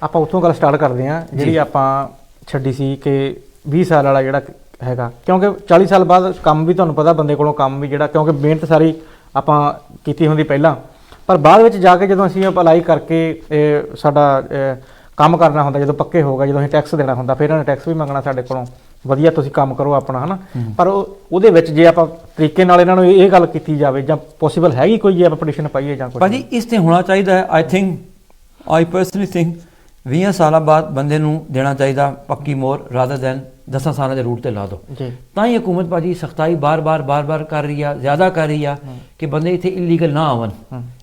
ਆਪਾਂ ਉੱਥੋਂ ਗੱਲ ਸਟਾਰਟ ਕਰਦੇ ਹਾਂ ਜਿਹੜੀ ਆਪਾਂ ਛੱਡੀ ਸੀ ਕਿ 20 ਸਾਲ ਵਾਲਾ ਜਿਹੜਾ ਹੈਗਾ, ਕਿਉਂਕਿ 40 ਸਾਲ ਬਾਅਦ ਕੰਮ ਵੀ ਤੁਹਾਨੂੰ ਪਤਾ ਬੰਦੇ ਕੋਲੋਂ ਕੰਮ ਵੀ ਜਿਹੜਾ, ਕਿਉਂਕਿ ਮਿਹਨਤ ਸਾਰੀ ਆਪਾਂ ਕੀਤੀ ਹੁੰਦੀ ਪਹਿਲਾਂ, ਪਰ ਬਾਅਦ ਵਿੱਚ ਜਾ ਕੇ ਜਦੋਂ ਅਸੀਂ ਅਪਲਾਈ ਕਰਕੇ ਸਾਡਾ ਕੰਮ ਕਰਨਾ ਹੁੰਦਾ, ਜਦੋਂ ਪੱਕੇ ਹੋ ਗਿਆ, ਜਦੋਂ ਅਸੀਂ ਟੈਕਸ ਦੇਣਾ ਹੁੰਦਾ, ਫਿਰ ਇਹਨਾਂ ਨੇ ਟੈਕਸ ਵੀ ਮੰਗਣਾ ਸਾਡੇ ਕੋਲੋਂ, ਵਧੀਆ ਤੁਸੀਂ ਕੰਮ ਕਰੋ ਆਪਣਾ, ਹੈ ਨਾ। ਪਰ ਉਹਦੇ ਵਿੱਚ ਜੇ ਆਪਾਂ ਤਰੀਕੇ ਨਾਲ ਇਹਨਾਂ ਨੂੰ ਇਹ ਗੱਲ ਕੀਤੀ ਜਾਵੇ ਜਾਂ ਪੋਸੀਬਲ ਹੈਗੀ ਕੋਈ ਜੇ ਆਪਾਂ ਪਟੀਸ਼ਨ ਪਾਈਏ ਜਾਂ ਕੋਈ? ਭਾਜੀ ਇਸ ਤੇ ਹੋਣਾ ਚਾਹੀਦਾ ਹੈ। ਆਈ ਪਰਸਨਲੀ ਥਿੰਕ 20 ਸਾਲਾਂ ਬਾਅਦ ਬੰਦੇ ਨੂੰ ਦੇਣਾ ਚਾਹੀਦਾ ਪੱਕੀ ਮੋਹਰ, ਰਾਦਰ ਦੈਨ 10 ਸਾਲਾਂ ਦੇ ਰੂਟ ਤੇ ਲਾ ਦਿਓ। ਤਾਂ ਹੀ ਹਕੂਮਤ ਭਾਜੀ ਸਖਤਾਈ ਬਾਰ-ਬਾਰ ਕਰ ਰਹੀ ਆ, ਜ਼ਿਆਦਾ ਕਰ ਰਹੀ ਆ ਕਿ ਬੰਦੇ ਇੱਥੇ ਇਲੀਗਲ ਨਾ ਆਵਣ।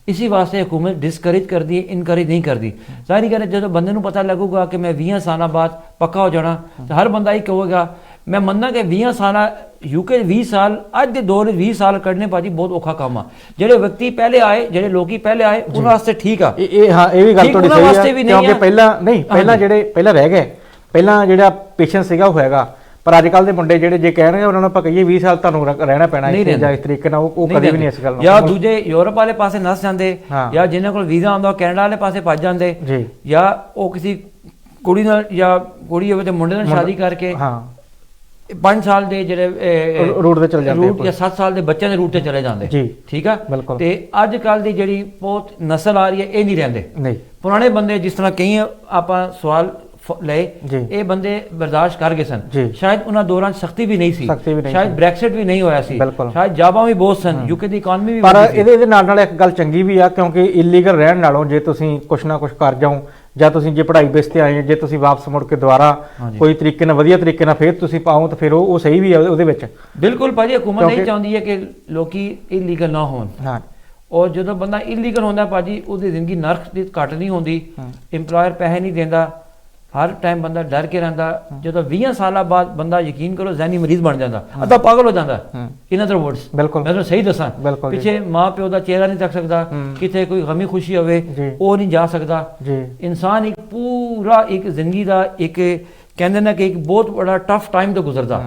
ਇसी ਵਾਸਤੇ ਹਕੂਮਤ ਡਿਸਕਰੇਜ ਕਰਦੀ ਹੈ, ਇਨਕਰੇਜ ਨਹੀਂ ਕਰਦੀ। ਜ਼ਾਹਿਰ ਗੱਲ ਹੈ ਜਦੋਂ ਬੰਦੇ ਨੂੰ ਪਤਾ ਲੱਗੂਗਾ ਕਿ ਮੈਂ 20 ਸਾਲਾਂ ਬਾਅਦ ਪੱਕਾ ਹੋ ਜਾਣਾ ਤਾਂ ਹਰ ਬੰਦਾ ਹੀ ਕਹੇਗਾ। ਮੈਂ ਮੰਨਦਾ ਕਿ 20 ਸਾਲਾਂ UK 20 ਸਾਲ ਅੱਜ ਦੇ ਦੌਰ 20 ਸਾਲ ਕੱਢਣੇ ਭਾਜੀ ਬਹੁਤ ਔਖਾ ਕੰਮ ਆ। ਜਿਹੜੇ ਵਿਅਕਤੀ ਪਹਿਲੇ ਆਏ, ਜਿਹੜੇ ਲੋਕੀ ਪਹਿਲੇ ਆਏ, ਉਹਨਾਂ ਵਾਸਤੇ ਠੀਕ ਆ। ਇਹ ਵੀ ਗੱਲ ਤੁਹਾਡੀ ਸਹੀ ਹੈ, ਕਿਉਂਕਿ ਪਹਿਲਾਂ ਰਹਿ ਗਏ, ਪਹਿਲਾਂ ਜਿਹੜਾ ਪੇਸ਼ੈਂਸ ਸੀਗਾ ਉਹ ਹੈਗਾ, ਪਰ ਅੱਜ ਕੱਲ ਦੇ ਮੁੰਡੇ ਜਿਹੜੇ ਜੇ ਕਹਿਣਗੇ ਉਹਨਾਂ ਨੂੰ ਆਪਾਂ ਕਹੀਏ 20 ਸਾਲ ਤੁਹਾਨੂੰ ਰਹਿਣਾ ਪੈਣਾ ਜਾਂ ਇਸ ਤਰੀਕੇ ਨਾਲ, ਉਹ ਕਦੇ ਵੀ ਨਹੀਂ ਇਸ ਗੱਲ ਨੂੰ। ਜਾਂ ਦੂਜੇ ਯੂਰਪ ਵਾਲੇ ਪਾਸੇ ਨਸ ਜਾਂਦੇ, ਜਾਂ ਜਿਨ੍ਹਾਂ ਕੋਲ ਵੀਜ਼ਾ ਆਉਂਦਾ ਉਹ ਕੈਨੇਡਾ ਵਾਲੇ ਪਾਸੇ ਭੱਜ ਜਾਂਦੇ, ਜਾਂ ਉਹ ਕਿਸੇ ਕੁੜੀ ਨਾਲ ਜਾਂ ਕੁੜੀ ਹੋਵੇ ਤੇ ਮੁੰਡੇ ਨਾਲ ਸ਼ਾਦੀ ਕਰਕੇ 5 ਸਾਲ ਦੇ ਜਿਹੜੇ ਰੂਟ ਤੇ ਚਲੇ ਜਾਂਦੇ, ਜਾਂ 7 ਸਾਲ ਦੇ ਬੱਚਿਆਂ ਦੇ ਰੂਟ ਤੇ ਚਲੇ ਜਾਂਦੇ। ਠੀਕ ਆ। ਤੇ ਅੱਜ ਕੱਲ ਦੀ ਜਿਹੜੀ ਬਹੁਤ ਨਸਲ ਆ ਰਹੀ ਹੈ ਇਹ ਨਹੀਂ ਰਹਿੰਦੇ। ਪੁਰਾਣੇ ਬੰਦੇ ਜਿਸ ਤਰ੍ਹਾਂ ਕਈ ਆਪਾਂ ਸਵਾਲ ਲਏ, ਇਹ ਬੰਦੇ ਬਰਦਾਸ਼ਤ ਕਰ ਗਏ ਸਨ। ਸ਼ਾਇਦ ਉਹਨਾਂ ਦੌਰਾਨ ਸਖਤੀ ਵੀ ਨਹੀਂ ਸੀ, ਸ਼ਾਇਦ ਬ੍ਰੈਕਸਿਟ ਵੀ ਨਹੀਂ ਹੋਇਆ ਸੀ, ਸ਼ਾਇਦ ਜਾਬਾਂ ਵੀ ਬਹੁਤ ਸਨ, UK ਦੀ ਇਕਨੋਮੀ ਵੀ। ਪਰ ਇਹਦੇ ਨਾਲ ਇੱਕ ਗੱਲ ਚੰਗੀ ਵੀ ਆ, ਕਿਉਂਕਿ ਇਲੀਗਲ ਰਹਿਣ ਨਾਲੋਂ ਜੇ ਤੁਸੀਂ ਕੁਛ ਨਾ ਕੁਛ ਕਰ ਜਾਓ, ਜਾਂ ਤੁਸੀਂ ਜੇ ਪੜ੍ਹਾਈ ਬੇਸ ਤੇ ਆਏ, ਜੇ ਤੁਸੀਂ ਵਾਪਸ ਮੁੜ ਕੇ ਦੁਬਾਰਾ ਕੋਈ ਤਰੀਕੇ ਨਾਲ ਵਧੀਆ ਤਰੀਕੇ ਨਾਲ ਫਿਰ ਤੁਸੀਂ ਪਾਓ ਤਾਂ ਫਿਰ ਉਹ ਸਹੀ ਵੀ ਆ ਉਹਦੇ ਵਿੱਚ। ਬਿਲਕੁਲ ਭਾਜੀ, ਹਕੂਮਤ ਨਹੀਂ ਚਾਹੁੰਦੀ ਹੈ ਕਿ ਲੋਕੀ ਇਲੀਗਲ ਨਾ ਹੋਣ। ਔਰ ਜਦੋਂ ਬੰਦਾ ਇਲੀਗਲ ਹੁੰਦਾ ਭਾਜੀ, ਉਹਦੀ ਜ਼ਿੰਦਗੀ ਨਰਕ ਦੀ ਘੱਟ ਨਹੀਂ ਹੁੰਦੀ। ਇੰਪਲਾਇਰ ਪੈਸੇ ਨਹੀਂ ਦਿੰਦਾ, ਹਰ ਟਾਈਮ ਬੰਦਾ ਡਰ ਕੇ ਰਹਿੰਦਾ। ਜਦੋਂ 20 ਸਾਲਾਂ ਬਾਅਦ ਬੰਦਾ ਯਕੀਨ ਕਰੋ ਜ਼ਹਿਨੀ ਮਰੀਜ਼ ਬਣ ਜਾਂਦਾ, ਅੱਧਾ ਪਾਗਲ ਹੋ ਜਾਂਦਾ। ਇਨ ਅਦਰ ਵਰਡਸ, ਮੈਂ ਤੁਹਾਨੂੰ ਸਹੀ ਦੱਸਾਂ, ਪਿੱਛੇ ਮਾਂ ਪਿਓ ਦਾ ਚਿਹਰਾ ਨਹੀਂ ਤੱਕ ਸਕਦਾ, ਕਿਤੇ ਕੋਈ ਗਮੀ ਖੁਸ਼ੀ ਹੋਵੇ ਉਹ ਨਹੀਂ ਜਾ ਸਕਦਾ। ਇਨਸਾਨ ਇੱਕ ਪੂਰਾ ਇੱਕ ਜ਼ਿੰਦਗੀ ਦਾ ਇੱਕ ਕਹਿੰਦੇ ਨਾ ਕਿ ਇੱਕ ਬਹੁਤ ਬੜਾ ਟਫ ਟਾਈਮ ਤੋਂ ਗੁਜ਼ਰਦਾ।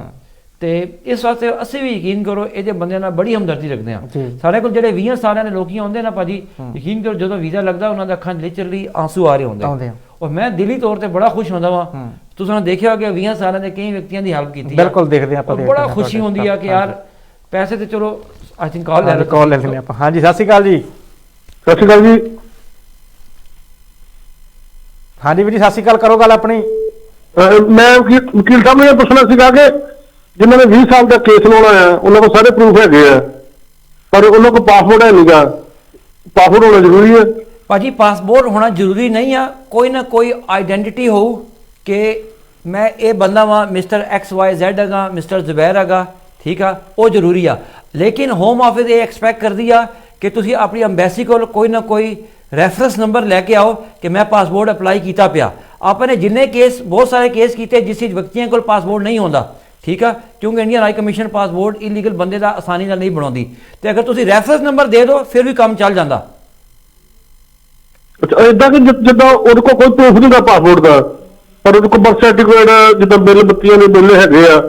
ਤੇ ਇਸ ਵਾਸਤੇ ਅਸੀਂ ਵੀ ਯਕੀਨ ਕਰੋ ਇਹਦੇ ਬੰਦਿਆਂ ਨਾਲ ਬੜੀ ਹਮਦਰਦੀ ਰੱਖਦੇ ਹਾਂ। ਸਾਡੇ ਕੋਲ ਜਿਹੜੇ 20 ਸਾਲਾਂ ਦੇ ਲੋਕੀ ਆਉਂਦੇ ਨਾ ਭਾਜੀ, ਯਕੀਨ ਕਰੋ ਜਦੋਂ ਵੀਜ਼ਾ ਲੱਗਦਾ ਉਹਨਾਂ ਦੇ ਅੱਖਾਂ 'ਚ ਲਿਟਰਲੀ ਆਂਸੂ ਆ ਰਹੇ ਹੁੰਦੇ। ਔਰ ਮੈਂ ਦਿਲੀ ਤੌਰ ਤੇ ਬੜਾ ਖੁਸ਼ ਹੁੰਦਾ ਵਾਂ। ਤੁਸੀਂ ਦੇਖਿਆ ਕਿ 20 ਸਾਲਾਂ ਦੇ ਕਈ ਵਿਅਕਤੀਆਂ ਦੀ ਹੈਲਪ ਕੀਤੀ। ਬਿਲਕੁਲ ਦੇਖਦੇ ਆਪਾਂ, ਬੜਾ ਖੁਸ਼ੀ ਹੁੰਦੀ ਆ ਕਿ ਯਾਰ ਪੈਸੇ ਤੇ ਚਲੋ ਆਈ ਥਿੰਕ ਕਾਲ ਲੈ ਲੈਂਦੇ ਆਪਾਂ। ਹਾਂਜੀ ਸਤਿ ਸ਼੍ਰੀ ਅਕਾਲ ਜੀ। ਸਤਿ ਸ਼੍ਰੀ ਅਕਾਲ ਜੀ। ਹਾਂਜੀ ਵੀਰ ਜੀ ਸਤਿ ਸ਼੍ਰੀ ਅਕਾਲ, ਕਰੋ ਗੱਲ ਆਪਣੀ। ਮੈਂ ਵਕੀਲ ਸਾਹਿਬ ਨੂੰ ਪੁੱਛਣਾ ਸੀਗਾ ਕਿ ਜਿਨ੍ਹਾਂ ਨੇ 20 ਸਾਲ ਦਾ ਕੇਸ ਲਾਉਣਾ ਆ ਉਹਨਾਂ ਕੋਲ ਸਾਰੇ ਪ੍ਰੂਫ ਹੈਗੇ ਆ, ਪਰ ਉਹਨਾਂ ਕੋਲ ਪਾਸਪੋਰਟ ਹੈ ਨਹੀਂਗਾ। ਪਾਸਪੋਰਟ ਹੋਣਾ ਜ਼ਰੂਰੀ ਹੈ ਭਾਜੀ। ਪਾਸਪੋਰਟ ਹੋਣਾ ਜ਼ਰੂਰੀ ਨਹੀਂ ਆ, ਕੋਈ ਨਾ ਕੋਈ ਆਈਡੈਂਟੀਟੀ ਹੋਊ ਕਿ ਮੈਂ ਇਹ ਬੰਦਾ ਵਾਂ, ਮਿਸਟਰ XYZ ਹੈਗਾ, ਮਿਸਟਰ ਜ਼ੁਬੈਰ ਹੈਗਾ, ਠੀਕ ਆ, ਉਹ ਜ਼ਰੂਰੀ ਆ। ਲੇਕਿਨ ਹੋਮ ਆਫਿਸ ਇਹ ਐਕਸਪੈਕਟ ਕਰਦੀ ਆ ਕਿ ਤੁਸੀਂ ਆਪਣੀ ਅੰਬੈਸੀ ਕੋਲ ਕੋਈ ਨਾ ਕੋਈ ਰੈਫਰੈਂਸ ਨੰਬਰ ਲੈ ਕੇ ਆਓ ਕਿ ਮੈਂ ਪਾਸਪੋਰਟ ਅਪਲਾਈ ਕੀਤਾ ਪਿਆ। ਆਪਾਂ ਨੇ ਜਿੰਨੇ ਕੇਸ, ਬਹੁਤ ਸਾਰੇ ਕੇਸ ਕੀਤੇ ਜਿਸ ਵਿੱਚ ਵਿਅਕਤੀਆਂ ਕੋਲ ਪਾਸਪੋਰਟ ਨਹੀਂ ਹੁੰਦਾ, ਠੀਕ ਆ, ਕਿਉਂਕਿ Indian High commission passport illegal ਬੰਦੇ ਦਾ ਆਸਾਨੀ ਨਾਲ ਨਹੀਂ ਬਣਾਉਂਦੀ, ਤੇ ਅਗਰ ਤੁਸੀਂ ਰੈਫਰੈਂਸ ਨੰਬਰ ਦੇ ਦਿਓ ਫਿਰ ਵੀ ਕੰਮ ਚੱਲ ਜਾਂਦਾ। ਅੱਛਾ, ਏਦਾਂ ਕਿ ਜਿੱਦਾਂ ਉਹਦੇ ਕੋਲ ਕੋਈ ਪ੍ਰੂਫ ਨਹੀਂਗਾ ਪਾਸਪੋਰਟ ਦਾ, ਪਰ ਉਹਦੇ ਕੋਲ ਬਰਥ ਸਰਟੀਫਿਕੇਟ ਜਿੱਦਾਂ ਬਿੱਲ ਬੱਤੀਆਂ ਦੇ ਬਿੱਲ ਹੈਗੇ ਆ,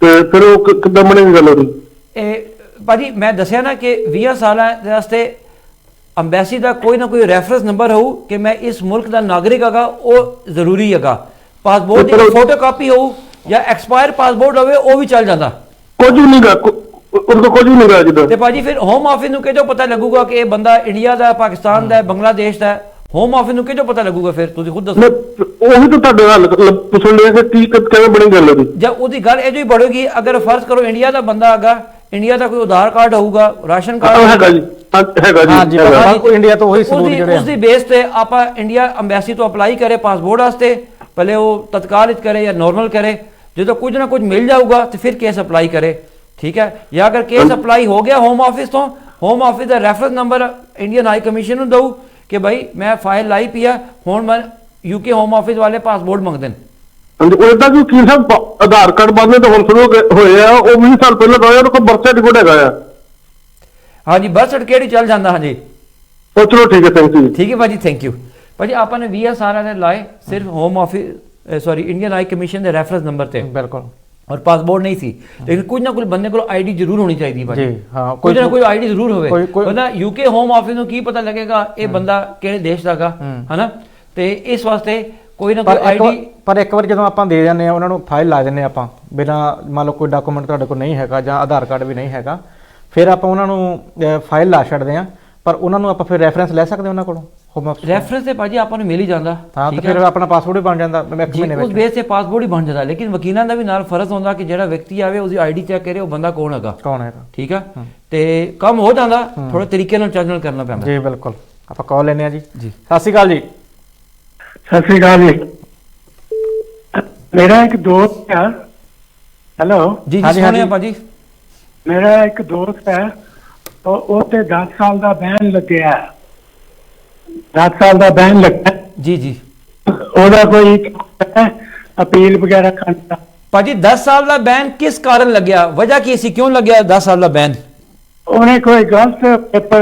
ਤੇ ਫਿਰ ਉਹ ਕਿੱਦਾਂ ਬਣੇਗੀ ਗੱਲ ਉਹਦੀ? ਇਹ ਭਾਜੀ ਮੈਂ ਦੱਸਿਆ ਨਾ ਕਿ 20 ਸਾਲਾਂ ਦੇ ਵਾਸਤੇ ਅੰਬੈਸੀ ਦਾ ਕੋਈ ਨਾ ਕੋਈ ਰੈਫਰੈਂਸ ਨੰਬਰ ਹੋਊ ਕਿ ਮੈਂ ਇਸ ਮੁਲਕ ਦਾ ਨਾਗਰਿਕ ਹੈਗਾ, ਉਹ ਜ਼ਰੂਰੀ ਹੈਗਾ। ਪਾਸਪੋਰਟ ਦੀ ਫੋਟੋ ਕਾਪੀ ਹੋਊ ਜਾਂ ਐਕਸਪਾਇਰ ਪਾਸਪੋਰਟ ਹੋਵੇ ਉਹ ਵੀ ਚੱਲ ਜਾਂਦਾ। ਕੁਝ ਵੀ ਨਹੀਂਗਾ, ਉਹਦੇ ਕੋਲ ਕੁਝ ਵੀ ਨਹੀਂਗਾ ਜਿੱਦਾਂ। ਤੇ ਭਾਜੀ ਫਿਰ ਹੋਮ ਆਫਿਸ ਨੂੰ ਕਿਹਦੋਂ ਪਤਾ ਲੱਗੂਗਾ ਕਿ ਇਹ ਬੰਦਾ ਇੰਡੀਆ ਦਾ, ਪਾਕਿਸਤਾਨ ਦਾ, ਬੰਗਲਾਦੇਸ਼ ਦਾ? ਹੋਮ ਆਫਿਸ ਨੂੰ ਕਿਹਦੋਂ ਪਤਾ ਲੱਗੂਗਾ ਫਿਰ? ਤੁਸੀਂ ਖੁਦ ਦੱਸੋ। ਉਹੀ ਤਾਂ ਤੁਹਾਡੇ ਹੱਲ ਪੁੱਛਣ ਲਿਆ ਕਿ ਕੀ ਕਿਵੇਂ ਬਣੀ ਗੱਲ ਉਹਦੀ? ਜਾਂ ਉਹਦੀ ਗੱਲ ਇਹ ਜੋ ਹੀ ਬੜੇਗੀ, ਅਗਰ ਫਰਜ਼ ਕਰੋ ਇੰਡੀਆ ਦਾ ਬੰਦਾ ਹੈਗਾ, ਇੰਡੀਆ ਦਾ ਕੋਈ ਆਧਾਰ ਕਾਰਡ ਹੋਊਗਾ, ਰਾਸ਼ਨ ਕਾਰਡ ਹੈਗਾ ਜੀ, ਹੈਗਾ ਜੀ, ਹਾਂਜੀ ਕੋਈ ਇੰਡੀਆ ਤੋਂ ਉਹੀ ਸਬੂਤ ਜਿਹੜੇ ਉਸ ਦੀ ਬੇਸ ਤੇ ਆਪਾਂ ਇੰਡੀਆ ਅੰਬੈਸੀ ਤੋਂ ਅਪਲਾਈ ਕਰੇ ਪਾਸਪੋਰਟ ਵਾਸਤੇ, ਪਹਿਲੇ ਉਹ ਤਤਕਾਲ ਵਿੱਚ ਕਰੇ ਜਾਂ ਨੋਰਮਲ ਕਰੇ, ਜਦੋਂ ਕੁਝ ਨਾ ਕੁਝ ਮਿਲ ਜਾਊਗਾ ਤੇ ਫਿਰ ਕੇਸ ਅਪਲਾਈ ਕਰੇ, ਠੀਕ ਹੈ। ਜਾਂ ਅਗਰ ਕੇਸ ਅਪਲਾਈ ਹੋ ਗਿਆ ਹੋਮ ਆਫਿਸ ਤੋਂ, ਹੋਮ ਆਫਿਸ ਦਾ reference number Indian High Commission ਨੂੰ ਦਊ ਕਿ ਭਾਈ ਮੈਂ ਫਾਈਲ ਲਾਈ ਪਈ ਆ, ਹੁਣ ਮੈਂ UK ਹੋਮ ਆਫਿਸ ਵਾਲੇ ਪਾਸਪੋਰਟ ਮੰਗਦੇ ਨੇ। ਹਾਂਜੀ, ਉਹ ਏਦਾਂ ਕਿ ਕੀ ਸਾਹਿਬ ਆਧਾਰ ਕਾਰਡ ਬਣਨੇ ਤਾਂ ਹੁਣ ਸ਼ੁਰੂ ਹੋਏ ਆ, ਉਹ 20 ਸਾਲ ਪਹਿਲਾਂ ਦਾ ਹੋਇਆ, ਉਹਦੇ ਕੋਲ ਬਰਥ ਸਰਟੀਫਿਕੇਟ ਹੈਗਾ ਆ। ਹਾਂਜੀ, ਬਰਥ ਸਰਟੀਫਿਕੇਟ ਹੀ ਚੱਲ ਜਾਂਦਾ। ਹਾਂਜੀ ਉਹ ਚਲੋ ਠੀਕ ਹੈ, ਥੈਂਕ ਯੂ। ਠੀਕ ਹੈ ਭਾਜੀ, ਥੈਂਕ ਯੂ ਭਾਜੀ। ਆਪਾਂ ਨੇ 20 ਸਾਲਾਂ ਦੇ ਲਾਏ ਸਿਰਫ home office sorry Indian High commission ਦੇ ਰੈਫਰੈਂਸ ਨੰਬਰ ਤੇ, ਬਿਲਕੁਲ, ਔਰ ਪਾਸਪੋਰਟ ਨਹੀਂ ਸੀ। ਲੇਕਿਨ ਕੁਝ ਨਾ ਕੁਝ ਬੰਦੇ ਕੋਲ ਆਈਡੀ ਜ਼ਰੂਰ ਹੋਣੀ ਚਾਹੀਦੀ ਹੈ ਭਾਜੀ। ਜੀ ਹਾਂ, ਕੁਝ ਨਾ ਕੋਈ ਆਈਡੀ ਜ਼ਰੂਰ ਹੋਵੇ, ਕੋਈ ਵਰਨਾ UK ਹੋਮ ਆਫਿਸ ਨੂੰ ਕੀ ਪਤਾ ਲੱਗੇਗਾ ਇਹ ਬੰਦਾ ਕਿਹੜੇ ਦੇਸ਼ ਦਾ ਹੈਗਾ, ਹਨਾ? ਤੇ ਇਸ ਵਾਸਤੇ ਕੋਈ ਨਾ ਕੋਈ ਆਈਡੀ। ਪਰ ਇੱਕ ਵਾਰ ਜਦੋਂ ਆਪਾਂ ਦੇ ਜਾਂਦੇ ਆ ਉਹਨਾਂ ਨੂੰ, ਫਾਈਲ ਲਾ ਦਿੰਦੇ ਆਪਾਂ, ਬਿਨਾਂ ਮੰਨ ਲਓ ਕੋਈ ਡਾਕੂਮੈਂਟ ਤੁਹਾਡੇ ਕੋਲ ਨਹੀਂ ਹੈਗਾ ਜਾਂ ਆਧਾਰ ਕਾਰਡ ਵੀ ਨਹੀਂ ਹੈਗਾ, ਫਿਰ ਆਪਾਂ ਉਹਨਾਂ ਨੂੰ ਫਾਈਲ ਲਾ ਛੱਡਦੇ ਆ, ਪਰ ਉਹਨਾਂ ਨੂੰ ਆਪਾਂ ਫਿਰ ਰੈਫਰੈਂਸ ਲੈ ਸਕਦੇ ਉਹਨਾਂ ਕੋਲੋਂ ਹੋਮ ਆਫਿਸ? ਰੈਫਰੈਂਸ ਤੇ ਭਾਜੀ ਆਪਾਂ ਨੂੰ ਮਿਲ ਹੀ ਜਾਂਦਾ। ਹਾਂ, ਤੇ ਫਿਰ ਆਪਣਾ ਪਾਸਪੋਰਟ ਵੀ ਬਣ ਜਾਂਦਾ ਇੱਕ ਮਹੀਨੇ ਵਿੱਚ। ਉਸ ਬੇਸ ਤੇ ਪਾਸਪੋਰਟ ਹੀ ਬਣ ਜਾਂਦਾ। ਲੇਕਿਨ ਵਕੀਲਾਂ ਦਾ ਵੀ ਨਾਲ ਫਰਜ਼ ਹੁੰਦਾ ਕਿ ਜਿਹੜਾ ਵਿਅਕਤੀ ਆਵੇ ਉਹਦੀ ਆਈਡੀ ਚੈੱਕ ਕਰੇ ਉਹ ਬੰਦਾ ਕੌਣ ਹੈਗਾ, ਠੀਕ ਆ, ਤੇ ਕੰਮ ਹੋ ਜਾਂਦਾ। ਥੋੜੇ ਤਰੀਕੇ ਨਾਲ ਚੱਲ ਕਰਨਾ ਪੈਂਦਾ ਜੀ। ਬਿਲਕੁਲ। ਆਪਾਂ ਕਾਲ ਲੈਨੇ ਆ ਜੀ। ਸਤਿ ਸ਼੍ਰੀ ਅਕਾਲ ਜੀ। ਸਤਿ ਸ਼੍ਰੀ ਅਕਾਲ ਜੀ। ਮੇਰਾ ਇੱਕ ਦੋਸਤ ਹੈ। ਹੈਲੋ ਜੀ ਜੀ, ਸੁਣਿਆ ਭਾਜੀ। ਮੇਰਾ ਇੱਕ ਦੋਸਤ ਹੈ, ਉਹ ਤੇ 10 ਸਾਲ ਦਾ ਬੈਨ ਲੱਗਿਆ, 10 ਸਾਲ ਦਾ ਬੈਨ ਲੱਗਾ ਜੀ ਜੀ। ਉਹਦਾ ਕੋਈ ਅਪੀਲ ਵਗੈਰਾ ਕਰਨਾ? ਭਾਜੀ 10 ਸਾਲ ਦਾ ਬੈਨ ਕਿਸ ਕਾਰਨ ਲੱਗਿਆ? ਵਜ੍ਹਾ ਕੀ ਸੀ, ਕਿਉਂ ਲੱਗਿਆ 10 ਸਾਲ ਦਾ ਬੈਨ? ਉਹਨੇ ਕੋਈ ਗਲਤ ਪੇਪਰ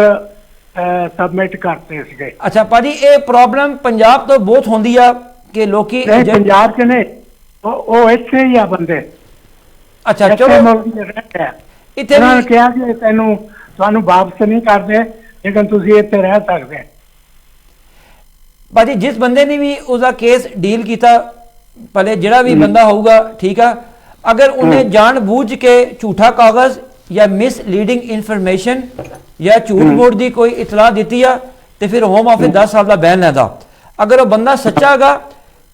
ਸਬਮਿਟ ਕਰਤੇ ਸੀਗੇ। ਅੱਛਾ ਭਾਜੀ, ਇਹ ਪ੍ਰੋਬਲਮ ਪੰਜਾਬ ਤੋਂ ਬਹੁਤ ਹੁੰਦੀ ਆ ਕਿ ਲੋਕੀ ਪੰਜਾਬ ਚ ਨੇ, ਉਹ ਇੱਥੇ ਹੀ ਆ ਬੰਦੇ। ਅੱਛਾ ਚਲੋ, ਇੱਥੇ ਉਹਨਾਂ ਨੇ ਕਿਹਾ ਕਿ ਤੁਹਾਨੂੰ ਵਾਪਸ ਨਹੀਂ ਕਰਦੇ, ਲੇਕਿਨ ਤੁਸੀਂ ਇੱਥੇ ਰਹਿ ਸਕਦੇ। ਭਾਜੀ ਜਿਸ ਬੰਦੇ ਨੇ ਵੀ ਉਹਦਾ ਕੇਸ ਡੀਲ ਕੀਤਾ, ਭਲੇ ਜਿਹੜਾ ਵੀ ਬੰਦਾ ਹੋਊਗਾ, ਠੀਕ ਆ, ਅਗਰ ਉਹਨੇ ਜਾਣ ਬੂਝ ਕੇ ਝੂਠਾ ਕਾਗਜ਼ ਜਾਂ ਮਿਸਲੀਡਿੰਗ ਇਨਫੋਰਮੇਸ਼ਨ ਜਾਂ ਝੂਠ ਮੋੜ ਦੀ ਕੋਈ ਇਤਲਾਹ ਦਿੱਤੀ ਆ, ਤੇ ਫਿਰ ਹੋਮ ਆਫਿਸ 10 ਸਾਲ ਦਾ ਬੈਨ ਲੈਂਦਾ। ਅਗਰ ਉਹ ਬੰਦਾ ਸੱਚਾ ਹੈਗਾ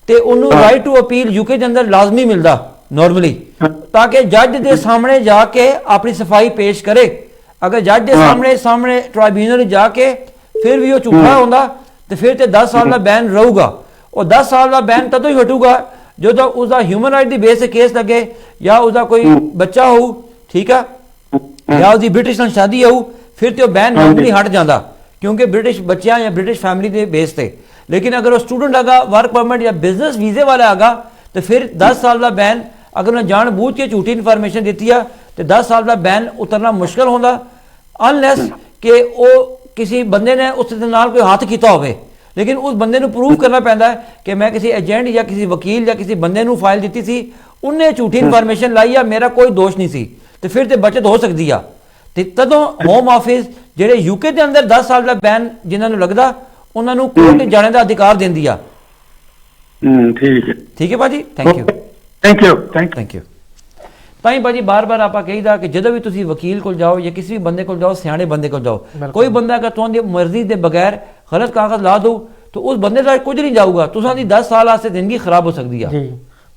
ਤੇ ਉਹਨੂੰ ਰਾਈਟ ਟੂ ਅਪੀਲ UK ਦੇ ਅੰਦਰ ਲਾਜ਼ਮੀ ਮਿਲਦਾ ਨੋਰਮਲੀ, ਤਾਂ ਕਿ ਜੱਜ ਦੇ ਸਾਹਮਣੇ ਜਾ ਕੇ ਆਪਣੀ ਸਫਾਈ ਪੇਸ਼ ਕਰੇ। ਅਗਰ ਜੱਜ ਦੇ ਸਾਹਮਣੇ ਟ੍ਰਾਈਬਿਊਨਲ ਜਾ ਕੇ ਫਿਰ ਵੀ ਉਹ ਝੂਠਾ ਹੁੰਦਾ ਤੇ ਫਿਰ ਤੇ 10 ਸਾਲ ਦਾ ਬੈਨ ਰਹੂਗਾ। ਉਹ 10 ਸਾਲ ਦਾ ਬੈਨ ਤਦੋਂ ਹੀ ਹਟੂਗਾ ਜਦੋਂ ਉਸਦਾ ਹਿਊਮਨ ਰਾਈਟ ਦੀ ਬੇਸ ਤੇ ਕੇਸ ਲੱਗੇ, ਜਾਂ ਉਸਦਾ ਕੋਈ ਬੱਚਾ ਹੋਊ, ਠੀਕ ਆ, ਜਾਂ ਉਹਦੀ ਬ੍ਰਿਟਿਸ਼ ਨਾਲ ਸ਼ਾਦੀ ਹੋਊ, ਫਿਰ ਤੇ ਉਹ ਬੈਨ ਨੋਰਮਲੀ ਹਟ ਜਾਂਦਾ, ਕਿਉਂਕਿ ਬ੍ਰਿਟਿਸ਼ ਬੱਚਿਆਂ ਜਾਂ ਬ੍ਰਿਟਿਸ਼ ਫੈਮਿਲੀ ਦੇ ਬੇਸ ਤੇ। ਲੇਕਿਨ ਅਗਰ ਉਹ ਸਟੂਡੈਂਟ ਹੈਗਾ, ਵਰਕ ਪਰਮਿਟ ਜਾਂ ਬਿਜ਼ਨਸ ਵੀਜ਼ੇ ਵਾਲਾ ਹੈਗਾ, ਤੇ ਫਿਰ 10 ਸਾਲ ਦਾ ਬੈਨ, ਅਗਰ ਉਹਨੇ ਜਾਣ ਬੂਝ ਕੇ ਝੂਠੀ ਇਨਫੋਰਮੇਸ਼ਨ ਦਿੱਤੀ ਆ, ਤੇ 10 ਸਾਲ ਦਾ ਬੈਨ ਉਤਰਨਾ ਮੁਸ਼ਕਲ ਹੁੰਦਾ, ਅਨਲੈਸ ਕਿ ਉਹ ਕਿਸੇ ਬੰਦੇ ਨੇ ਉਸ ਦੇ ਨਾਲ ਕੋਈ ਹੱਥ ਕੀਤਾ ਹੋਵੇ। ਲੇਕਿਨ ਉਸ ਬੰਦੇ ਨੂੰ ਪ੍ਰੂਵ ਕਰਨਾ ਪੈਂਦਾ ਕਿ ਮੈਂ ਕਿਸੇ ਏਜੰਟ ਜਾਂ ਕਿਸੇ ਵਕੀਲ ਜਾਂ ਕਿਸੇ ਬੰਦੇ ਨੂੰ ਫਾਈਲ ਦਿੱਤੀ ਸੀ, ਉਹਨੇ ਝੂਠੀ ਇਨਫੋਰਮੇਸ਼ਨ ਲਾਈ ਆ, ਮੇਰਾ ਕੋਈ ਦੋਸ਼ ਨਹੀਂ ਸੀ, ਤੇ ਫਿਰ ਤੇ ਬਚਤ ਹੋ ਸਕਦੀ ਆ। ਤੇ ਤਦੋਂ ਹੋਮ ਆਫਿਸ ਜਿਹੜੇ UK ਦੇ ਅੰਦਰ 10 ਸਾਲ ਦਾ ਬੈਨ ਜਿਨ੍ਹਾਂ ਨੂੰ ਲੱਗਦਾ, ਉਹਨਾਂ ਨੂੰ ਕੋਰਟ ਜਾਣੇ ਦਾ ਅਧਿਕਾਰ ਦਿੰਦੀ ਆ। ਠੀਕ ਹੈ ਭਾਜੀ, ਥੈਂਕ ਯੂ। ਤਾਂ ਹੀ ਭਾਜੀ ਬਾਰ-ਬਾਰ ਆਪਾਂ ਕਹੀਦਾ ਕਿ ਜਦੋਂ ਵੀ ਤੁਸੀਂ ਵਕੀਲ ਕੋਲ ਜਾਓ ਜਾਂ ਕਿਸੇ ਵੀ ਬੰਦੇ ਕੋਲ ਜਾਓ, ਸਿਆਣੇ ਬੰਦੇ ਕੋਲ ਜਾਓ। ਕੋਈ ਬੰਦਾ ਅਗਰ ਤੁਹਾਡੀ ਮਰਜ਼ੀ ਦੇ ਬਗੈਰ ਗਲਤ ਕਾਗਜ਼ ਲਾ ਦੋ ਤਾਂ ਉਸ ਬੰਦੇ ਦਾ ਕੁਝ ਨਹੀਂ ਜਾਊਗਾ, ਤੁਸਾਂ ਦੀ 10 ਸਾਲ ਵਾਸਤੇ ਜ਼ਿੰਦਗੀ ਖਰਾਬ ਹੋ ਸਕਦੀ ਆ। ਜੀ,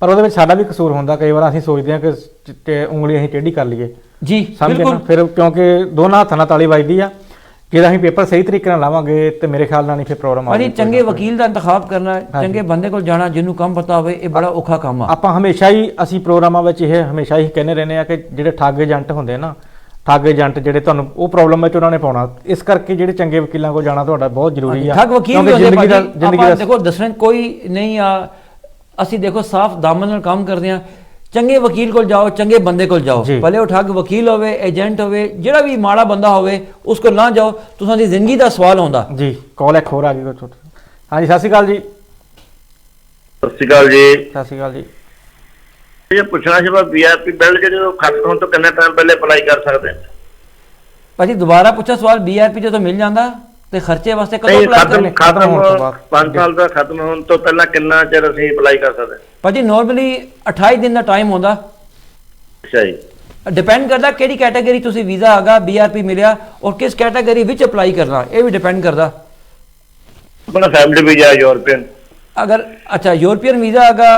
ਪਰ ਉਹਦੇ ਵਿੱਚ ਸਾਡਾ ਵੀ ਕਸੂਰ ਹੁੰਦਾ, ਕਈ ਵਾਰ ਅਸੀਂ ਸੋਚਦੇ ਹਾਂ ਕਿ ਉਂਗਲੀ ਅਸੀਂ ਟੇਢੀ ਕਰ ਲਈਏ, ਜੀ ਸਮਝੇ ਨਾ, ਬਿਲਕੁਲ। ਫਿਰ ਕਿਉਂਕਿ ਦੋਨਾਂ ਹੱਥਾਂ ਨਾਲ ਤਾਲੀ ਵੱਜਦੀ ਆ, ਜੇ ਅਸੀਂ ਪੇਪਰ ਸਹੀ ਤਰੀਕੇ ਨਾਲ ਲਾਵਾਂਗੇ ਤੇ ਮੇਰੇ ਖਿਆਲ ਨਾਲ ਨਹੀਂ ਫਿਰ ਪ੍ਰੋਬਲਮ ਭਾਜੀ ਆਉਂਦੀ। ਚੰਗੇ ਵਕੀਲ ਦਾ ਇੰਤਖਾਬ ਕਰਨਾ, ਚੰਗੇ ਬੰਦੇ ਕੋਲ ਜਾਣਾ ਜਿਹਨੂੰ ਕੰਮ ਪਤਾ ਹੋਵੇ, ਇਹ ਬੜਾ ਔਖਾ ਕੰਮ ਆ। ਆਪਾਂ ਹਮੇਸ਼ਾ ਹੀ ਅਸੀਂ ਪ੍ਰੋਗਰਾਮਾਂ ਵਿੱਚ ਇਹ ਹਮੇਸ਼ਾ ਹੀ ਕਹਿੰਦੇ ਰਹਿੰਦੇ ਆ ਕਿ ਜਿਹੜੇ ਠੱਗ ਏਜੰਟ ਹੁੰਦੇ ਨਾ, ਠੱਗ ਏਜੰਟ ਜਿਹੜੇ ਤੁਹਾਨੂੰ ਉਹ ਪ੍ਰੋਬਲਮ ਵਿੱਚ ਉਹਨਾਂ ਨੇ ਪਾਉਣਾ, ਇਸ ਕਰਕੇ ਜਿਹੜੇ ਚੰਗੇ ਵਕੀਲਾਂ ਕੋਲ ਜਾਣਾ ਤੁਹਾਡਾ ਬਹੁਤ ਜ਼ਰੂਰੀ ਆ। ਠੱਗ ਵਕੀਲ ਵੀ ਕਿਉਂਕਿ ਹੁੰਦੇ ਜ਼ਿੰਦਗੀ ਦਾ ਭਾਜੀ, ਆਪਾਂ ਜ਼ਿੰਦਗੀ ਦੇਖੋ ਦੱਸਣ ਕੋਈ ਨਹੀਂ ਆ, ਅਸੀਂ ਦੇਖੋ ਸਾਫ਼ ਦਾਮਨ ਨਾਲ ਕੰਮ ਕਰਦੇ ਆ। ਚੰਗੇ ਵਕੀਲ ਕੋਲ ਜਾਓ, ਚੰਗੇ ਬੰਦੇ ਕੋਲ ਜਾਓ, ਜੀ। ਭਲੇ ਉਹ ਠੱਗ ਵਕੀਲ ਹੋਵੇ, ਏਜੰਟ ਹੋਵੇ, ਜਿਹੜਾ ਵੀ ਮਾੜਾ ਬੰਦਾ ਹੋਵੇ, ਉਸ ਕੋਲ ਨਾ ਜਾਓ, ਤੁਸਾਂ ਦੀ ਜ਼ਿੰਦਗੀ ਦਾ ਸਵਾਲ ਆਉਂਦਾ। ਜੀ ਕਾਲ ਇੱਕ ਹੋਰ ਆ ਗਈ ਕੁਛ। ਹਾਂਜੀ ਸਤਿ ਸ਼੍ਰੀ ਅਕਾਲ ਜੀ। ਸਤਿ ਸ਼੍ਰੀ ਅਕਾਲ ਜੀ। ਸਤਿ ਸ਼੍ਰੀ ਅਕਾਲ ਜੀ। ਇਹ ਪੁੱਛਣਾ ਸੀ ਵੀ ਵੀਆਈਪੀ ਬਿੱਲ ਜਿਹੜੇ ਖਤਮ ਹੋਣ ਤੋਂ ਕਿੰਨੇ ਟਾਈਮ ਪਹਿਲੇ ਅਪਲਾਈ ਕਰ ਸਕਦੇ ਹਾਂ? ਭਾਜੀ ਦੁਬਾਰਾ ਪੁੱਛਾ ਸਵਾਲ। BRP ਜਦੋਂ ਮਿਲ ਜਾਂਦਾ ਤੇ ਖਰਚੇ ਵਾਸਤੇ ਕਦੋਂ ਨਹੀਂ, ਅਪਲਾਈ ਕਰਨੇ? ਖਤਮ ਹੋਣ ਤੋਂ ਬਾਅਦ। 5 ਸਾਲ ਦਾ ਖਤਮ ਹੋਣ ਤੋਂ ਪਹਿਲਾਂ ਕਿੰਨਾ ਚਿਰ ਅਸੀਂ ਅਪਲਾਈ ਕਰ ਸਕਦੇ ਹਾਂ? ਭਾਜੀ ਨਾਰਮਲੀ 28 ਦਿਨ ਦਾ ਟਾਈਮ ਹੁੰਦਾ। ਅੱਛਾ ਜੀ। ਡਿਪੈਂਡ ਕਰਦਾ ਕਿਹੜੀ ਕੈਟਾਗਰੀ ਤੁਸੀਂ ਵੀਜ਼ਾ ਆਗਾ BRP ਮਿਲਿਆ ਔਰ ਕਿਸ ਕੈਟਾਗਰੀ ਵਿੱਚ ਅਪਲਾਈ ਕਰਨਾ, ਇਹ ਵੀ ਡਿਪੈਂਡ ਕਰਦਾ। ਆਪਣਾ ਫੈਮਿਲੀ ਵੀਜ਼ਾ ਹੈ ਯੂਰਪੀਅਨ। ਅਗਰ ਅੱਛਾ ਯੂਰਪੀਅਨ ਵੀਜ਼ਾ ਆਗਾ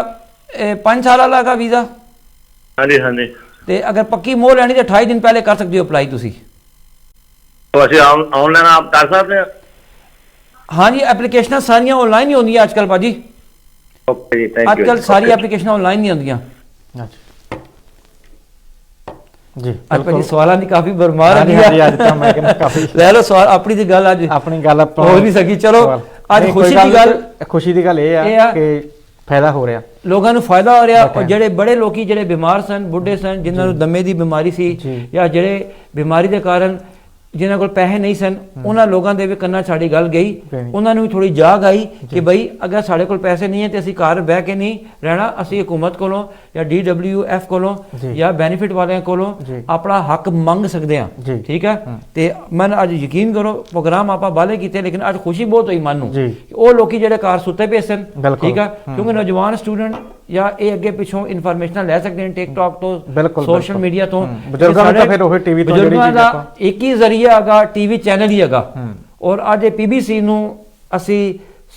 5 ਸਾਲ ਵਾਲਾ ਆਗਾ ਵੀਜ਼ਾ, ਹਾਂਜੀ ਹਾਂਜੀ। ਤੇ ਅਗਰ ਪੱਕੀ ਮੋਹਰ ਲੈਣੀ ਤਾਂ 28 ਦਿਨ ਪਹਿਲੇ ਕਰ ਸਕਦੇ ਹੋ ਅਪਲਾਈ ਤੁਸੀਂ। तो ਅਸੀਂ ਆਨਲਾਈਨ ਆਪ ਕਰ ਸਕਦੇ ਹਾਂ? ਹਾਂਜੀ ਐਪਲੀਕੇਸ਼ਨਾਂ ਸਾਰੀਆਂ ਆਨਲਾਈਨ ਹੀ ਹੁੰਦੀਆਂ ਅੱਜ ਕੱਲ੍ਹ ਭਾਜੀ। ਓਕੇ ਜੀ, ਥੈਂਕ ਯੂ। ਅੱਜ ਕੱਲ੍ਹ ਸਾਰੀ ਐਪਲੀਕੇਸ਼ਨਾਂ ਆਨਲਾਈਨ ਹੀ ਹੁੰਦੀਆਂ। ਜੀ ਅੱਜ ਭਾਜੀ ਸਵਾਲਾਂ ਦੀ ਕਾਫੀ ਬਰਮਾਰ ਹਾਂਜੀ, ਹੈ। ਅੱਜ ਤਾਂ ਮੈਂ ਕਹਿੰਦਾ ਕਾਫੀ ਲੈ ਲਓ ਸਵਾਲ, ਆਪਣੀ ਦੀ ਗੱਲ ਅੱਜ ਆਪਣੀ ਗੱਲ ਆਪਾਂ ਹੋ ਨਹੀਂ ਸਕੀ। ਚਲੋ ਅੱਜ ਨਹੀਂ, ਖੁਸ਼ੀ ਕੋਈ ਦੀ ਗੱਲ, ਖੁਸ਼ੀ ਦੀ ਗੱਲ ਇਹ ਇਹ ਆ ਆ ਕਿ ਫਾਇਦਾ ਹੋ ਰਿਹਾ, ਲੋਕਾਂ ਨੂੰ ਫਾਇਦਾ ਹੋ ਰਿਹਾ। ਬੈਠੇ ਔਰ ਆ। ਜਿਹੜੇ ਬੜੇ ਲੋਕੀ ਜਿਹੜੇ ਬਿਮਾਰ ਸਨ, ਬੁੱਢੇ ਸਨ, ਜਿਨ੍ਹਾਂ ਨੂੰ ਦਮੇ ਦੀ ਬਿਮਾਰੀ ਸੀ ਜੀ। ਜਾਂ ਜਿਹੜੇ ਬਿਮਾਰੀ ਦੇ ਕਾਰਨ ਜਿਨ੍ਹਾਂ ਕੋਲ ਪੈਸੇ ਨਹੀਂ ਸਨ, ਉਹਨਾਂ ਲੋਕਾਂ ਦੇ ਵੀ ਕੰਨਾਂ 'ਚ ਸਾਡੀ ਗੱਲ ਗਈ। ਗਈ। ਉਹਨਾਂ ਨੂੰ ਵੀ ਥੋੜੀ ਜਾਗ ਆਈ ਕਿ ਬਈ ਅਗਰ ਸਾਡੇ ਕੋਲ ਪੈਸੇ ਨਹੀਂ ਹੈ ਤੇ ਅਸੀਂ ਘਰ ਬਹਿ ਕੇ ਨਹੀਂ ਰਹਿਣਾ, ਅਸੀਂ ਹਕੂਮਤ ਕੋਲੋਂ ਜਾਂ DWF ਕੋਲੋਂ ਜੀ। ਜਾਂ ਬੈਨੀਫਿਟ ਵਾਲਿਆਂ ਕੋਲੋਂ ਜੀ। ਆਪਣਾ ਹੱਕ ਮੰਗ ਸਕਦੇ ਹਾਂ। ਜੀ। ਠੀਕ ਹੈ। ਤੇ ਮਨ ਅੱਜ ਯਕੀਨ ਕਰੋ ਪ੍ਰੋਗਰਾਮ ਆਪਾਂ ਬਾਲੇ ਕੀਤੇ, ਲੇਕਿਨ ਅੱਜ ਖੁਸ਼ੀ ਬਹੁਤ ਹੋਈ ਮਨ ਨੂੰ ਜੀ। ਕਿ ਉਹ ਲੋਕੀ ਜਿਹੜੇ ਘਰ ਸੁੱਤੇ ਪਏ ਸਨ। ਬਿਲਕੁਲ। ਠੀਕ ਹੈ। ਕਿਉਂਕਿ ਨੌਜਵਾਨ ਸਟੂਡੈਂਟ ਜਾਂ ਇਹ ਅੱਗੇ ਪਿੱਛੋਂ ਇਨਫੋਰਮੇਸ਼ਨਾਂ ਲੈ ਸਕਦੇ ਨੇ ਟਿਕਟੌਕ ਤੋਂ, ਬਿਲਕੁਲ, ਸੋਸ਼ਲ ਬਿਲਕੁਲ। ਮੀਡੀਆ ਤੋਂ। ਬਜ਼ੁਰਗਾਂ ਨੂੰ ਤਾਂ ਫਿਰ ਉਹ TV ਤੋਂ ਜਿਹੜੀ ਬਜ਼ੁਰਗਾਂ ਚੀਜ਼ ਦਾ ਆਪਾਂ- ਇੱਕ ਹੀ ਜ਼ਰੀਆ ਹੈਗਾ, TV ਚੈਨਲ ਹੀ ਹੈਗਾ। ਔਰ ਅੱਜ ਇਹ PBC ਨੂੰ ਅਸੀਂ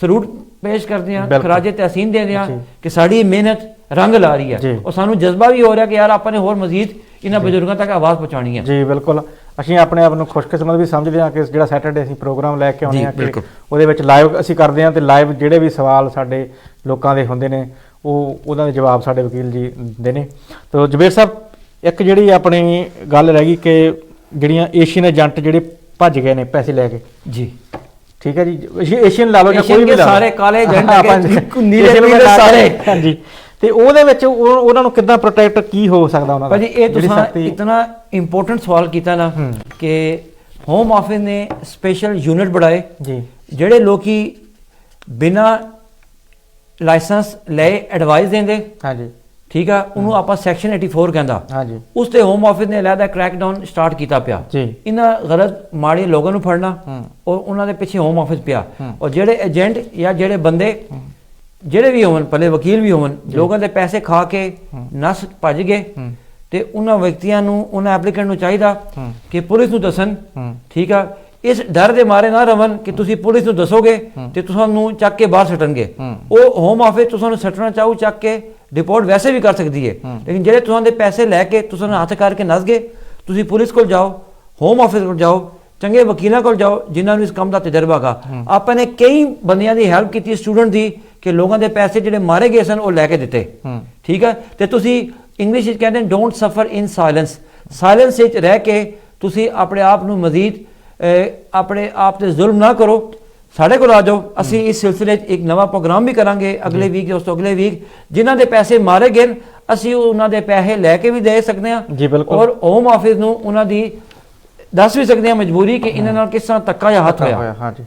ਸਲੂਟ ਪੇਸ਼ ਕਰਦੇ ਹਾਂ, ਬਿਲਕੁਲ। ਖਰਾਜੇ ਤਹਿਸੀਨ ਦੇ ਹਾਂ ਜੀ। ਕਿ ਸਾਡੀ ਮਿਹਨਤ ਰੰਗ ਲਾ ਰਹੀ ਹੈ। ਜੀ। ਔਰ ਸਾਨੂੰ ਜਜ਼ਬਾ ਵੀ ਹੋ ਰਿਹਾ ਕਿ ਯਾਰ ਆਪਾਂ ਨੇ ਹੋਰ ਮਜ਼ੀਦ ਇਹਨਾਂ ਬਜ਼ੁਰਗਾਂ ਤੱਕ ਆਵਾਜ਼ ਪਹੁੰਚਾਉਣੀ ਹੈ। ਜੀ ਬਿਲਕੁਲ। ਅਸੀਂ ਆਪਣੇ ਆਪ ਨੂੰ ਖੁਸ਼ਕਿਸਮਤ ਵੀ ਸਮਝਦੇ ਹਾਂ ਕਿ ਜਿਹੜਾ ਸੈਟਰਡੇ ਅਸੀਂ ਪ੍ਰੋਗਰਾਮ ਲੈ ਕੇ ਆਉਂਦੇ ਜੀ, ਹਾਂ ਕਿ ਬਿਲਕੁਲ। ਉਹਦੇ ਵਿੱਚ ਲਾਈਵ ਅਸੀਂ ਕਰਦੇ ਹਾਂ ਤੇ ਲਾਈਵ ਜਿਹੜੇ ਵੀ ਸਵਾਲ ਸਾਡੇ ਲੋਕਾਂ ਦੇ ਹੁੰਦੇ ਨੇ ਉਹਨਾਂ ਦੇ ਜਵਾਬ ਸਾਡੇ ਵਕੀਲ ਜੀ ਦਿੰਦੇ ਨੇ। ਤੋ ਜਬੇਰ ਸਾਹਿਬ, ਇੱਕ ਜਿਹੜੀ ਆਪਣੀ ਗੱਲ ਰਹਿ ਗਈ ਕਿ ਜਿਹੜੀਆਂ ਏਸ਼ੀਅਨ ਏਜੰਟ ਜਿਹੜੇ ਭੱਜ ਗਏ ਨੇ ਪੈਸੇ ਲੈ ਕੇ, ਜੀ ਠੀਕ ਹੈ ਜੀ, ਏਸ਼ੀਅਨ ਲਾ ਲਓ ਜਾਂ ਕੋਈ ਵੀ ਲਾ ਲਓ, ਸਾਰੇ ਕਾਲੇ ਏਜੰਟ ਆਪਾਂ ਹੈਗੇ, ਨੀਲੇ ਏਸ਼ੀਅਨ ਨੀਲੇ ਸਾਰੇ। ਹਾਂਜੀ। ਤੇ ਉਹਦੇ ਵਿੱਚ ਉਹਨਾਂ ਨੂੰ ਕਿੱਦਾਂ ਪ੍ਰੋਟੈਕਟ ਕੀ ਹੋ ਸਕਦਾ ਉਹਨਾਂ ਦਾ? ਭਾਜੀ ਇਹ ਜਿਹੜੀ ਤੁਸੀਂ ਸਖਤੀ- ਇਤਨਾ ਇੰਪੋਰਟੈਂਟ ਸਵਾਲ ਕੀਤਾ ਨਾ ਕਿ ਹੋਮ ਆਫਿਸ ਨੇ ਸਪੈਸ਼ਲ ਯੂਨਿਟ ਬਣਾਏ ਜੀ ਜਿਹੜੇ ਲੋਕੀ ਬਿਨਾ ਲਾਇਸੈਂਸ ਲਏ ਐਡਵਾਈਸ ਦਿੰਦੇ। ਹਾਂਜੀ ਠੀਕ ਆ, ਉਹਨੂੰ ਆਪਾਂ ਸੈਕਸ਼ਨ 84 ਕਹਿੰਦਾ। ਹਾਂਜੀ ਉਸ ਤੇ ਹੋਮ ਆਫਿਸ ਨੇ ਅਲੱਗਾ ਕ੍ਰੈਕਡਾਊਨ ਸਟਾਰਟ ਕੀਤਾ ਪਿਆ। ਜੀ। ਇਹਨਾਂ ਗਲਤ ਮਾੜੇ ਲੋਕਾਂ ਨੂੰ ਫੜਨਾ ਔਰ ਉਹਨਾਂ ਦੇ ਪਿੱਛੇ ਹੋਮ ਆਫਿਸ ਪਿਆ। ਔਰ ਜਿਹੜੇ ਏਜੰਟ ਜਾਂ ਜਿਹੜੇ ਬੰਦੇ ਜਿਹੜੇ ਵੀ ਹੋਣ, ਭਲੇ ਵਕੀਲ ਵੀ ਹੋਣ, ਲੋਕਾਂ ਦੇ ਪੈਸੇ ਖਾ ਕੇ ਨਸ ਭੱਜ ਗਏ ਤੇ ਉਹਨਾਂ ਵਿਅਕਤੀਆਂ ਨੂੰ, ਉਹਨਾਂ ਐਪਲੀਕੈਂਟ ਨੂੰ ਚਾਹੀਦਾ ਕਿ ਪੁਲਿਸ ਨੂੰ ਦੱਸਣ। ਠੀਕ ਆ, ਇਸ ਡਰ ਦੇ ਮਾਰੇ ਨਾ ਰਵਨ ਕਿ ਤੁਸੀਂ ਪੁਲਿਸ ਨੂੰ ਦੱਸੋਗੇ ਤੇ ਤੁਹਾਨੂੰ ਚੱਕ ਕੇ ਬਾਹਰ ਸੱਟਣਗੇ। ਉਹ ਹੋਮ ਆਫਿਸ ਤੁਹਾਨੂੰ ਸੱਟਣਾ ਚਾਹੂ ਚੱਕ ਕੇ ਰਿਪੋਰਟ ਵੈਸੇ ਵੀ ਕਰ ਸਕਦੀ ਹੈ, ਲੇਕਿਨ ਜਿਹੜੇ ਤੁਹਾਡੇ ਪੈਸੇ ਲੈ ਕੇ ਤੁਸੀਂ ਹੱਥ ਕਰਕੇ ਨਸ ਗਏ, ਤੁਸੀਂ ਪੁਲਿਸ ਕੋਲ ਜਾਓ, ਹੋਮ ਆਫਿਸ ਕੋਲ ਜਾਓ, ਚੰਗੇ ਵਕੀਲਾਂ ਕੋਲ ਜਾਓ ਜਿਨ੍ਹਾਂ ਨੂੰ ਇਸ ਕੰਮ ਦਾ ਤਜਰਬਾ ਹੈਗਾ। ਆਪਾਂ ਨੇ ਕਈ ਬੰਦਿਆਂ ਦੀ ਹੈਲਪ ਕੀਤੀ ਸਟੂਡੈਂਟ ਦੀ ਕਿ ਲੋਕਾਂ ਦੇ ਪੈਸੇ ਜਿਹੜੇ ਮਾਰੇ ਗਏ ਸਨ ਉਹ ਲੈ ਕੇ ਦਿੱਤੇ। ਠੀਕ ਹੈ। ਤੇ ਤੁਸੀਂ ਇੰਗਲਿਸ਼ ਵਿੱਚ ਕਹਿੰਦੇ ਡੋਂਟ ਸਫਰ ਇਨ ਸਾਇਲੈਂਸ। ਸਾਇਲੈਂਸ ਵਿੱਚ ਰਹਿ ਕੇ ਤੁਸੀਂ ਆਪਣੇ ਆਪ ਨੂੰ ਮਜ਼ੀਦ ਆਪਣੇ ਆਪ ਤੇ ਜ਼ੁਲਮ ਨਾ ਕਰੋ। ਸਾਡੇ ਕੋਲ ਆ ਜਾਓ, ਅਸੀਂ ਇਸ ਸਿਲਸਿਲੇ 'ਚ ਇੱਕ ਨਵਾਂ ਪ੍ਰੋਗਰਾਮ ਵੀ ਕਰਾਂਗੇ ਅਗਲੇ ਵੀਕ, ਉਸ ਤੋਂ ਅਗਲੇ ਵੀਕ। ਜਿਨ੍ਹਾਂ ਦੇ ਪੈਸੇ ਮਾਰੇ ਗਏ ਅਸੀਂ ਉਹਨਾਂ ਦੇ ਪੈਸੇ ਲੈ ਕੇ ਵੀ ਦੇ ਸਕਦੇ ਹਾਂ ਜੀ ਬਿਲਕੁਲ। ਔਰ ਹੋਮ ਆਫਿਸ ਨੂੰ ਉਹਨਾਂ ਦੀ ਦੱਸ ਵੀ ਸਕਦੇ ਹਾਂ ਮਜਬੂਰੀ ਕਿ ਇਹਨਾਂ ਨਾਲ ਕਿਸ ਤਰ੍ਹਾਂ ਧੱਕਾ ਜਾਂ ਹੱਥ ਹੋਇਆ। ਹਾਂਜੀ।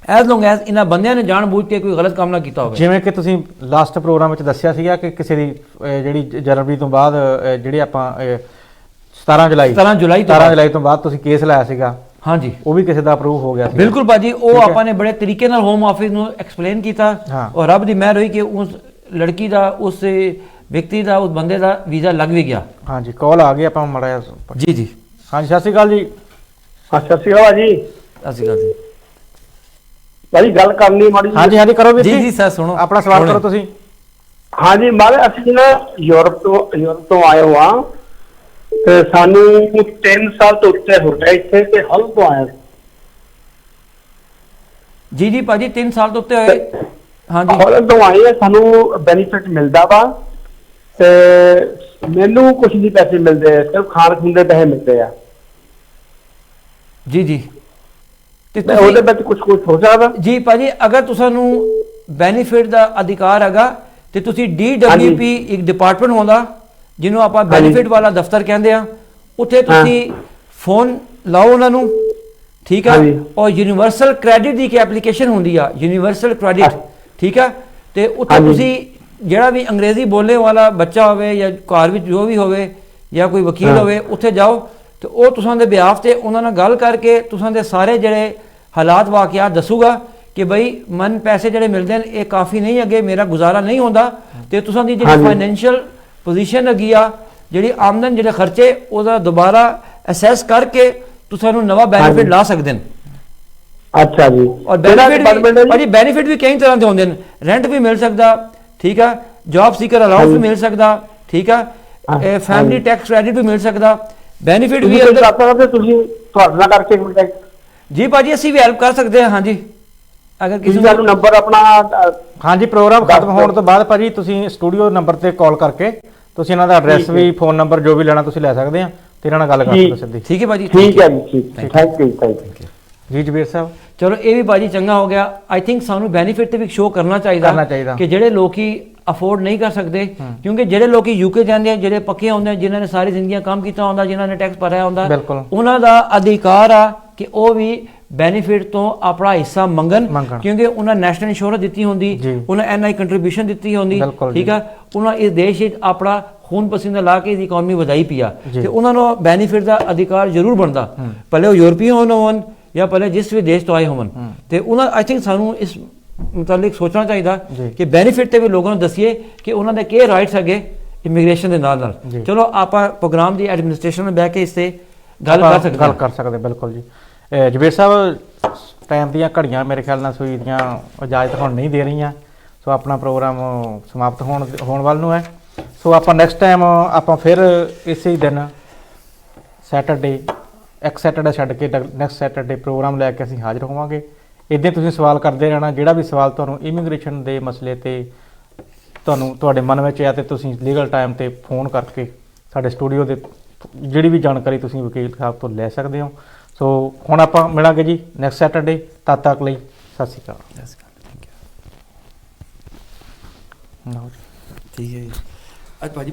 ਐਜ਼ ਲੌਂਗ ਐਜ਼ ਇਹਨਾਂ ਬੰਦਿਆਂ ਨੇ ਜਾਣ ਬੁੱਝ ਕੇ ਕੋਈ ਗਲਤ ਕੰਮ ਨਾ ਕੀਤਾ ਹੋਵੇ। ਜਿਵੇਂ ਕਿ ਤੁਸੀਂ ਲਾਸਟ ਪ੍ਰੋਗਰਾਮ ਵਿੱਚ ਦੱਸਿਆ ਸੀਗਾ ਕਿ ਕਿਸੇ ਦੀ ਜਿਹੜੀ ਜਨਵਰੀ ਤੋਂ ਬਾਅਦ ਜਿਹੜੀ ਆਪਾਂ 17 ਜੁਲਾਈ ਤੋਂ ਬਾਅਦ ਤੁਸੀਂ ਕੇਸ ਲਾਇਆ ਸੀਗਾ। ਹਾਂਜੀ, ਉਹ ਵੀ ਕਿਸੇ ਦਾ ਅਪਰੂਵ ਹੋ ਗਿਆ ਸੀ। ਬਿਲਕੁਲ ਭਾਜੀ, ਉਹ ਆਪਾਂ ਨੇ ਬੜੇ ਤਰੀਕੇ ਨਾਲ ਹੋਮ ਆਫਿਸ ਨੂੰ ਐਕਸਪਲੇਨ ਕੀਤਾ ਔਰ ਰੱਬ ਦੀ ਮਿਹਰ ਹੋਈ ਕਿ ਉਸ ਲੜਕੀ ਦਾ, ਉਸ ਵਿਅਕਤੀ ਦਾ, ਉਸ ਬੰਦੇ ਦਾ ਵੀਜ਼ਾ ਲੱਗ ਵੀ ਗਿਆ। ਹਾਂਜੀ, ਕਾਲ ਆ ਗਈ, ਆਪਾਂ ਮੜਾ ਜੀ ਜੀ। ਹਾਂਜੀ, ਸਤਿ ਸ਼੍ਰੀ ਅਕਾਲ ਜੀ। ਸਤਿ ਸ਼੍ਰੀ ਅਕਾਲ ਜੀ। ਸਤਿ ਸ਼੍ਰੀ ਅਕਾਲ ਜੀ। ਭਾਜੀ ਗੱਲ ਕਰਨੀ ਮਾੜੀ ਹਾਂਜੀ ਹਾਂਜੀ ਕਰੋ ਵੀਰ ਜੀ ਜੀ ਸਰ, ਸੁਣੋ ਆਪਣਾ ਸਵਾਲ ਕਰੋ ਤੁਸੀਂ। ਹਾਂਜੀ ਮਹਾਰਾਜ ਅਸੀਂ ਨਾ ਯੂਰਪ ਤੋਂ ਆਏ ਹੋ ਹਾਂ ਤੇ ਸਾਨੂੰ 3 ਸਾਲ ਤੋਂ ਉੱਤੇ ਹੋ ਗਏ ਇੱਥੇ ਤੇ ਹਲ ਤੋਂ ਆਏ ਜੀ ਜੀ ਭਾਜੀ 3 ਸਾਲ ਤੋਂ ਉੱਤੇ ਹੋਏ ਹਾਂਜੀ ਹਲ ਤੋਂ ਆਏ ਆ, ਸਾਨੂੰ ਬੈਨੀਫਿਟ ਮਿਲਦਾ ਵਾ ਤੇ ਮੈਨੂੰ ਕੁਝ ਨਹੀਂ ਪੈਸੇ ਮਿਲਦੇ, ਸਿਰਫ ਖਾਣ ਖੂਨ ਦੇ ਪੈਸੇ ਮਿਲਦੇ ਆ ਜੀ ਜੀ ਤੇ ਤੇ ਉਹਦੇ ਵਿੱਚ ਕੁਝ ਹੋ ਸਕਦਾ ਜੀ ਭਾਜੀ ਅਗਰ ਤੁਹਾਨੂੰ ਬੈਨੀਫਿਟ ਦਾ ਅਧਿਕਾਰ ਹੈਗਾ ਤੇ ਤੁਸੀਂ DWP ਇੱਕ ਡਿਪਾਰਟਮੈਂਟ ਹੁੰਦਾ ਜਿਹਨੂੰ ਆਪਾਂ ਬੈਨੀਫਿਟ ਵਾਲਾ ਦਫ਼ਤਰ ਕਹਿੰਦੇ ਆ, ਉੱਥੇ ਤੁਸੀਂ ਫੋਨ ਲਾਓ ਉਹਨਾਂ ਨੂੰ, ਠੀਕ ਆ, ਔਰ ਯੂਨੀਵਰਸਲ ਕ੍ਰੈਡਿਟ ਦੀ ਇੱਕ ਐਪਲੀਕੇਸ਼ਨ ਹੁੰਦੀ ਆ, ਯੂਨੀਵਰਸਲ ਕ੍ਰੈਡਿਟ, ਠੀਕ ਆ, ਤੇ ਉੱਥੇ ਤੁਸੀਂ ਜਿਹੜਾ ਵੀ ਅੰਗਰੇਜ਼ੀ ਬੋਲਣ ਵਾਲਾ ਬੱਚਾ ਹੋਵੇ ਜਾਂ ਘਰ ਵਿੱਚ ਜੋ ਵੀ ਹੋਵੇ ਜਾਂ ਕੋਈ ਵਕੀਲ ਹੋਵੇ, ਉੱਥੇ ਜਾਓ ਤੇ ਉਹ ਤੁਸਾਂ ਦੇ ਬਿਹਾਫ ਤੇ ਉਹਨਾਂ ਨਾਲ ਗੱਲ ਕਰਕੇ ਤੁਸਾਂ ਦੇ ਸਾਰੇ ਜਿਹੜੇ ਹਾਲਾਤ ਵਾਕਿਆਤ ਦੱਸੂਗਾ ਕਿ ਬਈ ਮਨ ਪੈਸੇ ਜਿਹੜੇ ਮਿਲਦੇ ਨੇ ਇਹ ਕਾਫੀ ਨਹੀਂ ਅੱਗੇ ਮੇਰਾ ਗੁਜ਼ਾਰਾ ਨਹੀਂ ਹੁੰਦਾ ਤੇ ਤੁਸਾਂ ਦੀ ਜਿਹੜੀ ਫਾਈਨੈਂਸ਼ੀਅਲ ਪੋਜੀਸ਼ਨ ਹੈਗੀ ਆ, ਜਿਹੜੀ ਆਮਦਨ ਜਿਹੜੇ ਖਰਚੇ ਉਹਦਾ ਦੁਬਾਰਾ ਅਸੈਸ ਕਰਕੇ ਤੁਸਾਂ ਨੂੰ ਨਵਾਂ ਬੈਨੀਫਿਟ ਲਾ ਸਕਦੇ ਨੇ। ਅੱਛਾ ਜੀ। ਔਰ ਬੈਨੀਫਿਟ ਵੀ ਕਈ ਤਰ੍ਹਾਂ ਦੇ ਹੁੰਦੇ ਨੇ, ਰੈਂਟ ਵੀ ਮਿਲ ਸਕਦਾ, ਠੀਕ ਆ, ਜੌਬ ਸੀਕਰ ਅਲਾਊਂਸ ਵੀ ਮਿਲ ਸਕਦਾ, ਠੀਕ ਆ, ਫੈਮਿਲੀ ਟੈਕਸ ਕ੍ਰੈਡਿਟ ਵੀ ਮਿਲ ਸਕਦਾ, ਬੈਨੀਫਿਟ ਵੀ ਤੁਸੀਂ ਤੁਹਾਡੇ ਨਾਲ ਕਰਕੇ ਕੰਟੈਕਟ ਜੀ ਭਾਜੀ ਅਸੀਂ ਵੀ ਹੈਲਪ ਕਰ ਸਕਦੇ ਹਾਂ। ਹਾਂਜੀ ਅਗਰ ਕਿਸੇ ਨੂੰ ਨੰਬਰ ਆਪਣਾ ਹਾਂਜੀ ਪ੍ਰੋਗਰਾਮ ਖਤਮ ਹੋਣ ਤੋਂ ਬਾਅਦ ਭਾਜੀ ਤੁਸੀਂ ਸਟੂਡੀਓ ਨੰਬਰ ਤੇ ਕਾਲ ਕਰਕੇ ਤੁਸੀਂ ਇਹਨਾਂ ਦਾ ਐਡਰੈਸ ਵੀ ਫੋਨ ਨੰਬਰ ਜੋ ਵੀ ਲੈਣਾ ਤੁਸੀਂ ਲੈ ਸਕਦੇ ਆ ਤੇ ਇਹਨਾਂ ਨਾਲ ਗੱਲ ਕਰ ਸਕਦੇ ਸਿੱਧੀ। ਠੀਕ ਹੈ ਭਾਜੀ, ਠੀਕ ਹੈ ਜੀ, ਠੀਕ, ਥੈਂਕ ਯੂ ਜੀ ਜਬੀਰ ਸਾਹਿਬ। ਚਲੋ ਇਹ ਵੀ ਭਾਜੀ ਚੰਗਾ ਹੋ ਗਿਆ। ਆਈ ਥਿੰਕ ਸਾਨੂੰ ਬੈਨੀਫਿਟ ਤੇ ਵੀ ਸ਼ੋ ਕਰਨਾ ਚਾਹੀਦਾ ਕਿ ਜਿਹੜੇ ਲੋਕੀ ਅਫੋਰਡ ਨਹੀਂ ਕਰ ਸਕਦੇ, ਕਿਉਂਕਿ ਜਿਹੜੇ ਲੋਕੀ ਯੂਕੇ ਜਾਂਦੇ ਆ, ਜਿਹੜੇ ਪੱਕੇ ਹੁੰਦੇ ਆ, ਜਿਨ੍ਹਾਂ ਨੇ ਸਾਰੀ ਜ਼ਿੰਦਗੀ ਕੰਮ ਕੀਤਾ ਹੁੰਦਾ, ਜਿਨ੍ਹਾਂ ਨੇ ਟੈਕਸ ਭਰਿਆ ਹੁੰਦਾ, ਉਹਨਾਂ ਦਾ ਅਧਿਕਾਰ ਆ ਕਿ ਉਹ ਵੀ ਬੈਨੀਫਿਟ ਤੋਂ ਆਪਣਾ ਹਿੱਸਾ ਮੰਗਣ, ਕਿਉਂਕਿ ਉਹਨਾਂ ਨੈਸ਼ਨਲ ਇੰਸ਼ੋਰੈਂਸ ਦਿੱਤੀ ਹੁੰਦੀ, ਉਹਨਾਂ NI ਕੰਟਰੀਬਿਊਸ਼ਨ ਦਿੱਤੀ ਹੁੰਦੀ, ਠੀਕ ਆ, ਉਹਨਾਂ ਇਸ ਦੇਸ਼ ਵਿੱਚ ਆਪਣਾ ਖੂਨ ਪਸੀਨਾ ਲਾ ਕੇ ਇਹਦੀ ਇਕਨੋਮੀ ਵਧਾਈ ਪਈ ਆ ਤੇ ਉਹਨਾਂ ਨੂੰ ਬੈਨੀਫਿਟ ਦਾ ਅਧਿਕਾਰ ਜ਼ਰੂਰ ਬਣਦਾ, ਭਲੇ ਉਹ ਯੂਰਪੀਅਨ ਹੋਣ ਜਾਂ ਭਲੇ ਜਿਸ ਵੀ ਦੇਸ਼ ਤੋਂ ਆਏ ਹੋਣ। ਤੇ ਉਹਨਾਂ ਆਈ ਥਿੰਕ ਸਾਨੂੰ ਇਸ ਮੁਤਲਕ ਸੋਚਣਾ ਚਾਹੀਦਾ ਕਿ ਬੈਨੀਫਿਟ ਤੇ ਵੀ ਲੋਕਾਂ ਨੂੰ ਦੱਸੀਏ ਕਿ ਉਹਨਾਂ ਦੇ ਕੀ ਰਾਈਟਸ ਹੈਗੇ ਇਮੀਗ੍ਰੇਸ਼ਨ ਦੇ ਨਾਲ ਨਾਲ। ਚਲੋ ਆਪਾਂ ਪ੍ਰੋਗਰਾਮ ਦੀ ਐਡਮਿਨਿਸਟ੍ਰੇਸ਼ਨ ਨੂੰ ਬਹਿ ਕੇ ਇਸ ਤੇ ਗੱਲ ਕਰ ਸਕਦੇ। ਬਿਲਕੁਲ ਜੀ। ਜਬੀਰ ਸਾਹਿਬ ਟਾਈਮ ਦੀਆਂ ਘੜੀਆਂ ਮੇਰੇ ਖਿਆਲ ਨਾਲ ਸੂਈ ਦੀਆਂ ਇਜਾਜ਼ਤ ਹੁਣ ਨਹੀਂ ਦੇ ਰਹੀਆਂ, ਸੋ ਆਪਣਾ ਪ੍ਰੋਗਰਾਮ ਸਮਾਪਤ ਹੋਣ ਵੱਲ ਨੂੰ ਹੈ। ਸੋ ਆਪਾਂ ਨੈਕਸਟ ਟਾਈਮ ਆਪਾਂ ਫਿਰ ਇਸੇ ਦਿਨ ਸੈਟਰਡੇ, ਇੱਕ ਸੈਟਰਡੇ ਛੱਡ ਕੇ ਨੈਕਸਟ ਸੈਟਰਡੇ ਪ੍ਰੋਗਰਾਮ ਲੈ ਕੇ ਅਸੀਂ ਹਾਜ਼ਰ ਹੋਵਾਂਗੇ। ਇੱਦਾਂ ਤੁਸੀਂ ਸਵਾਲ ਕਰਦੇ ਰਹਿਣਾ, ਜਿਹੜਾ ਵੀ ਸਵਾਲ ਤੁਹਾਨੂੰ ਇਮੀਗ੍ਰੇਸ਼ਨ ਦੇ ਮਸਲੇ ਤੇ ਤੁਹਾਡੇ ਮਨ ਵਿੱਚ ਆ ਤੇ ਤੁਸੀਂ ਲੀਗਲ ਟਾਈਮ ਤੇ ਫੋਨ ਕਰਕੇ ਸਾਡੇ ਸਟੂਡੀਓ ਦੇ ਜਿਹੜੀ ਵੀ ਜਾਣਕਾਰੀ ਤੁਸੀਂ ਵਕੀਲ ਸਾਹਿਬ ਤੋਂ ਲੈ ਸਕਦੇ ਹੋ। ਸੋ ਹੁਣ ਆਪਾਂ ਮਿਲਾਂਗੇ ਜੀ ਨੈਕਸਟ ਸੈਟਰਡੇ, ਤਦ ਤੱਕ ਲਈ ਸਤਿ ਸ਼੍ਰੀ ਅਕਾਲ। ਠੀਕ ਹੈ ਜੀ। ਅੱਜ ਭਾਜੀ